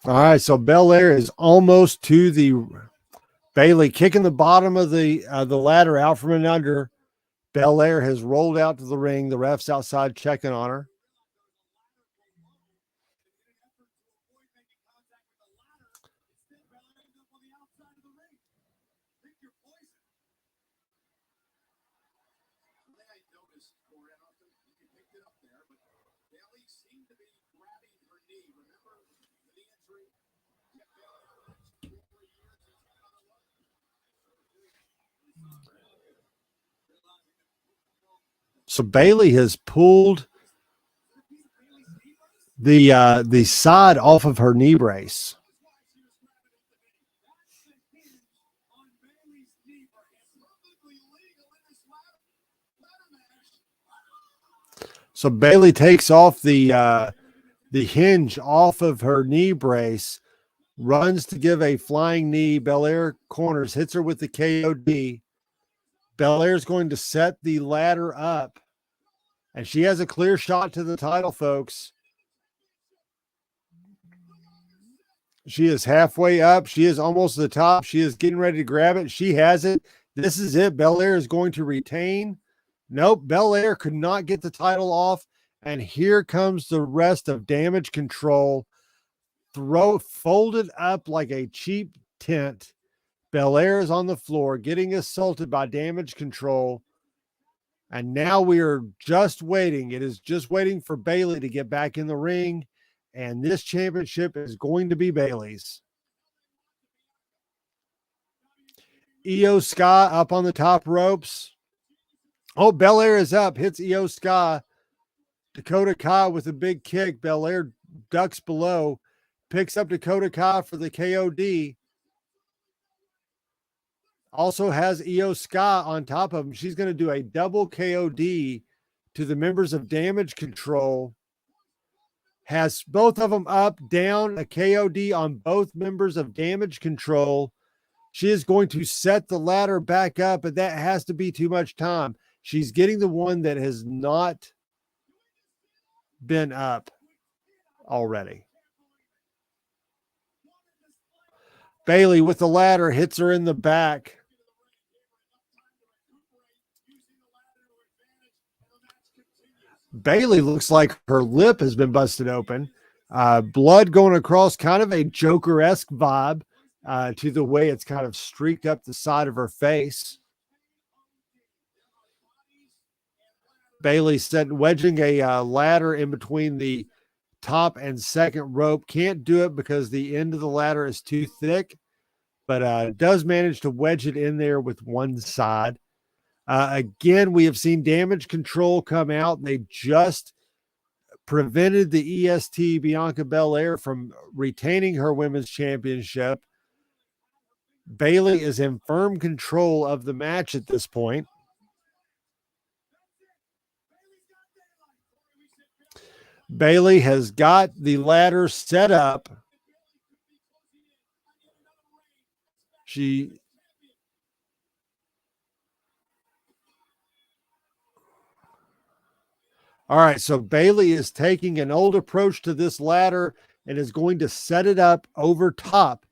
All right, so Bel-Air is almost to the Bayley kicking the bottom of the ladder out from and under. Bel-Air has rolled out to the ring. The ref's outside checking on her. So Bayley has pulled the side off of her knee brace. So Bayley takes off the hinge off of her knee brace, runs to give a flying knee. Bel-Air corners, hits her with the KOD. Bel-Air is going to set the ladder up, and she has a clear shot to the title, folks. She is halfway up. She is almost to the top. She is getting ready to grab it. She has it. This is it. Bel-Air is going to retain. Nope, Bel-Air could not get the title off. And here comes the rest of Damage Control. Folded up like a cheap tent. Bel-Air is on the floor getting assaulted by Damage Control. And now we are just waiting. It is just waiting for Bayley to get back in the ring. And this championship is going to be Bayley's. Io Sky up on the top ropes. Oh, Bel-Air is up. Hits Io Sky. Dakota Kai with a big kick. Bel-Air ducks below. Picks up Dakota Kai for the KOD. Also has Io Sky on top of him. She's going to do a double KOD to the members of Damage Control. Has both of them up, down, a KOD on both members of Damage Control. She is going to set the ladder back up, but that has to be too much time. She's getting the one that has not been up already. Bayley with the ladder hits her in the back. Bayley looks like her lip has been busted open. Blood going across, kind of a Joker-esque vibe to the way it's kind of streaked up the side of her face. Bayley wedging a ladder in between the top and second rope. Can't do it because the end of the ladder is too thick, but does manage to wedge it in there with one side. Again, we have seen Damage Control come out. They just prevented the EST Bianca Belair from retaining her women's championship. Bayley is in firm control of the match at this point. Bayley has got the ladder set up. All right, so Bayley is taking an old approach to this ladder and is going to set it up over top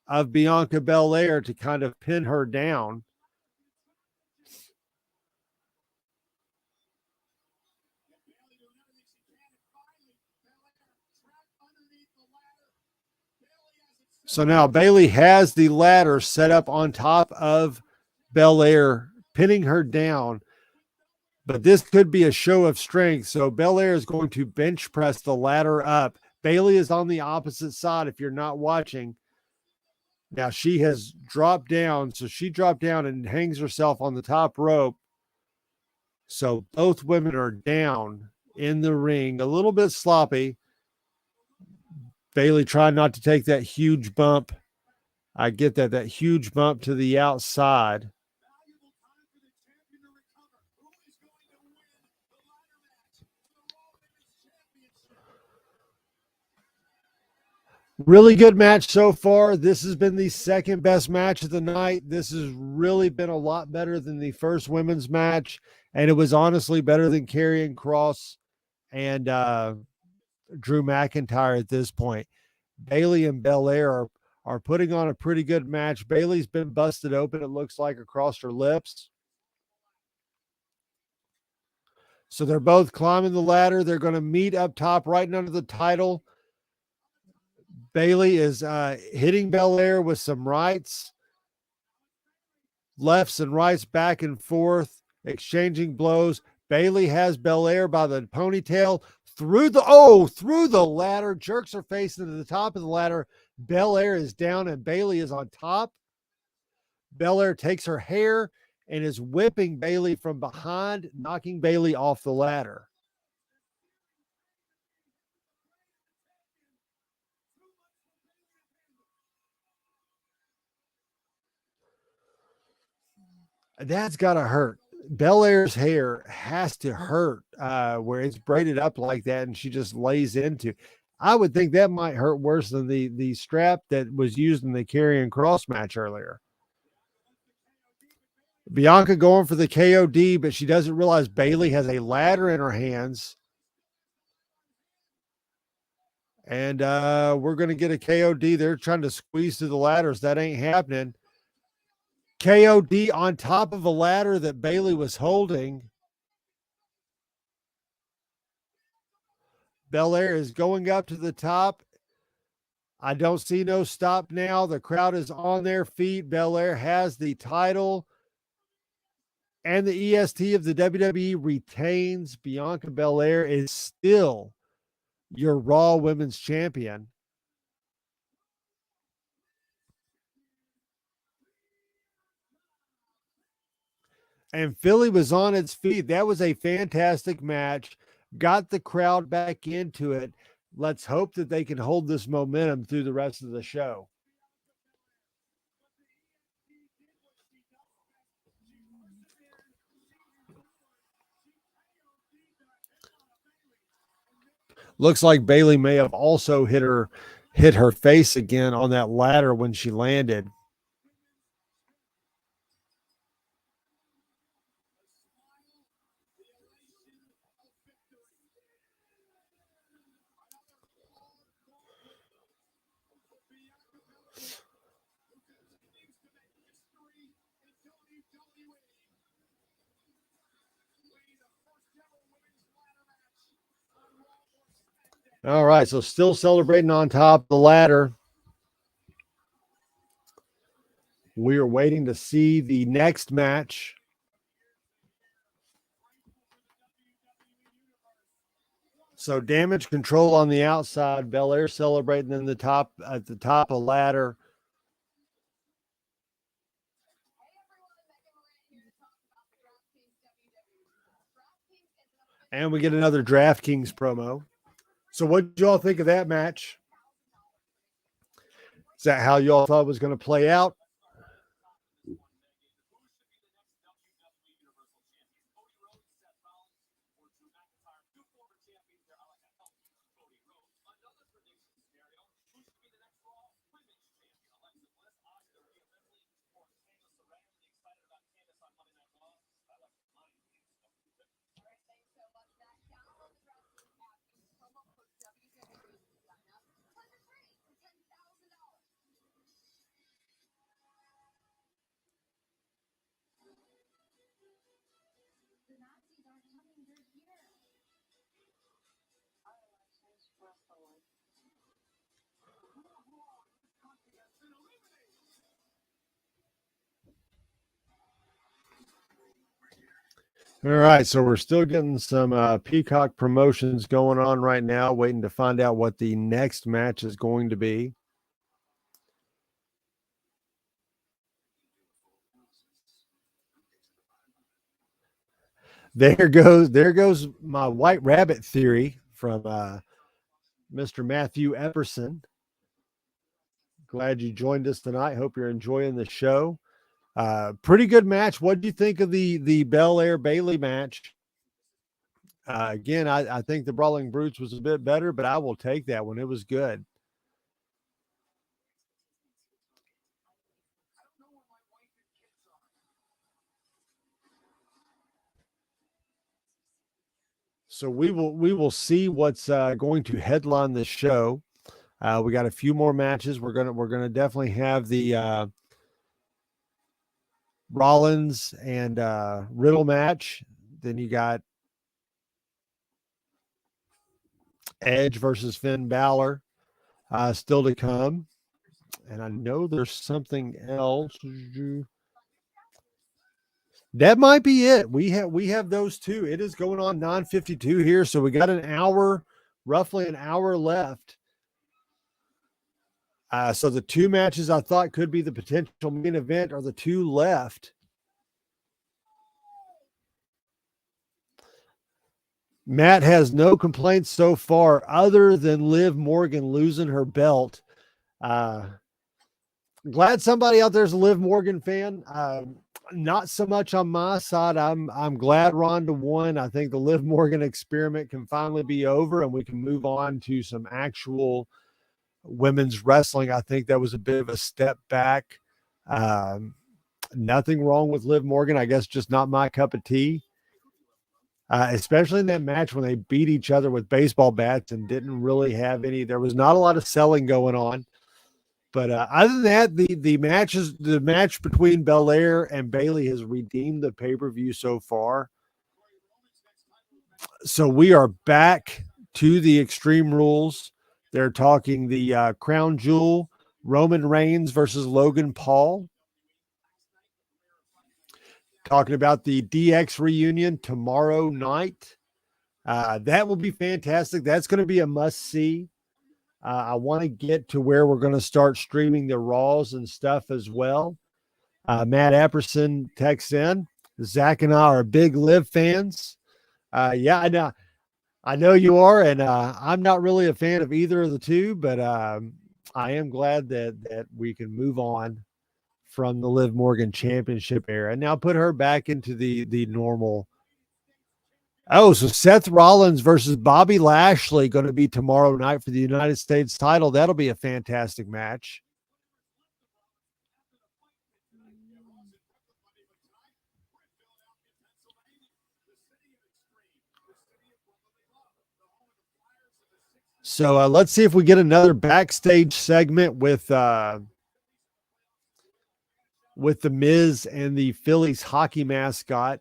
of Bianca Belair to kind of pin her down. So now Bayley has the ladder set up on top of Belair, pinning her down. But this could be a show of strength. So Belair is going to bench press the ladder up. Bayley is on the opposite side if you're not watching. Now she has dropped down. So she dropped down and hangs herself on the top rope. So both women are down in the ring. A little bit sloppy. Bayley trying not to take that huge bump. I get that huge bump to the outside. Really good match so far. This has been the second best match of the night. This has really been a lot better than the first women's match. And it was honestly better than Karrion Kross and Drew McIntyre at this point. Bayley and Belair are putting on a pretty good match. Bayley's been busted open, it looks like, across her lips. So they're both climbing the ladder. They're going to meet up top right under the title. Bayley is hitting Belair with some rights, lefts and rights, back and forth, exchanging blows. Bayley has Belair by the ponytail through the ladder, jerks her face into the top of the ladder. Belair is down and Bayley is on top. Belair takes her hair and is whipping Bayley from behind, knocking Bayley off the ladder. That's got to hurt. Belair's hair has to hurt where it's braided up like that and she just lays into. I would think that might hurt worse than the strap that was used in the Karrion Kross match earlier. Bianca going for the KOD, but she doesn't realize Bayley has a ladder in her hands. And we're going to get a KOD. They're trying to squeeze through the ladders. That ain't happening. KOD on top of a ladder that Bayley was holding. Bel-Air is going up to the top. I don't see no stop now. The crowd is on their feet. Bel-Air has the title. And the EST of the WWE retains. Bianca Belair is still your Raw Women's Champion. And Philly was on its feet. That was a fantastic match. Got the crowd back into it. Let's hope that they can hold this momentum through the rest of the show. Looks like Bayley may have also hit her face again on that ladder when she landed. All right, so still celebrating on top of the ladder. We are waiting to see the next match. So Damage Control on the outside. Bel-Air celebrating at the top of ladder. And we get another DraftKings promo. So what did y'all think of that match? Is that how y'all thought it was going to play out? All right, so we're still getting some Peacock promotions going on right now, waiting to find out what the next match is going to be. There goes my White Rabbit theory from Mr. Matthew Epperson. Glad you joined us tonight. Hope you're enjoying the show. Pretty good match. What do you think of the Bel-Air Bayley match? Again, I think the Brawling Brutes was a bit better, but I will take that one. It was good. So we will see what's going to headline the show. We got a few more matches. We're gonna definitely have the Rollins and Riddle match. Then you got Edge versus Finn Balor still to come. And I know there's something else. That might be it. We have those two. It is going on 9:52 here, so we got roughly an hour left. So the two matches I thought could be the potential main event are the two left. Matt has no complaints so far other than Liv Morgan losing her belt. glad somebody out there's a Liv Morgan fan. Not so much on my side. I'm glad Ronda won. I think the Liv Morgan experiment can finally be over and we can move on to some actual women's wrestling. I think that was a bit of a step back. Nothing wrong with Liv Morgan. I guess just not my cup of tea. Especially in that match when they beat each other with baseball bats and didn't really have any. There was not a lot of selling going on. But other than that, the match between Bel-Air and Bayley has redeemed the pay-per-view so far. So we are back to the Extreme Rules. They're talking the Crown Jewel, Roman Reigns versus Logan Paul. Talking about the DX reunion tomorrow night. That will be fantastic. That's going to be a must-see. I want to get to where we're going to start streaming the Raws and stuff as well. Matt Epperson texts in. Zach and I are big Liv fans. Yeah, I know you are, and I'm not really a fan of either of the two, but I am glad that we can move on from the Liv Morgan Championship era and now put her back into the normal. Oh, so Seth Rollins versus Bobby Lashley going to be tomorrow night for the United States title. That'll be a fantastic match. So let's see if we get another backstage segment with the Miz and the Phillies hockey mascot,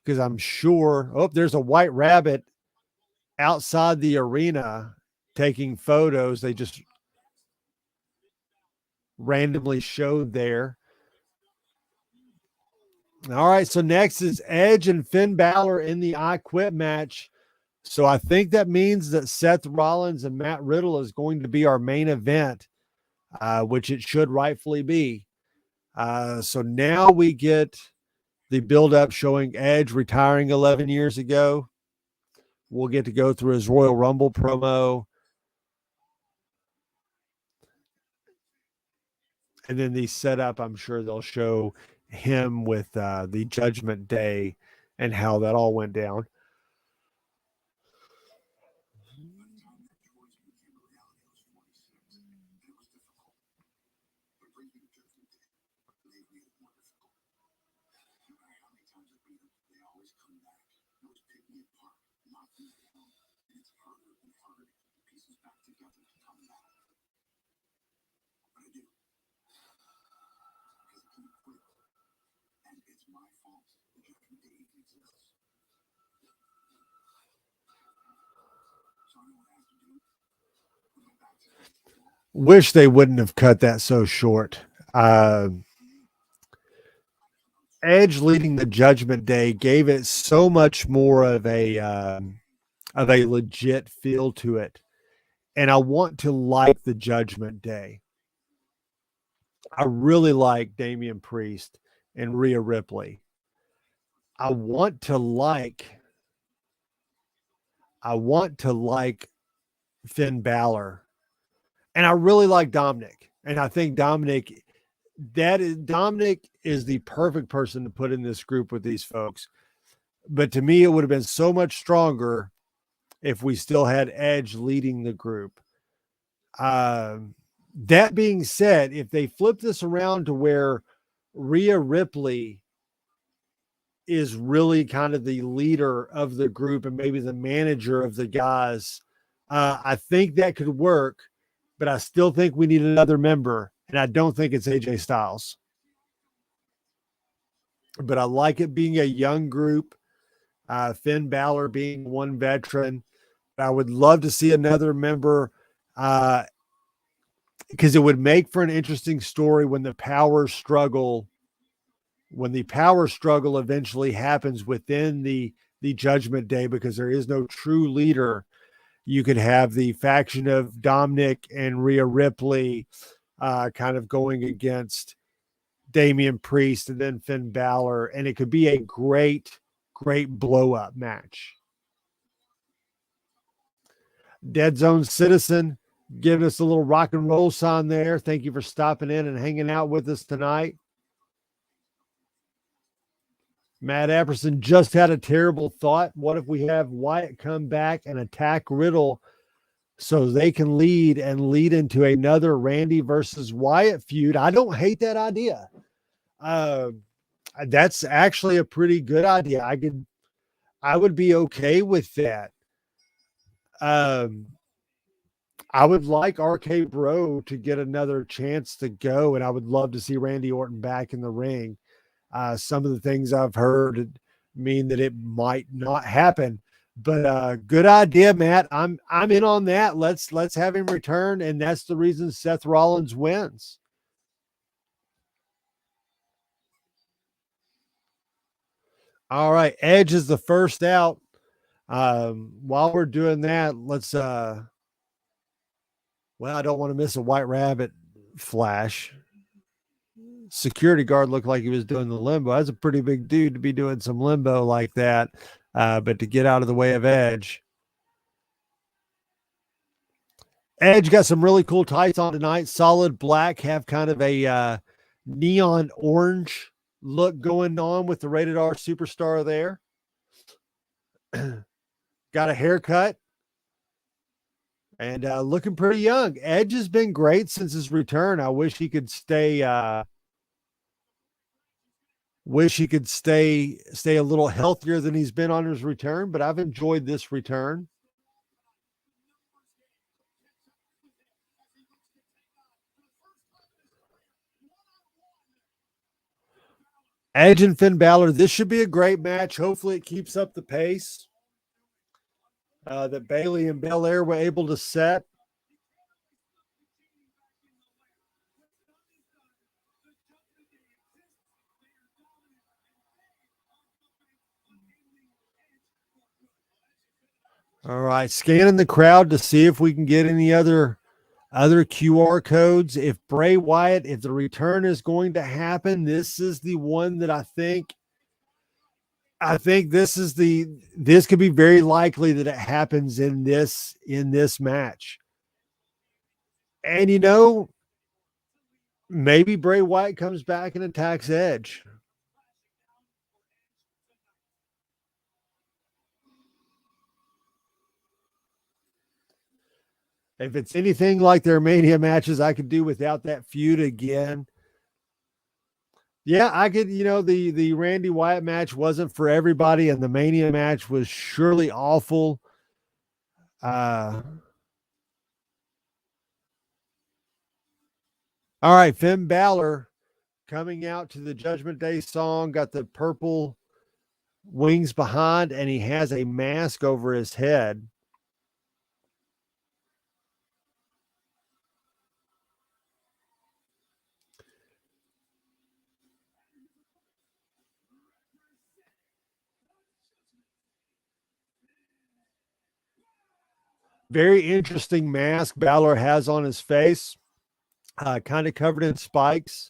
because I'm sure, there's a white rabbit outside the arena taking photos. They just randomly showed there. All right, so next is Edge and Finn Balor in the I Quit match. So I think that means that Seth Rollins and Matt Riddle is going to be our main event, which it should rightfully be. So now we get the build-up showing Edge retiring 11 years ago. We'll get to go through his Royal Rumble promo. And then the setup, I'm sure they'll show him with the Judgment Day and how that all went down. Wish they wouldn't have cut that so short. Edge leading the Judgment Day gave it so much more of a legit feel to it. And I want to like the Judgment Day. I really like Damian Priest and Rhea Ripley. I want to like Finn Balor. And I really like Dominic. And I think Dominic is the perfect person to put in this group with these folks. But to me, it would have been so much stronger if we still had Edge leading the group. That being said, if they flip this around to where Rhea Ripley is really kind of the leader of the group and maybe the manager of the guys, I think that could work, but I still think we need another member, and I don't think it's AJ Styles. But I like it being a young group, Finn Balor being one veteran. I would love to see another member, because it would make for an interesting story when the power struggle eventually happens within the Judgment Day, because there is no true leader. You could have the faction of Dominic and Rhea Ripley kind of going against Damian Priest and then Finn Balor, and it could be a great blow-up match. Dead Zone Citizen giving us a little rock and roll sign there. Thank you for stopping in and hanging out with us tonight. Matt Apperson just had a terrible thought. What if we have Wyatt come back and attack Riddle so they can lead into another Randy versus Wyatt feud? I don't hate that idea. That's actually a pretty good idea. I would be okay with that. I would like RK Bro to get another chance to go, and I would love to see Randy Orton back in the ring. Some of the things I've heard mean that it might not happen, but good idea, Matt. I'm in on that. Let's have him return, and that's the reason Seth Rollins wins. All right, Edge is the first out. While we're doing that, let's well, I don't want to miss a White Rabbit flash. Security guard looked like he was doing the limbo. That's a pretty big dude to be doing some limbo like that, but to get out of the way of Edge. Edge got some really cool tights on tonight. Solid black, have kind of a neon orange look going on with the Rated R Superstar there. Got a haircut and looking pretty young. Edge has been great since his return. I wish he could stay a little healthier than he's been on his return, but I've enjoyed this return. Edge and Finn Balor, this should be a great match. Hopefully it keeps up the pace that Bayley and Bel-Air were able to set. All right, scanning the crowd to see if we can get any other QR codes. If Bray Wyatt, if the return is going to happen, this is the one that I think this could be very likely that it happens in this match. And maybe Bray Wyatt comes back and attacks Edge. If it's anything like their Mania matches, I could do without that feud again. Yeah, I could, the Randy Wyatt match wasn't for everybody, and the Mania match was surely awful. All right, Finn Balor coming out to the Judgment Day song, got the purple wings behind, and he has a mask over his head. Very interesting mask Balor has on his face, kind of covered in spikes.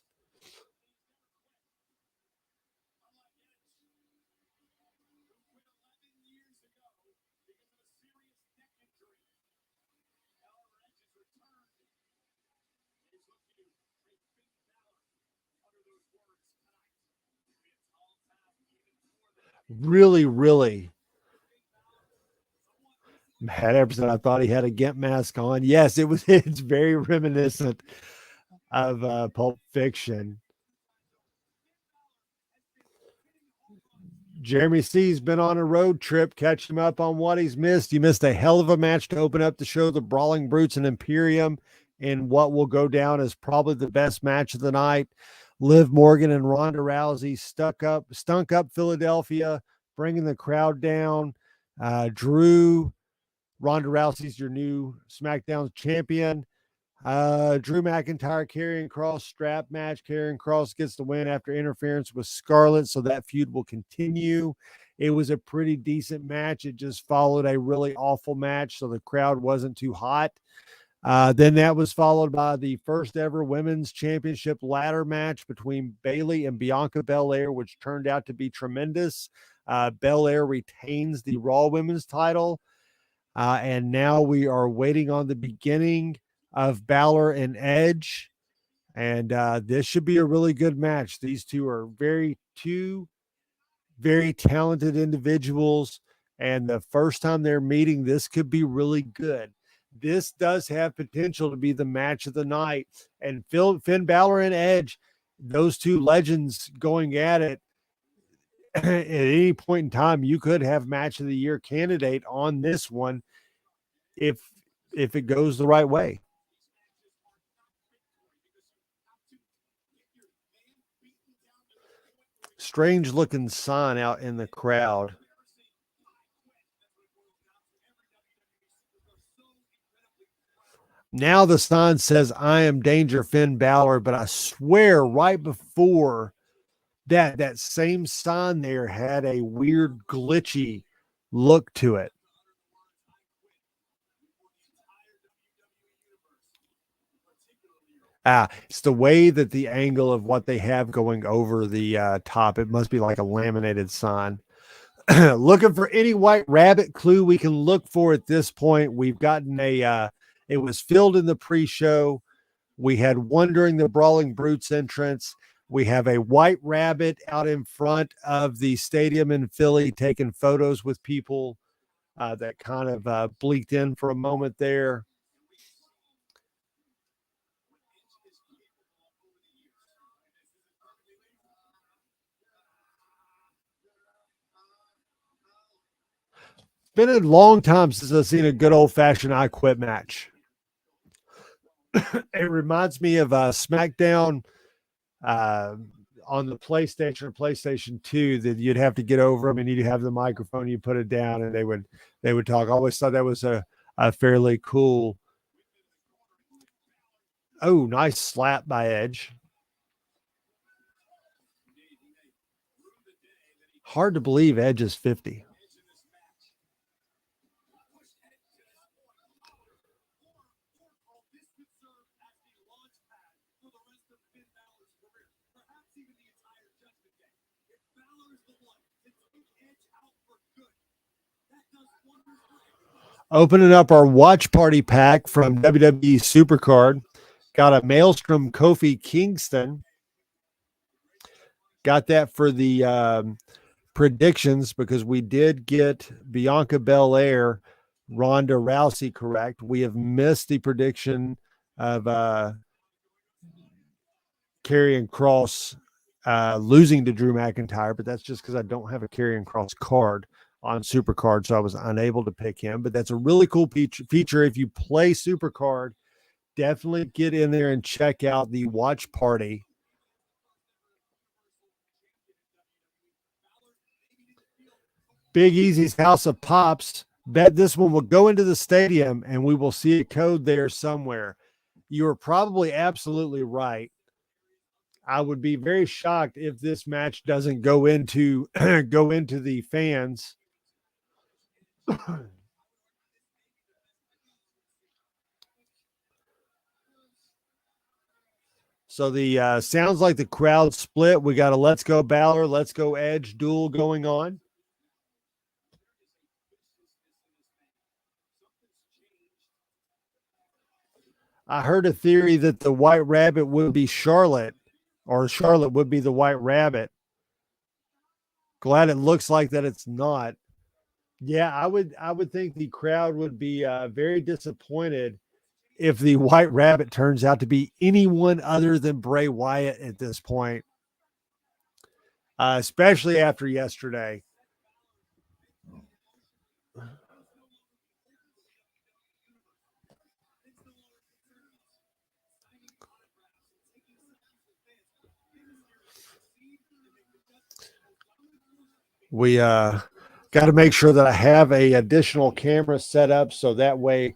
Really, really. Matt Everson, I thought he had a Gimp mask on. Yes, it's very reminiscent of Pulp Fiction. Jeremy C's been on a road trip. Catch him up on what he's missed. You missed a hell of a match to open up the show, the Brawling Brutes and Imperium, in what will go down as probably the best match of the night. Liv Morgan and Ronda Rousey stunk up Philadelphia, bringing the crowd down. Drew, Ronda Rousey's your new SmackDown champion. Drew McIntyre, Karrion Kross strap match. Karrion Kross gets the win after interference with Scarlett, so that feud will continue. It was a pretty decent match. It just followed a really awful match, so the crowd wasn't too hot. Then that was followed by the first ever women's championship ladder match between Bayley and Bianca Belair, which turned out to be tremendous. Belair retains the Raw Women's title. And now we are waiting on the beginning of Balor and Edge. And this should be a really good match. These two are two very talented individuals. And the first time they're meeting, this could be really good. This does have potential to be the match of the night. And Finn Balor and Edge, those two legends going at it, at any point in time, you could have match of the year candidate on this one if it goes the right way. Strange looking sign out in the crowd. Now the sign says, "I am Danger Finn Balor," but I swear right before that same sign there had a weird glitchy look to it. It's the way that the angle of what they have going over the top. It must be like a laminated sign. Looking for any white rabbit clue we can look for at this point. We've gotten it was filled in the pre-show. We had one during the Brawling Brutes entrance. We have a white rabbit out in front of the stadium in Philly taking photos with people that kind of bleaked in for a moment there. Been a long time since I've seen a good old-fashioned I Quit match. It reminds me of SmackDown on the PlayStation or PlayStation 2 that you'd have to get over them and you'd have the microphone, you put it down and they would talk. I always thought that was a fairly cool. Oh, nice slap by Edge. Hard to believe Edge is 50. Opening up our watch party pack from WWE Supercard. Got a Maelstrom Kofi Kingston. Got that for the predictions because we did get Bianca Belair, Ronda Rousey correct. We have missed the prediction of Karrion Kross losing to Drew McIntyre, but that's just because I don't have a Karrion Kross card on Supercard, so I was unable to pick him. But that's a really cool feature. If you play Supercard, definitely get in there and check out the watch party. Big Easy's House of Pops. Bet this one will go into the stadium and we will see a code there somewhere. You are probably absolutely right. I would be very shocked if this match doesn't go into the fans. So the sounds like the crowd split. We got a Let's Go Balor, Let's Go Edge duel going on. I heard a theory that the White Rabbit would be Charlotte, or Charlotte would be the White Rabbit. Glad it looks like that it's not. Yeah, I would think the crowd would be very disappointed if the White Rabbit turns out to be anyone other than Bray Wyatt at this point, especially after yesterday. We got to make sure that I have a additional camera set up so that way,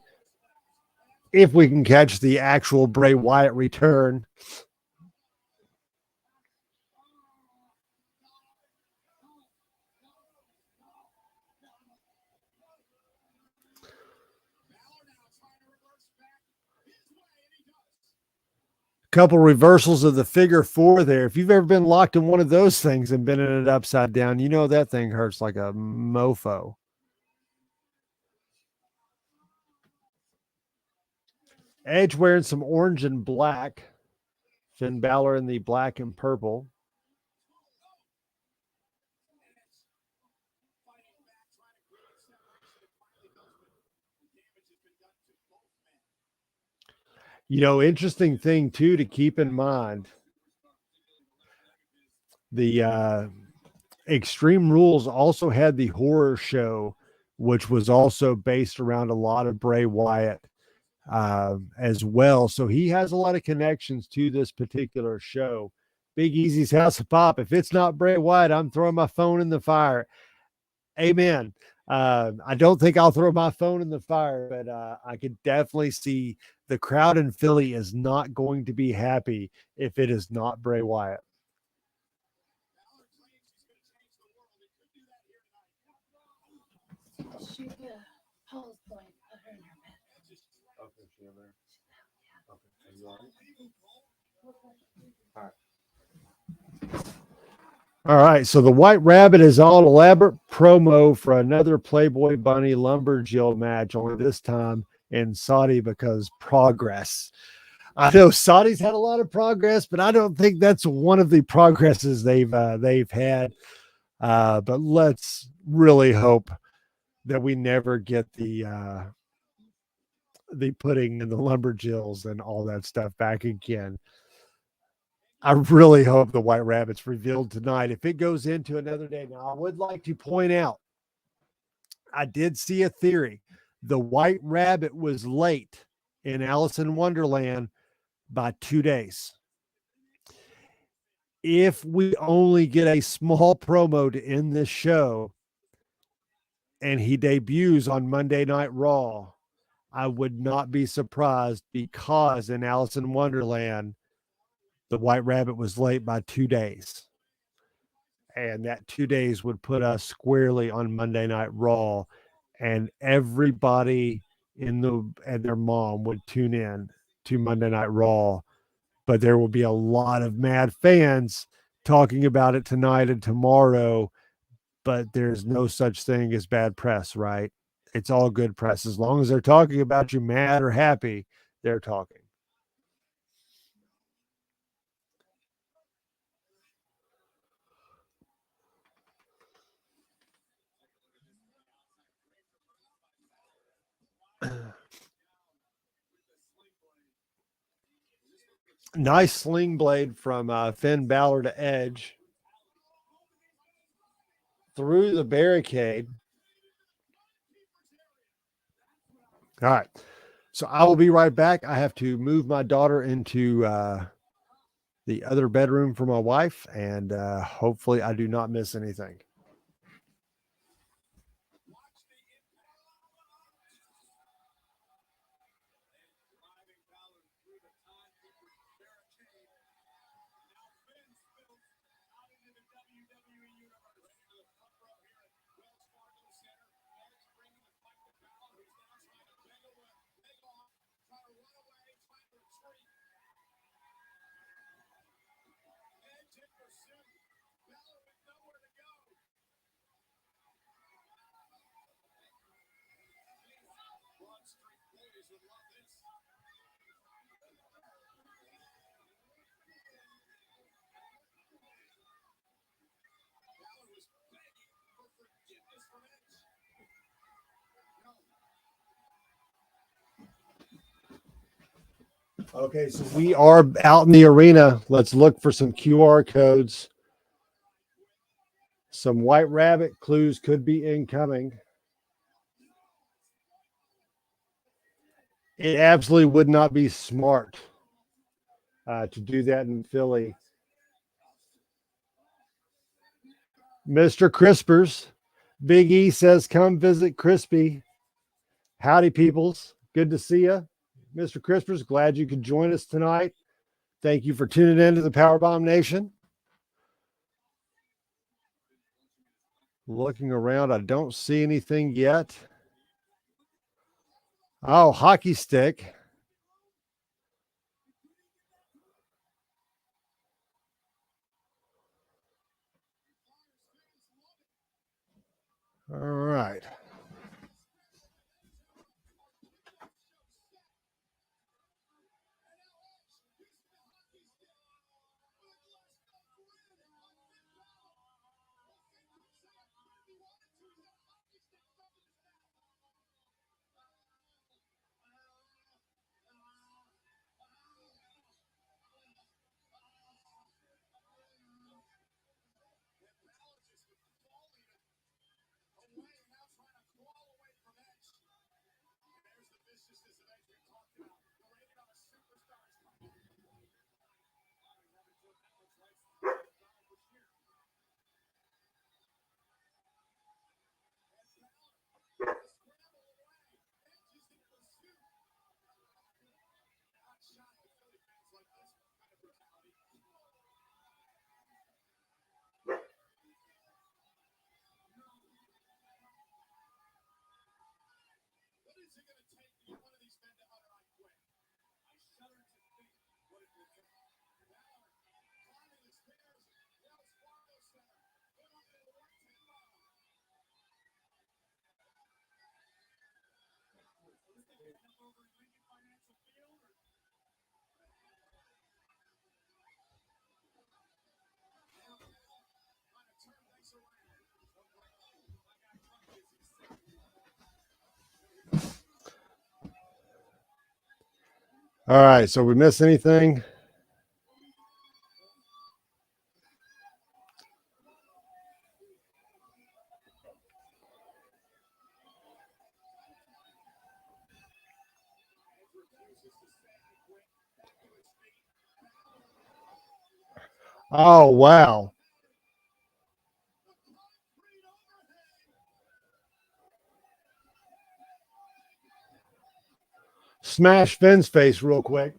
if we can catch the actual Bray Wyatt return. Couple reversals of the figure four there. If you've ever been locked in one of those things and been in it upside down, you know that thing hurts like a mofo. Edge wearing some orange and black. Finn Balor in the black and purple. You know, interesting thing too to keep in mind. The Extreme Rules also had the horror show, which was also based around a lot of Bray Wyatt as well. So he has a lot of connections to this particular show. Big Easy's House of Pop. If it's not Bray Wyatt, I'm throwing my phone in the fire. Amen. I don't think I'll throw my phone in the fire, but I could definitely see the crowd in Philly is not going to be happy if it is not Bray Wyatt. She Paul's point. Put her in her bed. Okay, she in there. Okay, are you all right? All right, so the White Rabbit is all elaborate promo for another Playboy Bunny Lumberjill match, only this time in Saudi because progress. I know Saudi's had a lot of progress, but I don't think that's one of the progresses they've had. But let's really hope that we never get the pudding and the lumberjills and all that stuff back again. I really hope the White Rabbit's revealed tonight. If it goes into another day, now I would like to point out, I did see a theory. The White Rabbit was late in Alice in Wonderland by 2 days. If we only get a small promo to end this show and he debuts on Monday Night Raw, I would not be surprised because in Alice in Wonderland, the White Rabbit was late by 2 days. And that 2 days would put us squarely on Monday Night Raw, and everybody and their mom would tune in to Monday Night Raw. But there will be a lot of mad fans talking about it tonight and tomorrow. But there's no such thing as bad press, right? It's all good press. As long as they're talking about you mad or happy, they're talking. Nice sling blade from Finn Balor to Edge. Through the barricade. All right. So I will be right back. I have to move my daughter into the other bedroom for my wife, and hopefully I do not miss anything. Okay, so we are out in the arena. Let's look for some QR codes. Some White Rabbit clues could be incoming. It absolutely would not be smart to do that in Philly. Mr. Crispers, Big E says, come visit Crispy. Howdy, peoples. Good to see you. Mr. Crispers, glad you could join us tonight. Thank you for tuning in to the Powerbomb Nation. Looking around, I don't see anything yet. Oh, hockey stick. All right. All right, so we miss anything? Oh, wow. Smash Finn's face real quick.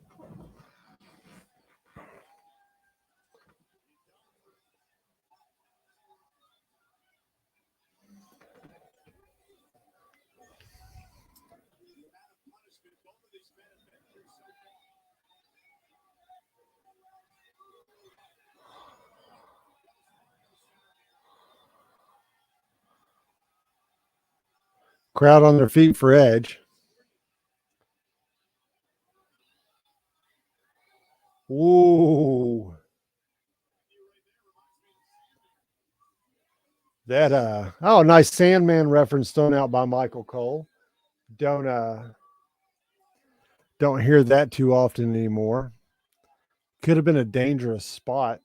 Crowd on their feet for Edge. Ooh. That nice Sandman reference thrown out by Michael Cole. Don't hear that too often anymore. Could have been a dangerous spot.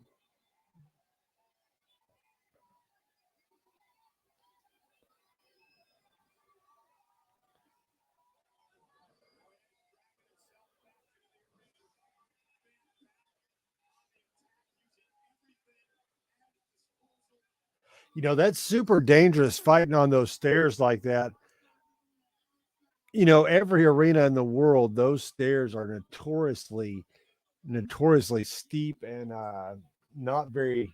You know, that's super dangerous fighting on those stairs like that. You know, every arena in the world, those stairs are notoriously steep and not very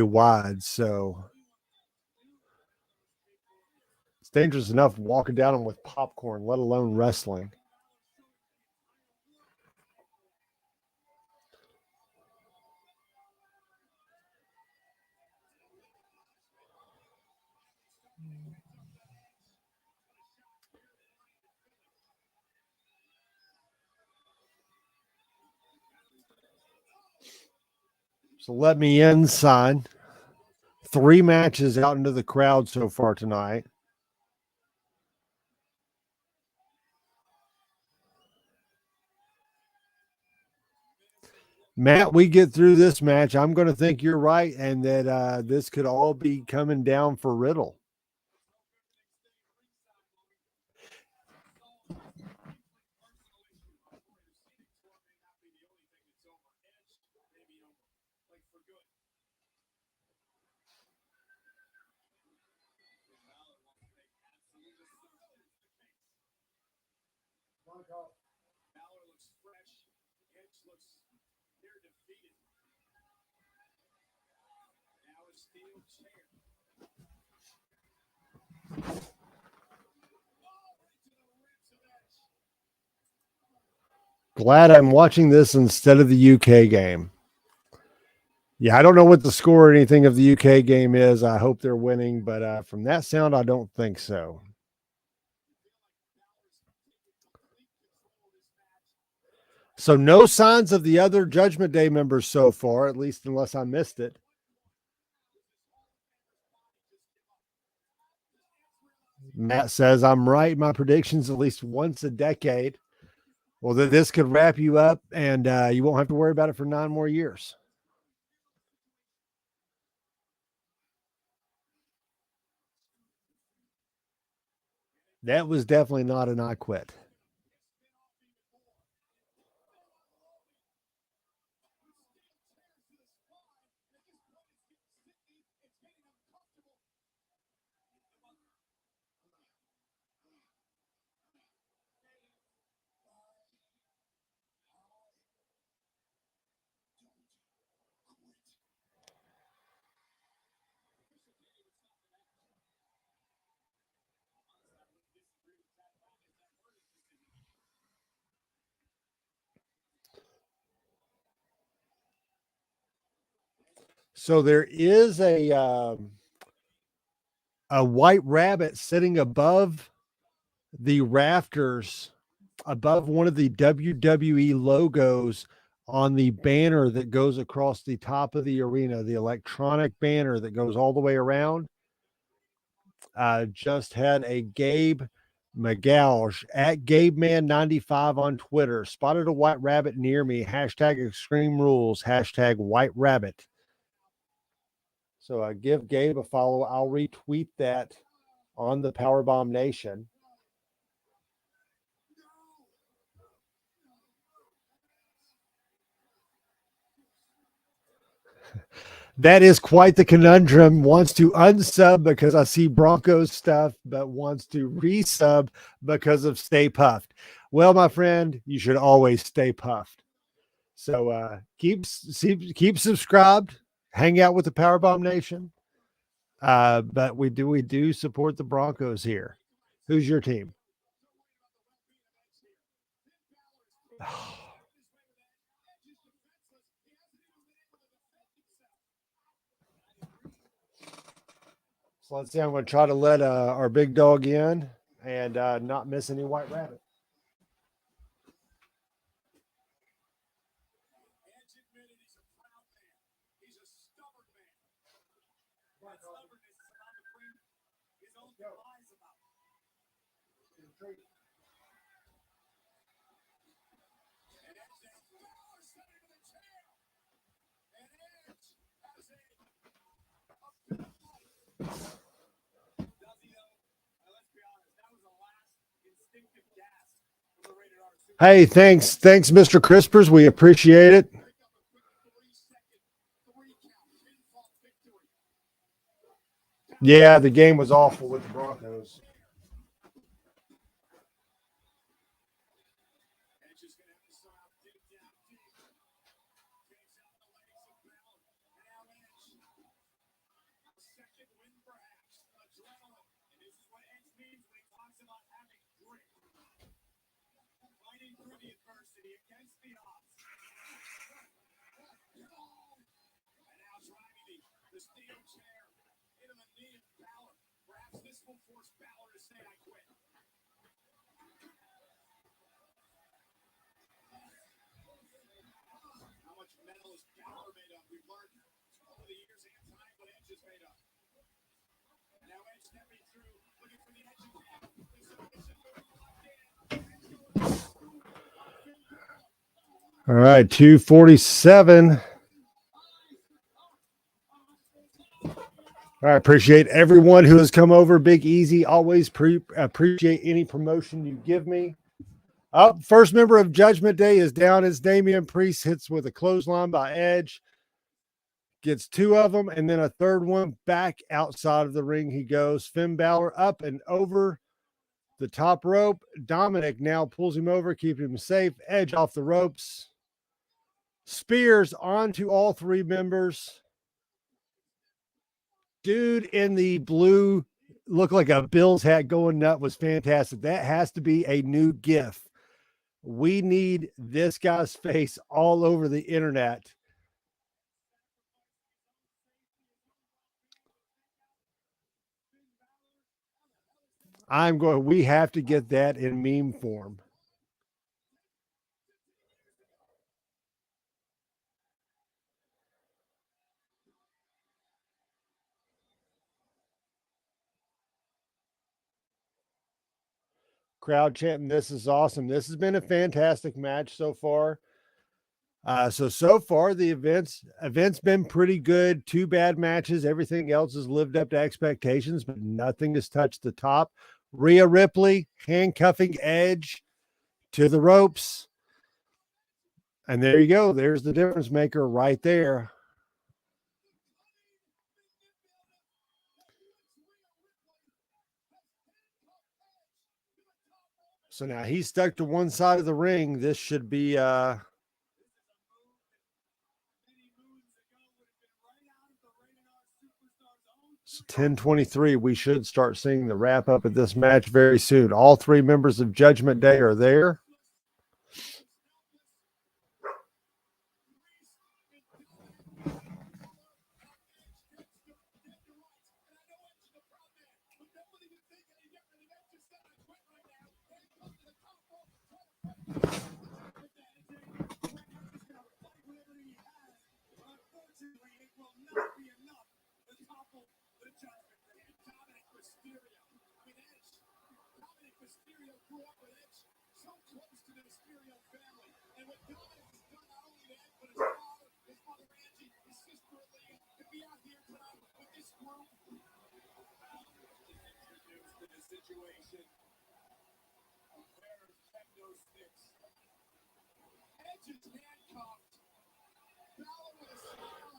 wide. So it's dangerous enough walking down them with popcorn, let alone wrestling. So let me in sign. 3 matches out into the crowd so far tonight. Matt, we get through this match. I'm going to think you're right and that this could all be coming down for Riddle. Glad I'm watching this instead of the UK game. Yeah, I don't know what the score or anything of the UK game is. I hope they're winning, but from that sound, I don't think so. So no signs of the other Judgment Day members so far, at least unless I missed it. Matt says I'm right. My predictions at least once a decade. Well, this could wrap you up, and you won't have to worry about it for 9 more years. That was definitely not an I quit. So there is a white rabbit sitting above the rafters, above one of the WWE logos on the banner that goes across the top of the arena, the electronic banner that goes all the way around. Just had a Gabe McGouge at GabeMan95 on Twitter. Spotted a white rabbit near me. Hashtag Extreme Rules. Hashtag White Rabbit. So give Gabe a follow. I'll retweet that on the Powerbomb Nation. That is quite the conundrum. Wants to unsub because I see Broncos stuff, but wants to resub because of Stay Puffed. Well, my friend, you should always stay puffed. So keep subscribed. Hang out with the Powerbomb Nation. But we do support the Broncos here. Who's your team? So let's see. I'm going to try to let our big dog in and not miss any white rabbit. Hey, thanks, Mr. Crispers. We appreciate it. Yeah, the game was awful with the Broncos. All right, 247. All right, appreciate everyone who has come over. Big Easy, always appreciate any promotion you give me. First member of Judgment Day is down as Damian Priest hits with a clothesline by Edge. Gets two of them, and then a third one back outside of the ring he goes. Finn Balor up and over the top rope. Dominic now pulls him over, keeping him safe. Edge off the ropes. Spears onto all three members. Dude in the blue, looked like a Bills hat going nut, was fantastic. That has to be a new GIF. We need this guy's face all over the internet. We have to get that in meme form. Crowd chanting, "This is awesome." This has been a fantastic match so far. So far the event's been pretty good. Two bad matches. Everything else has lived up to expectations, but nothing has touched the top. Rhea Ripley handcuffing Edge to the ropes. And there you go. There's the difference maker right there. So now he's stuck to one side of the ring. This should be 10:23. We should start seeing the wrap up of this match very soon. All three members of Judgment Day are there.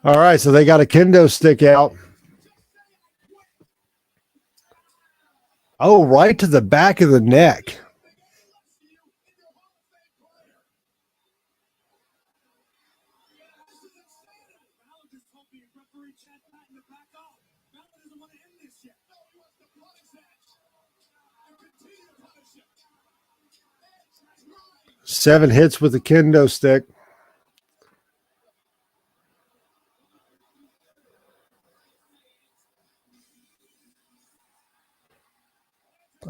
All right, so they got a kendo stick out. Oh, right to the back of the neck. Seven hits with the kendo stick.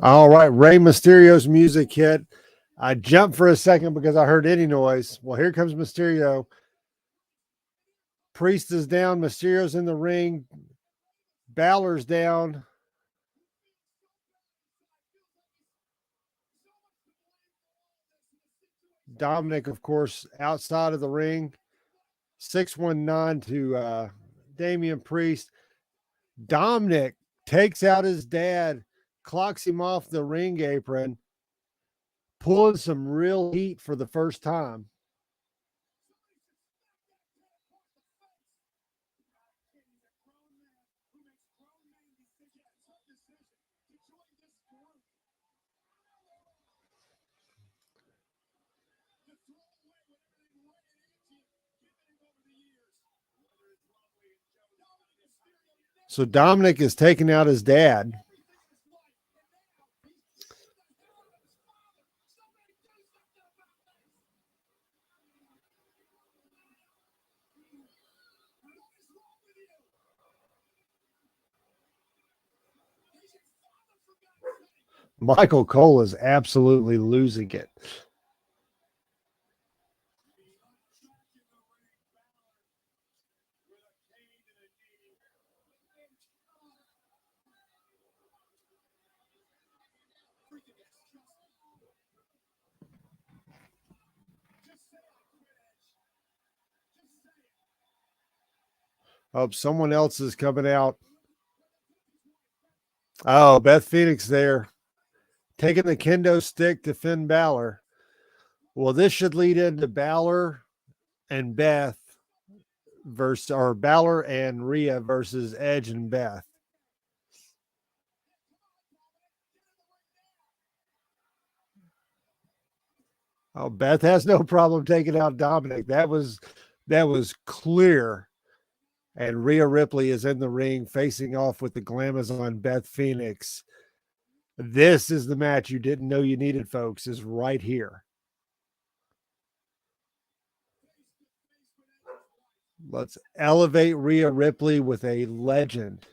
All right, Rey Mysterio's music hit. I jumped for a second because I heard any noise. Well, here comes Mysterio. Priest is down. Mysterio's in the ring. Balor's down. Dominic, of course, outside of the ring. 619 to Damian Priest. Dominic takes out his dad, clocks him off the ring apron, pulling some real heat for the first time. So Dominic is taking out his dad. Michael Cole is absolutely losing it. Oh, someone else is coming out. Oh, Beth Phoenix there, taking the kendo stick to Finn Balor. Well, this should lead into Balor and Beth versus, or Balor and Rhea versus Edge and Beth. Oh, Beth has no problem taking out Dominic. That was clear. And Rhea Ripley is in the ring facing off with the Glamazon Beth Phoenix. This is the match you didn't know you needed, folks, is right here. Let's elevate Rhea Ripley with a legend.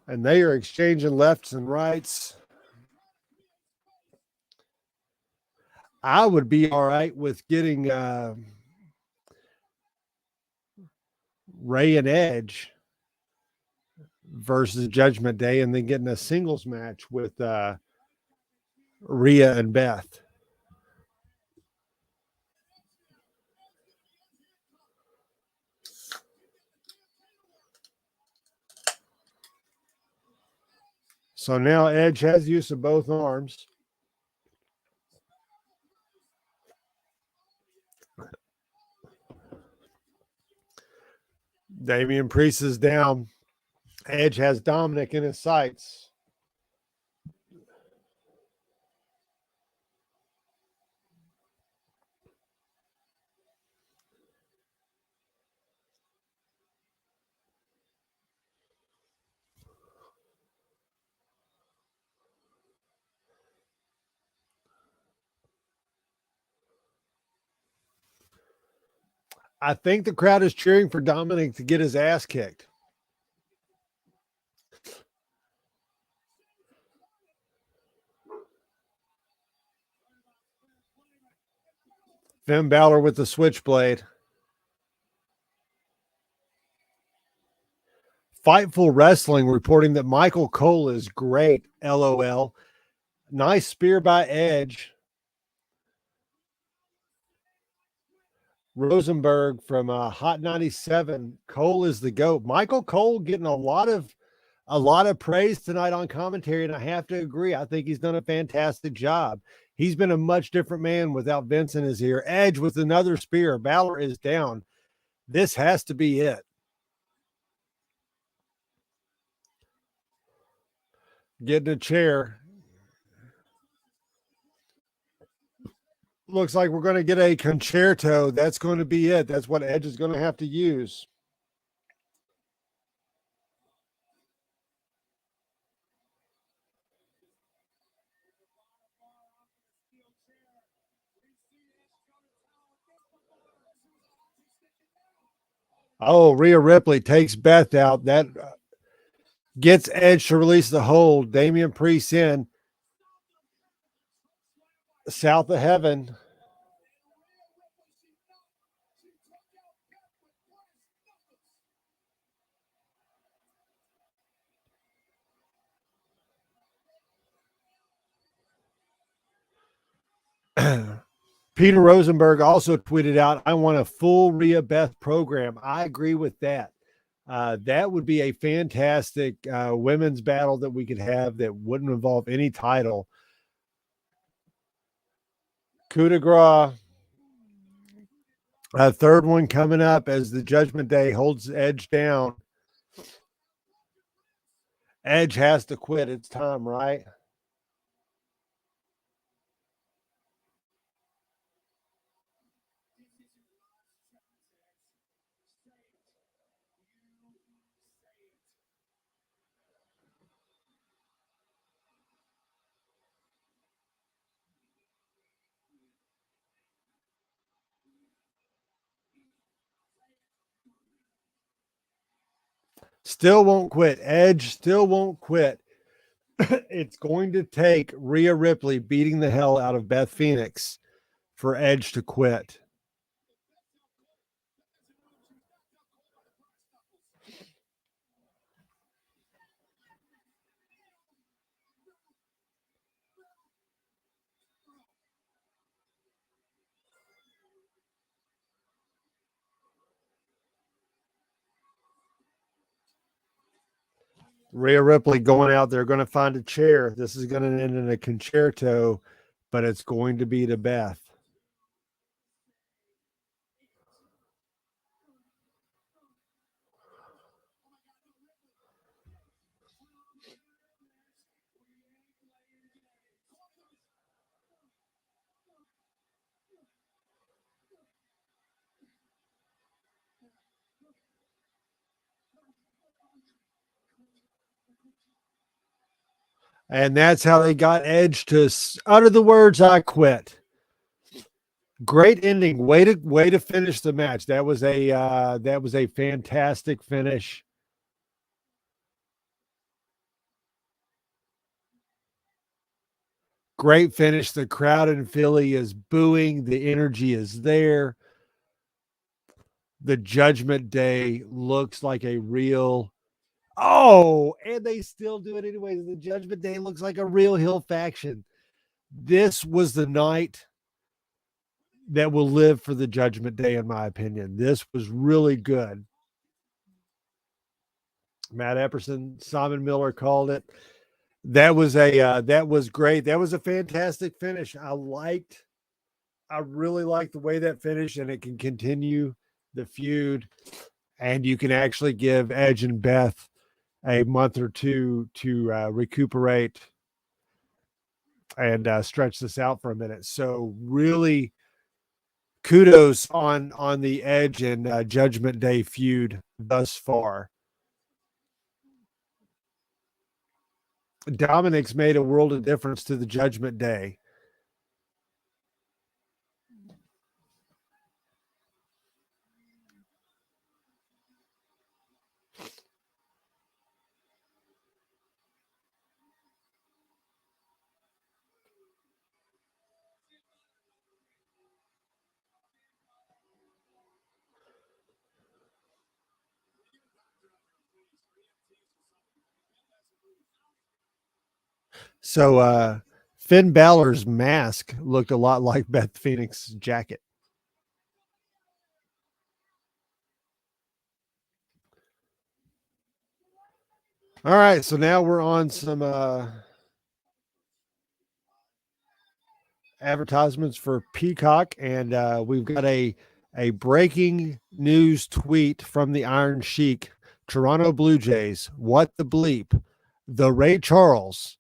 And they are exchanging lefts and rights. I would be all right with getting Ray and Edge versus Judgment Day and then getting a singles match with Rhea and Beth. So now Edge has use of both arms. Damian Priest is down. Edge has Dominic in his sights. I think the crowd is cheering for Dominic to get his ass kicked. Finn Balor with the switchblade. Fightful Wrestling reporting that Michael Cole is great. LOL. Nice spear by Edge. Rosenberg from Hot 97. Cole is the GOAT. Michael Cole getting a lot of praise tonight on commentary, and I have to agree. I think he's done a fantastic job. He's been a much different man without Vince in his ear. Edge with another spear. Balor is down. This has to be it. Getting a chair. Looks like we're going to get a concerto. That's going to be it. That's what Edge is going to have to use. Oh, Rhea Ripley takes Beth out. That gets Edge to release the hold. Damian Priest in. South of Heaven. Peter Rosenberg also tweeted out, I want a full Rhea Beth program. I agree with that. That would be a fantastic women's battle that we could have that wouldn't involve any title. Coup de grace. A third one coming up as the Judgment Day holds Edge down. Edge has to quit. It's time, right? Still won't quit. Edge still won't quit. It's going to take Rhea Ripley beating the hell out of Beth Phoenix for Edge to quit. Rhea Ripley going out there, going to find a chair. This is going to end in a concerto, but it's going to be to Beth. And that's how they got Edge to utter the words, I quit. Great ending. Way to finish the match. That was a fantastic finish. Great finish. The crowd in Philly is booing. The energy is there. The Judgment Day looks like a real. Oh, and they still do it anyways. The Judgment Day looks like a real heel faction. This was the night that will live for the Judgment Day, in my opinion. This was really good. Matt Epperson, Simon Miller called it. That was great. That was a fantastic finish. I really liked the way that finished, and it can continue the feud, and you can actually give Edge and Beth a month or two to recuperate and stretch this out for a minute. So really kudos on the Edge and Judgment Day feud thus far. Dominic's made a world of difference to the Judgment Day. So Finn Balor's mask looked a lot like Beth Phoenix's jacket. All right, so now we're on some advertisements for Peacock, and we've got a breaking news tweet from the Iron Sheik. Toronto Blue Jays, what the bleep? The Ray Charles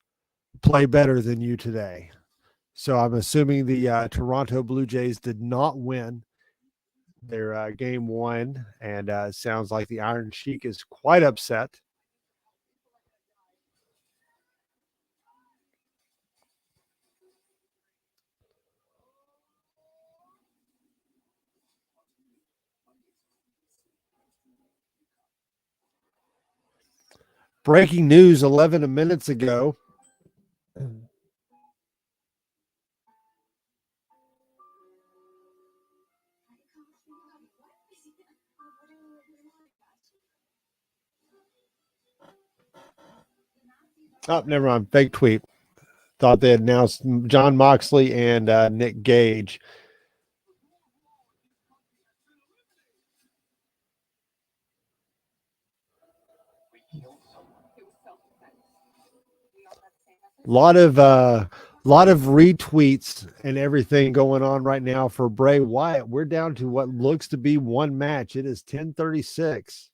play better than you today. So I'm assuming the Toronto Blue Jays did not win their game one, and sounds like the Iron Sheik is quite upset. Breaking news 11 minutes ago. Oh, never mind. Fake tweet. Thought they had announced John Moxley and Nick Gage. Lot of retweets and everything going on right now for Bray Wyatt. We're down to what looks to be one match. It is 10:36.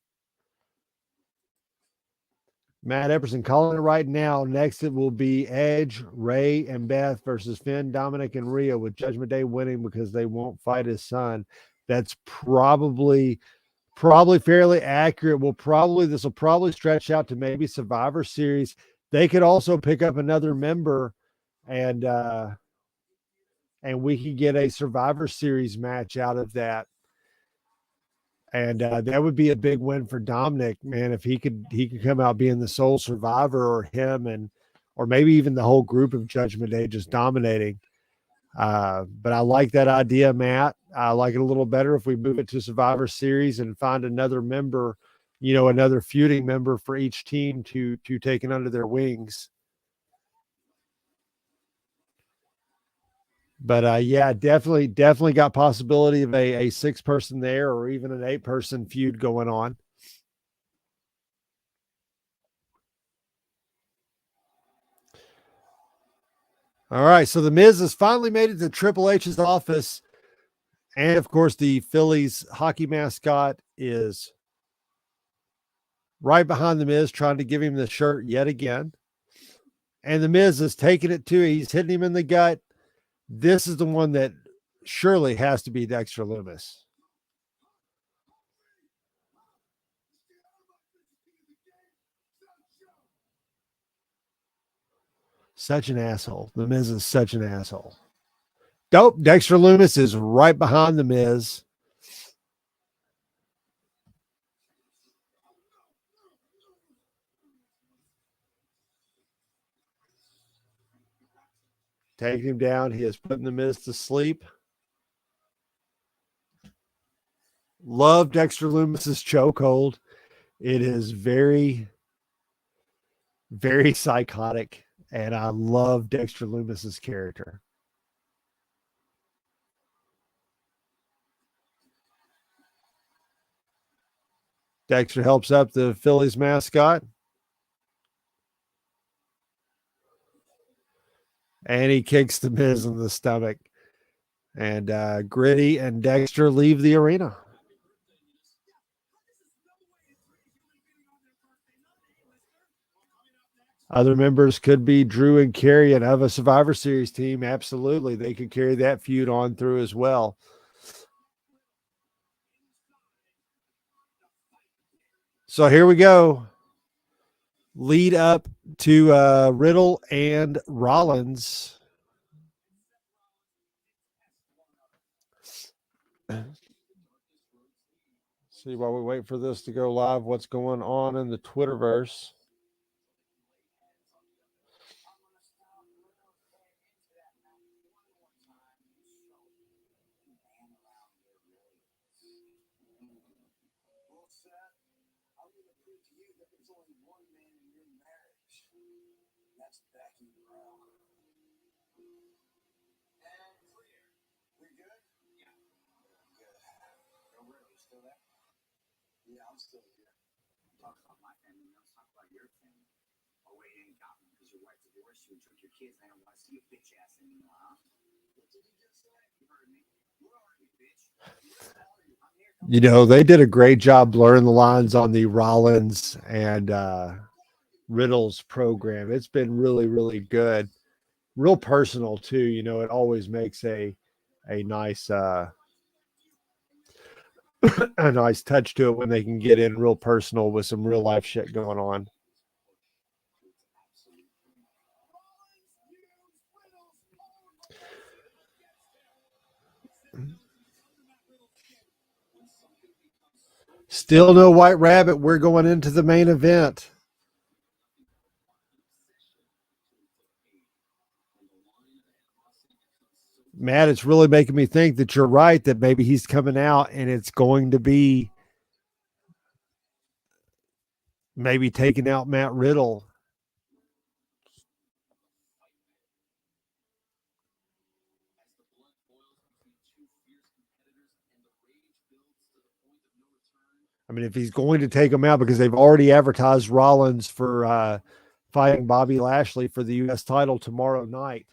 Matt Epperson calling it right now. Next, it will be Edge, Ray, and Beth versus Finn, Dominic, and Rhea, with Judgment Day winning because they won't fight his son. That's probably fairly accurate. This will probably stretch out to maybe Survivor Series. They could also pick up another member, and we could get a Survivor Series match out of that. And that would be a big win for Dominic, man, if he could come out being the sole survivor, or him, or maybe even the whole group of Judgment Day just dominating. But I like that idea, Matt. I like it a little better if we move it to Survivor Series and find another member, another feuding member for each team to take it under their wings. But yeah, definitely got possibility of a 6-person there, or even an 8-person feud going on. All right, so the Miz has finally made it to Triple H's office, and of course the Phillies hockey mascot is right behind the Miz, trying to give him the shirt yet again. And the Miz is taking it to, he's hitting him in the gut. This is the one that surely has to be Dexter Lumis. Such an asshole. The Miz is such an asshole. Dope. Dexter Lumis is right behind the Miz. Taking him down. He is putting the Miz to sleep. Love Dexter Lumis's chokehold. It is very, very psychotic, and I love Dexter Lumis's character. Dexter helps up the Phillies mascot, and he kicks the Miz in the stomach. And Gritty and Dexter leave the arena. Other members could be Drew and Karrion of a Survivor Series team. Absolutely. They could carry that feud on through as well. So here we go. Lead up to Riddle and Rollins. See, while we wait for this to go live, what's going on in the Twitterverse. That's Becky, bro. And clear. We good? Yeah. Good. No real. You still there? Yeah, I'm still here. Talk about my family. Let's talk about your family. Oh, wait, you ain't got me because your wife divorced you and took your kids. And I don't want to see your bitch ass anymore, huh? What did you just say? You heard me. Where are you, bitch? Where are you? I'm here. You know, they did a great job blurring the lines on the Rollins and Riddle's program. It's been really, really good. Real personal too. You know, it always makes a nice a nice touch to it when they can get in real personal with some real life shit going on. Still no White Rabbit. We're going into the main event. Matt, it's really making me think that you're right, that maybe he's coming out and it's going to be maybe taking out Matt Riddle. I mean, if he's going to take him out, because they've already advertised Rollins for fighting Bobby Lashley for the U.S. title tomorrow night.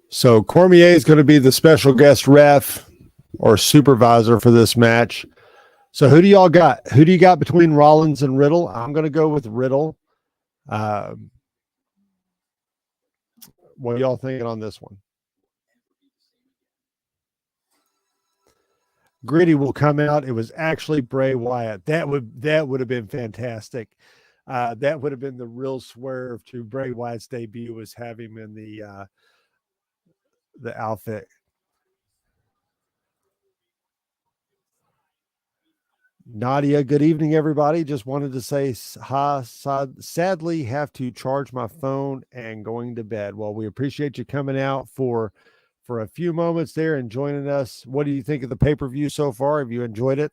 So Cormier is going to be the special guest ref or supervisor for this match. So who do y'all got? Who do you got between Rollins and Riddle? I'm going to go with Riddle. What are y'all thinking on this one? Gritty will come out. It was actually Bray Wyatt. That would have been fantastic. That would have been the real swerve to Bray Wyatt's debut, was have him in the outfit. Nadia, good evening, everybody. Just wanted to say hi. Sadly, have to charge my phone and going to bed. Well, we appreciate you coming out for a few moments there and joining us. What do you think of the pay-per-view so far? Have you enjoyed it?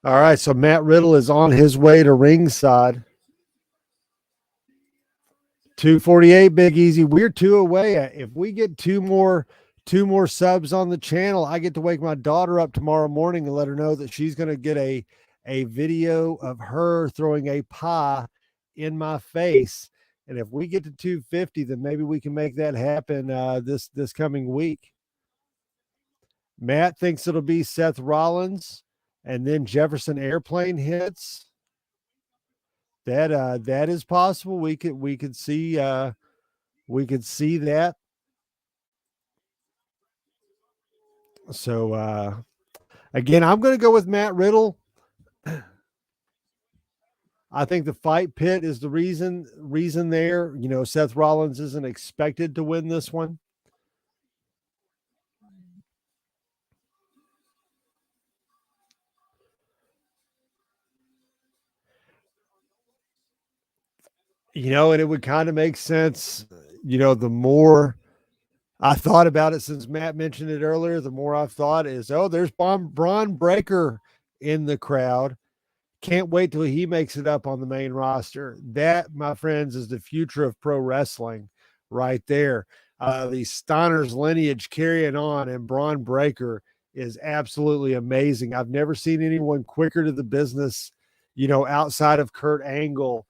All right, so Matt Riddle is on his way to ringside. 248, Big Easy. We're 2 away. If we get two more subs on the channel, I get to wake my daughter up tomorrow morning and let her know that she's going to get a video of her throwing a pie in my face. And if we get to 250, then maybe we can make that happen this coming week. Matt thinks it'll be Seth Rollins, and then Jefferson Airplane hits. That is possible. We could see We could see that. So again, I'm going to go with Matt Riddle. I think the fight pit is the reason there. You know, Seth Rollins isn't expected to win this one. You know, and it would kind of make sense. You know, the more I thought about it since Matt mentioned it earlier, the more I've thought is, oh, there's Braun Breaker in the crowd. Can't wait till he makes it up on the main roster. That, my friends, is the future of pro wrestling right there. The Steiner's lineage carrying on, and Braun Breaker is absolutely amazing. I've never seen anyone quicker to the business, you know, outside of Kurt Angle.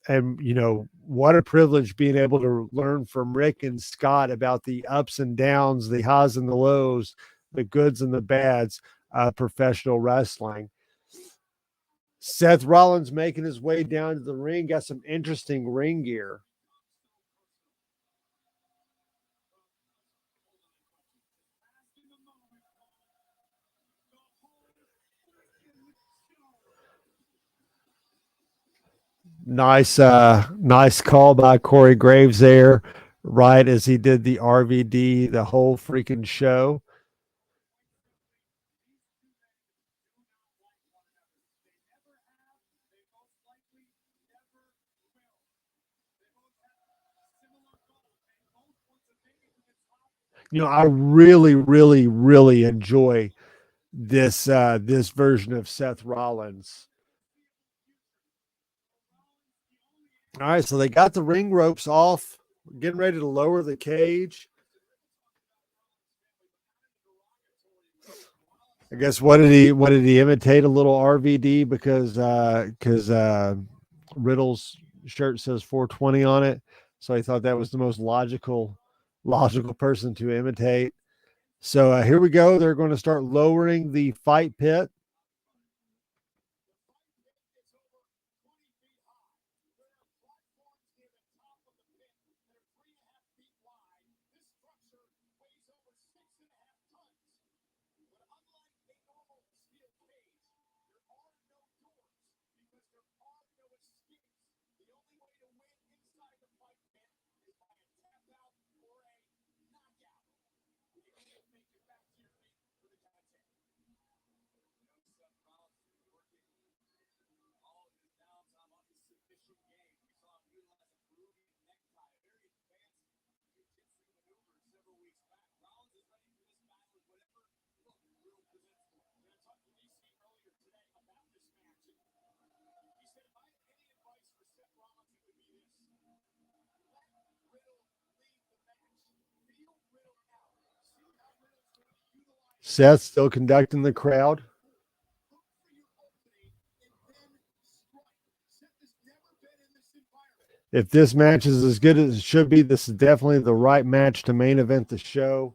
And, you know, what a privilege being able to learn from Rick and Scott about the ups and downs, the highs and the lows, the goods and the bads of professional wrestling. Seth Rollins making his way down to the ring, got some interesting ring gear. Nice call by Corey Graves there, right as he did the RVD, the whole freaking show. You know, I really enjoy this version of Seth Rollins. All right, so they got the ring ropes off, getting ready to lower the cage. I guess what did he imitate a little RVD because Riddle's shirt says 420 on it, so he thought that was the most logical person to imitate. So here we go. They're going to start lowering the fight pit. Seth still conducting the crowd. If this match is as good as it should be, this is definitely the right match to main event the show.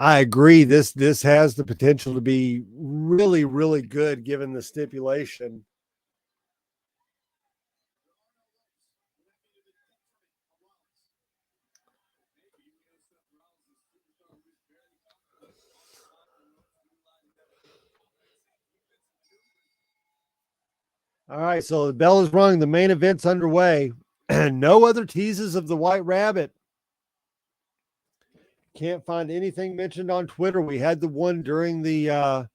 I agree. This has the potential to be really good given the stipulation. All right, so the bell is rung. The main event's underway. And no other teases of the White Rabbit. Can't find anything mentioned on Twitter. We had the one during the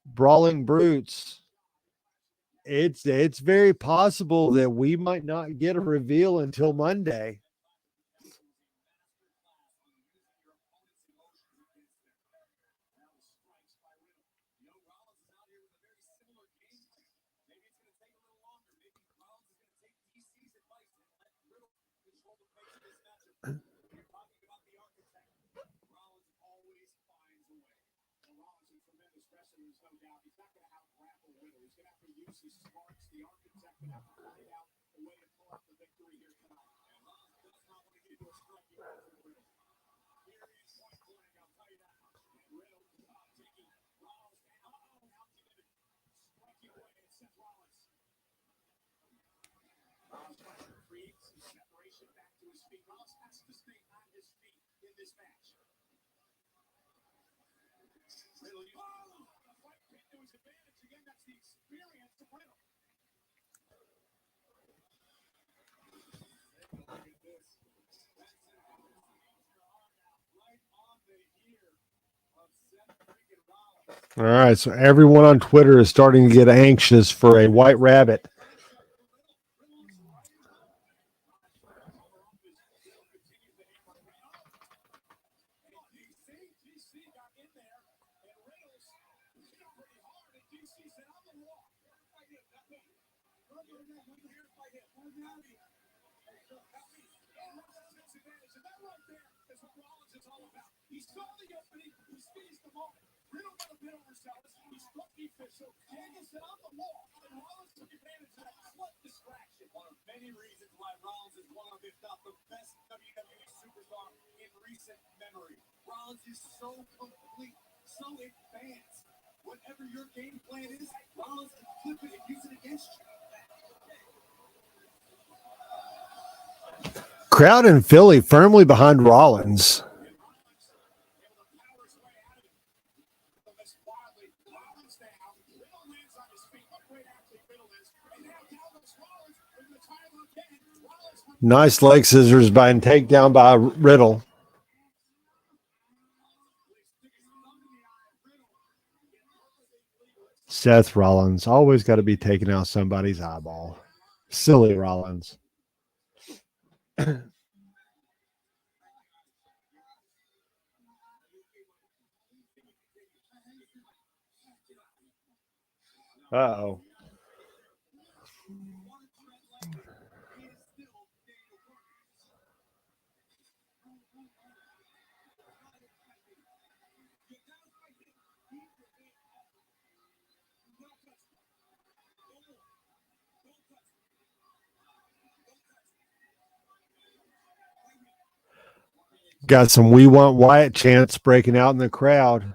Brawling Brutes. It's very possible that we might not get a reveal until Monday. Rollins has to stay on his feet in this match. Riddle, the fight picked to his advantage. Again, that's the experience of Riddle. Look at this. That's right on the ear of Seth freaking Rollins. All right, so everyone on Twitter is starting to get anxious for a white rabbit. He saw the opening, he seized the moment. Riddle got a bit overzealous. He struck the official. Daniel said on the wall, and Rollins took advantage of that slight distraction. One of many reasons why Rollins is one of, if not the best WWE superstar in recent memory. Rollins is so complete, so advanced. Whatever your game plan is, Rollins can flip it and use it against you. Crowd in Philly firmly behind Rollins. Nice leg scissors by takedown by Riddle. Seth Rollins always got to be taking out somebody's eyeball. Silly Rollins. Uh-oh. Got some "We Want Wyatt" chants breaking out in the crowd.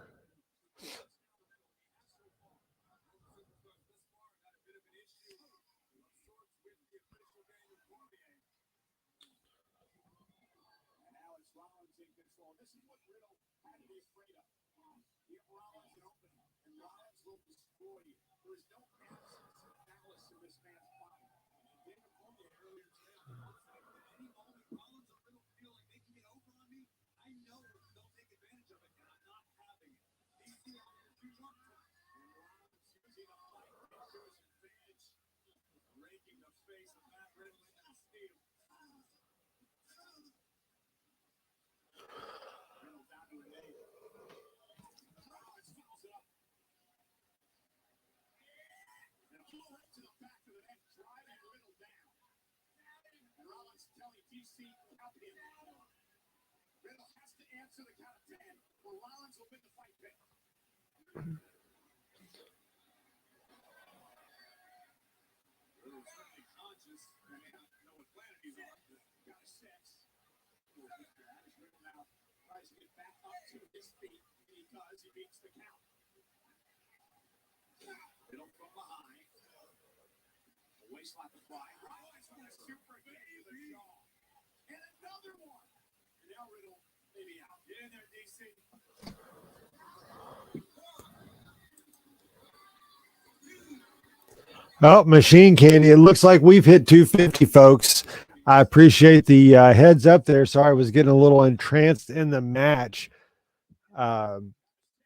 Oh, machine candy. It looks like we've hit 250, folks. I appreciate the heads up there. Sorry, I was getting a little entranced in the match.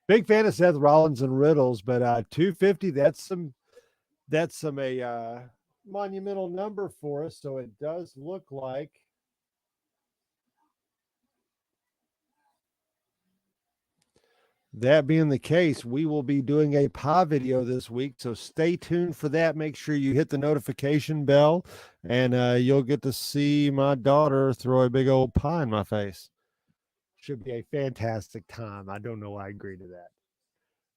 Big fan of Seth Rollins and Riddles, but 250, that's a monumental number for us. So it does look like that being the case, we will be doing a pie video this week. So stay tuned for that. Make sure you hit the notification bell, and you'll get to see my daughter throw a big old pie in my face. Should be a fantastic time. I don't know why I agreed to that.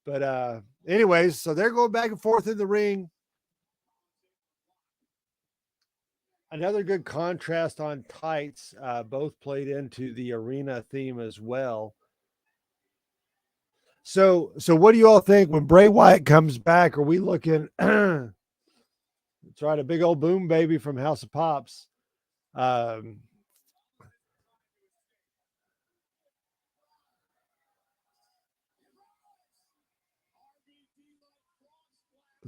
But anyways, so they're going back and forth in the ring. Another good contrast on tights. Both played into the arena theme as well. So what do you all think when Bray Wyatt comes back? Are we looking? That's right, a big old boom baby from House of Pops.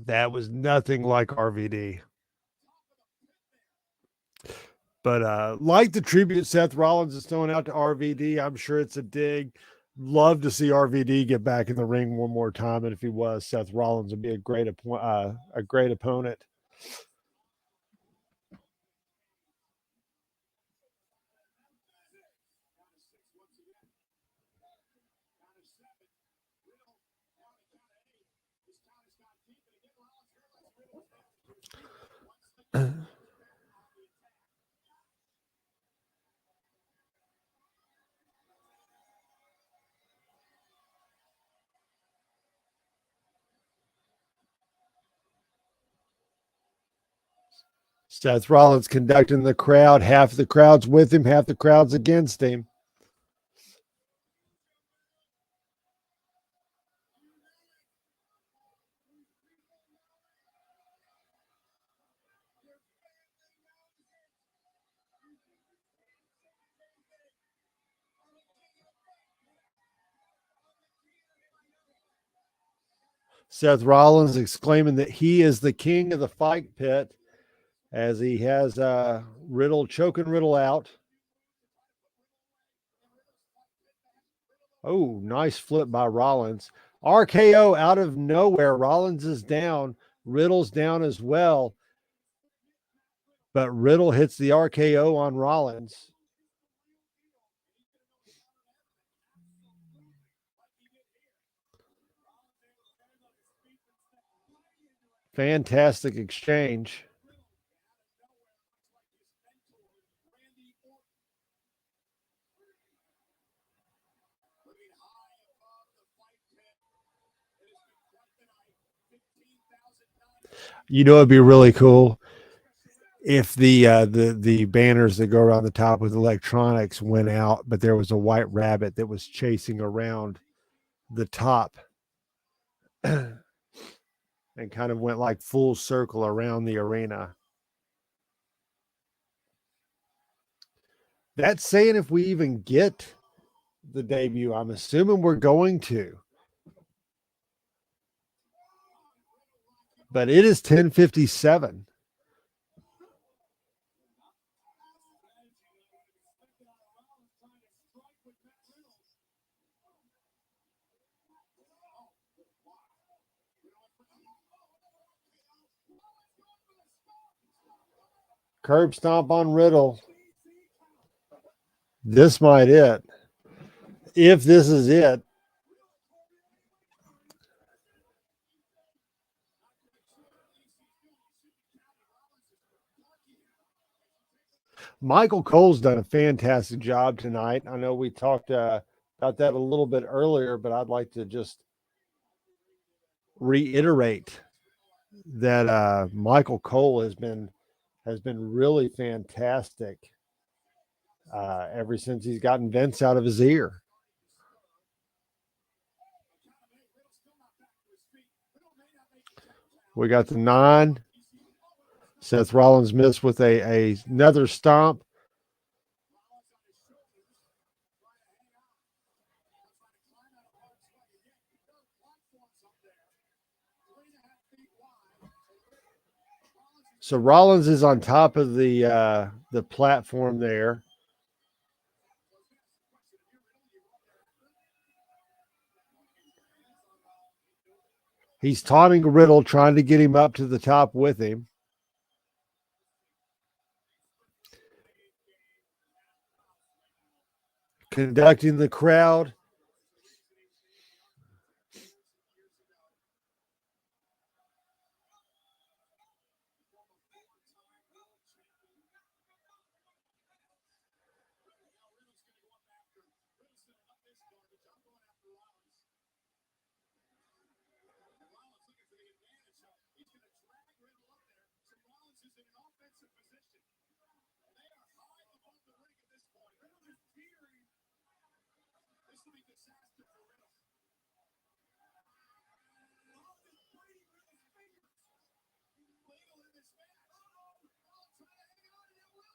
That was nothing like RVD. But like the tribute Seth Rollins is throwing out to RVD, I'm sure it's a dig. Love to see RVD get back in the ring one more time, and if he was, Seth Rollins would be a great opponent. Seth Rollins conducting the crowd. Half the crowd's with him, half the crowd's against him. Seth Rollins exclaiming that he is the king of the fight pit as he has Riddle choking Riddle out. Oh, nice flip by Rollins. RKO out of nowhere. Rollins is down. Riddle's down as well. But Riddle hits the RKO on Rollins. Fantastic exchange. You know, it'd be really cool if the banners that go around the top with electronics went out, but there was a white rabbit that was chasing around the top and kind of went like full circle around the arena. That's saying if we even get the debut, I'm assuming we're going to. But it is 10:57. Curb stomp on Riddle. This might it. If this is it. Michael Cole's done a fantastic job tonight. I know we talked about that a little bit earlier, but I'd like to just reiterate that Michael Cole has been really fantastic ever since he's gotten Vince out of his ear. We got the 9. Seth Rollins missed with another stomp. So Rollins is on top of the platform there. He's taunting Riddle, trying to get him up to the top with him. Conducting the crowd.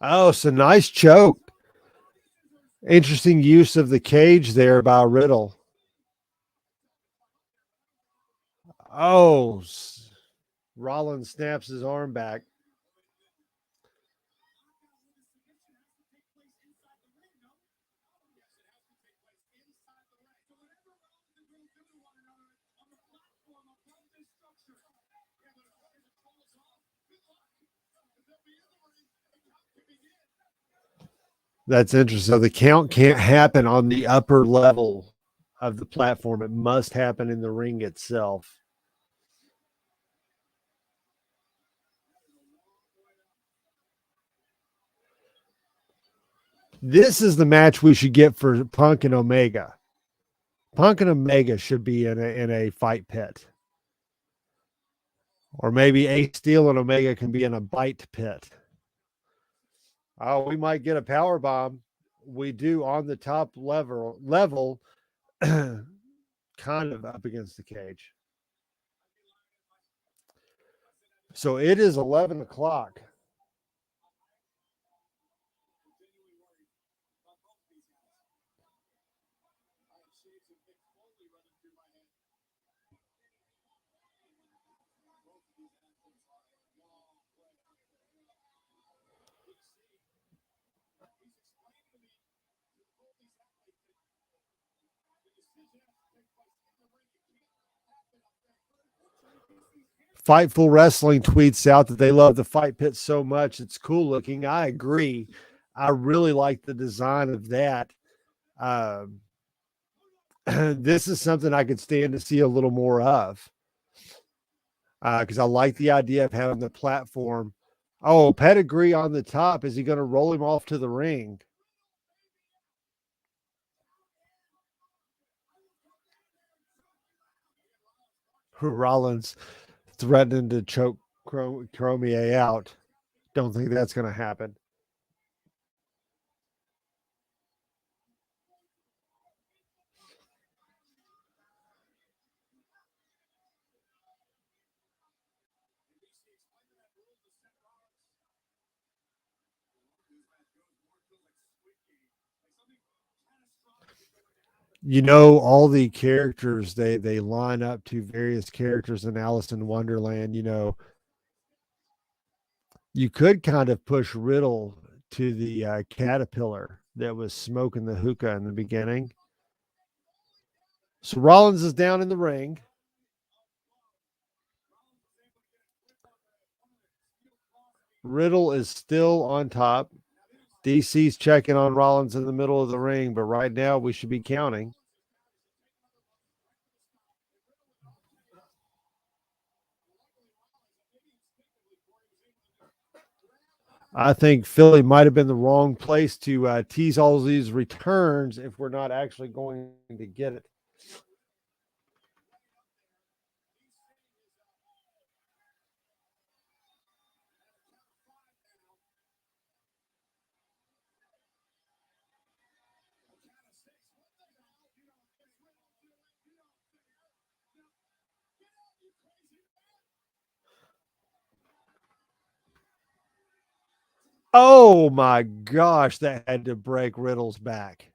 Oh, so nice choke. Interesting use of the cage there by Riddle. Oh, Rollins snaps his arm back. That's interesting. So the count can't happen on the upper level of the platform. It must happen in the ring itself. This is the match we should get for Punk and Omega. Punk and Omega should be in a fight pit. Or maybe Ace Steel and Omega can be in a bite pit. Oh, we might get a power bomb. We do on the top level kind of up against the cage. So it is 11 o'clock. Fightful Wrestling tweets out that they love the fight pit so much. It's cool looking. I agree. I really like the design of that. This is something I could stand to see a little more of. Because I like the idea of having the platform. Oh, Pedigree on the top. Is he going to roll him off to the ring? Rollins threatening to choke Cormier out. Don't think that's going to happen. You know, all the characters, they line up to various characters in Alice in Wonderland. You know, you could kind of push Riddle to the caterpillar that was smoking the hookah in the beginning. So Rollins is down in the ring. Riddle is still on top. DC's checking on Rollins in the middle of the ring, but right now we should be counting. I think Philly might have been the wrong place to tease all these returns if we're not actually going to get it. Oh my gosh, that had to break Riddle's back.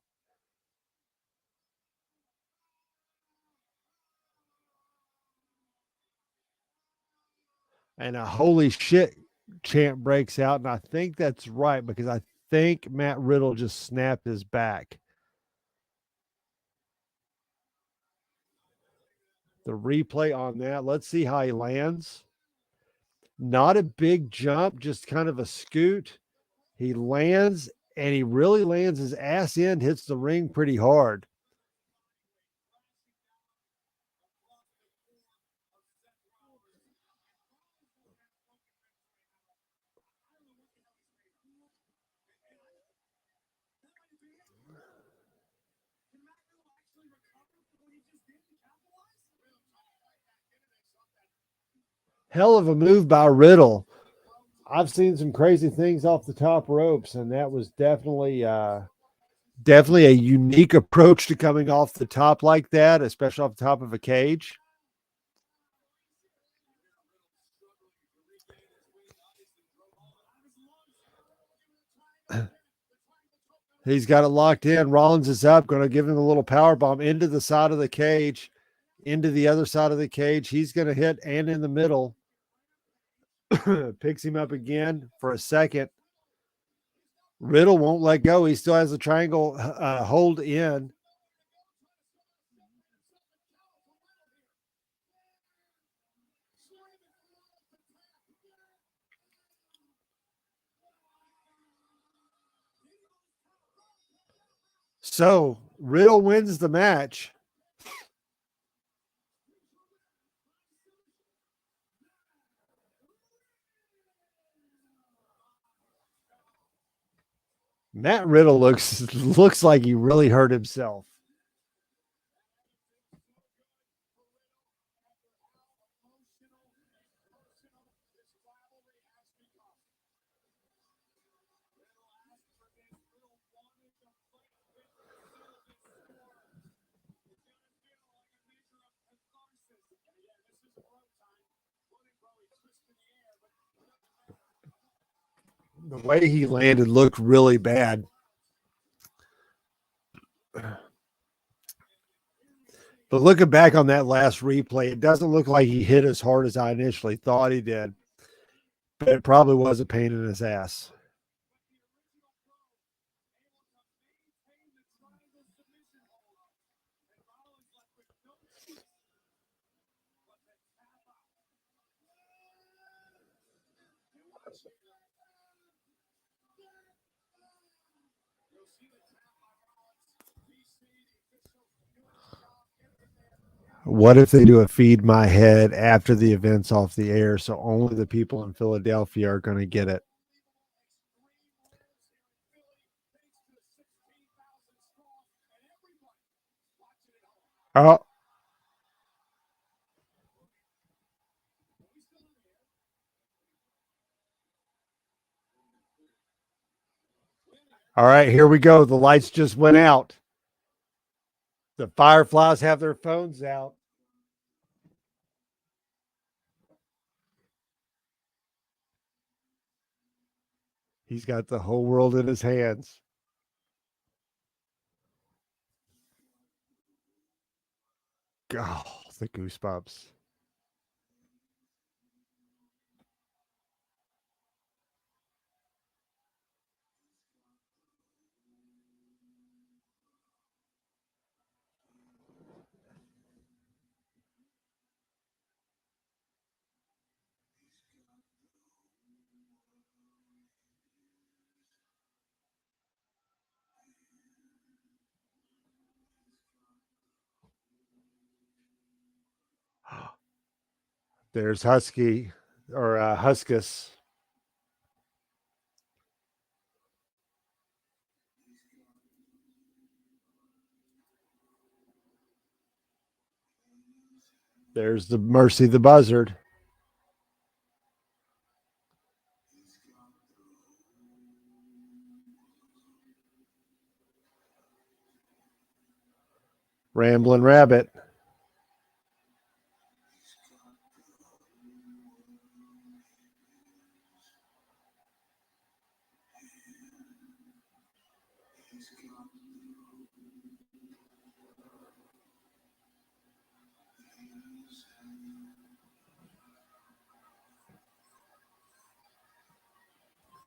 And a holy shit chant breaks out. And I think that's right because I think Matt Riddle just snapped his back. The replay on that. Let's see how he lands. Not a big jump, just kind of a scoot. He lands, and he really lands his ass end, hits the ring pretty hard. Hell of a move by Riddle. I've seen some crazy things off the top ropes, and that was definitely a unique approach to coming off the top like that, especially off the top of a cage. He's got it locked in. Rollins is up, going to give him a little power bomb into the side of the cage, into the other side of the cage. He's going to hit and in the middle. Picks him up again for a second. Riddle won't let go. He still has the triangle hold in. So Riddle wins the match. Matt Riddle looks like he really hurt himself. The way he landed looked really bad. But looking back on that last replay, it doesn't look like he hit as hard as I initially thought he did. But it probably was a pain in his ass. What if they do a feed my head after the event's off the air so only the people in Philadelphia are going to get it? Oh. All right, here we go. The lights just went out. The Fireflies have their phones out. He's got the whole world in his hands. God, the goosebumps. There's Husky or Huskus. There's the Mercy the Buzzard. Ramblin' Rabbit.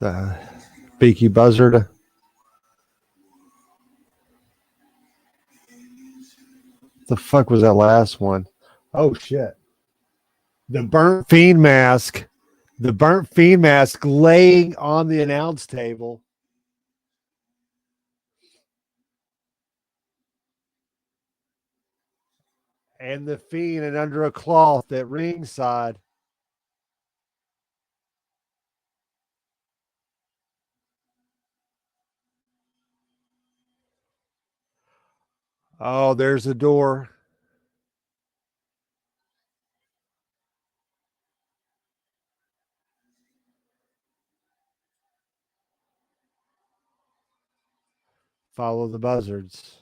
The Beaky Buzzard. The fuck was that last one? Oh shit. The Burnt Fiend mask. The Burnt Fiend mask laying on the announce table. And the Fiend and under a cloth at ringside. Oh, there's a door. Follow the buzzards.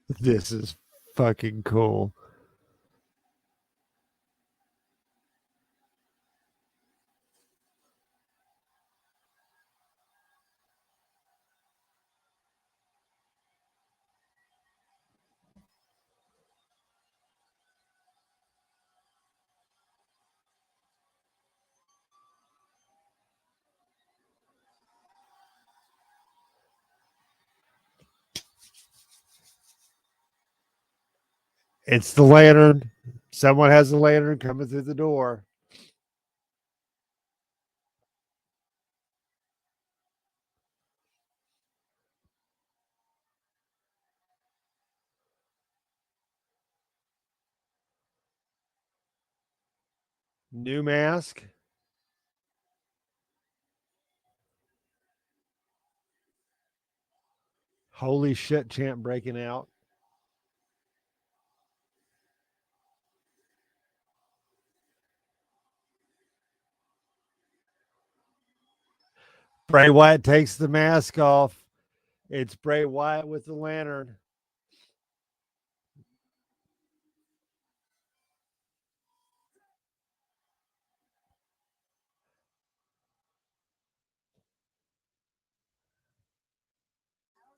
This is fucking cool. It's the lantern. Someone has a lantern coming through the door. New mask. Holy shit chant breaking out. Bray Wyatt takes the mask off. It's Bray Wyatt with the lantern.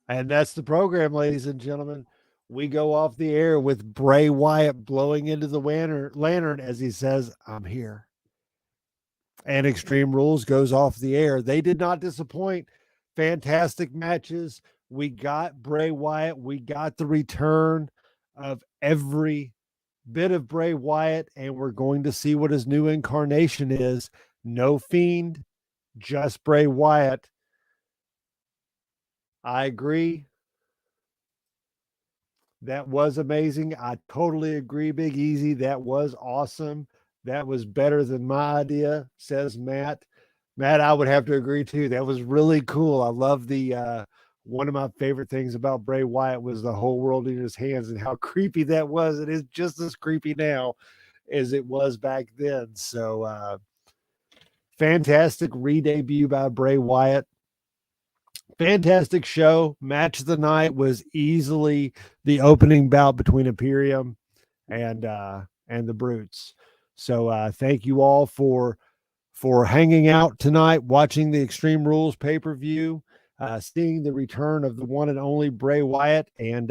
And that's the program, ladies and gentlemen. We go off the air with Bray Wyatt blowing into the lantern as he says, I'm here. And Extreme Rules goes off the air. They did not disappoint. Fantastic matches. We got Bray Wyatt. We got the return of every bit of Bray Wyatt, and we're going to see what his new incarnation is. No Fiend, just Bray Wyatt. I agree. That was amazing. I totally agree, Big Easy. That was awesome. That was better than my idea, says Matt. Matt, I would have to agree too. That was really cool. I love the one of my favorite things about Bray Wyatt was the whole world in his hands and how creepy that was. It is just as creepy now as it was back then. So fantastic re-debut by Bray Wyatt. Fantastic show. Match of the night was easily the opening bout between Imperium and the Brutes. So thank you all for hanging out tonight, watching the Extreme Rules pay-per-view, seeing the return of the one and only Bray Wyatt, and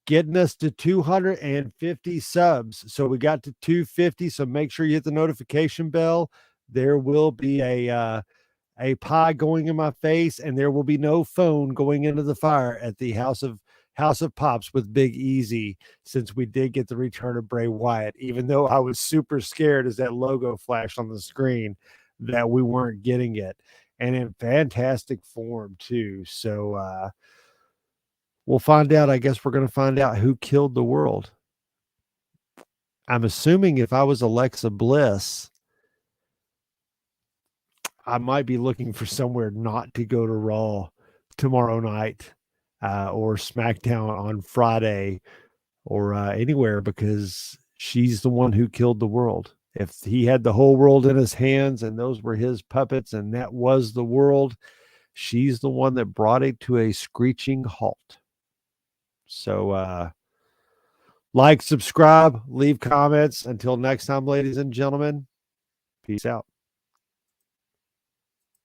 getting us to 250 subs. So we got to 250. So make sure you hit the notification bell. There will be a pie going in my face, and there will be no phone going into the fire at the House of Pops with Big Easy, since we did get the return of Bray Wyatt, even though I was super scared as that logo flashed on the screen that we weren't getting it, and in fantastic form too. So we'll find out. I guess we're going to find out who killed the world. I'm assuming if I was Alexa Bliss, I might be looking for somewhere not to go to Raw tomorrow night or SmackDown on Friday or anywhere, because she's the one who killed the world. If he had the whole world in his hands and those were his puppets and that was the world, she's the one that brought it to a screeching halt. So like, subscribe, leave comments. Until next time, ladies and gentlemen, peace out.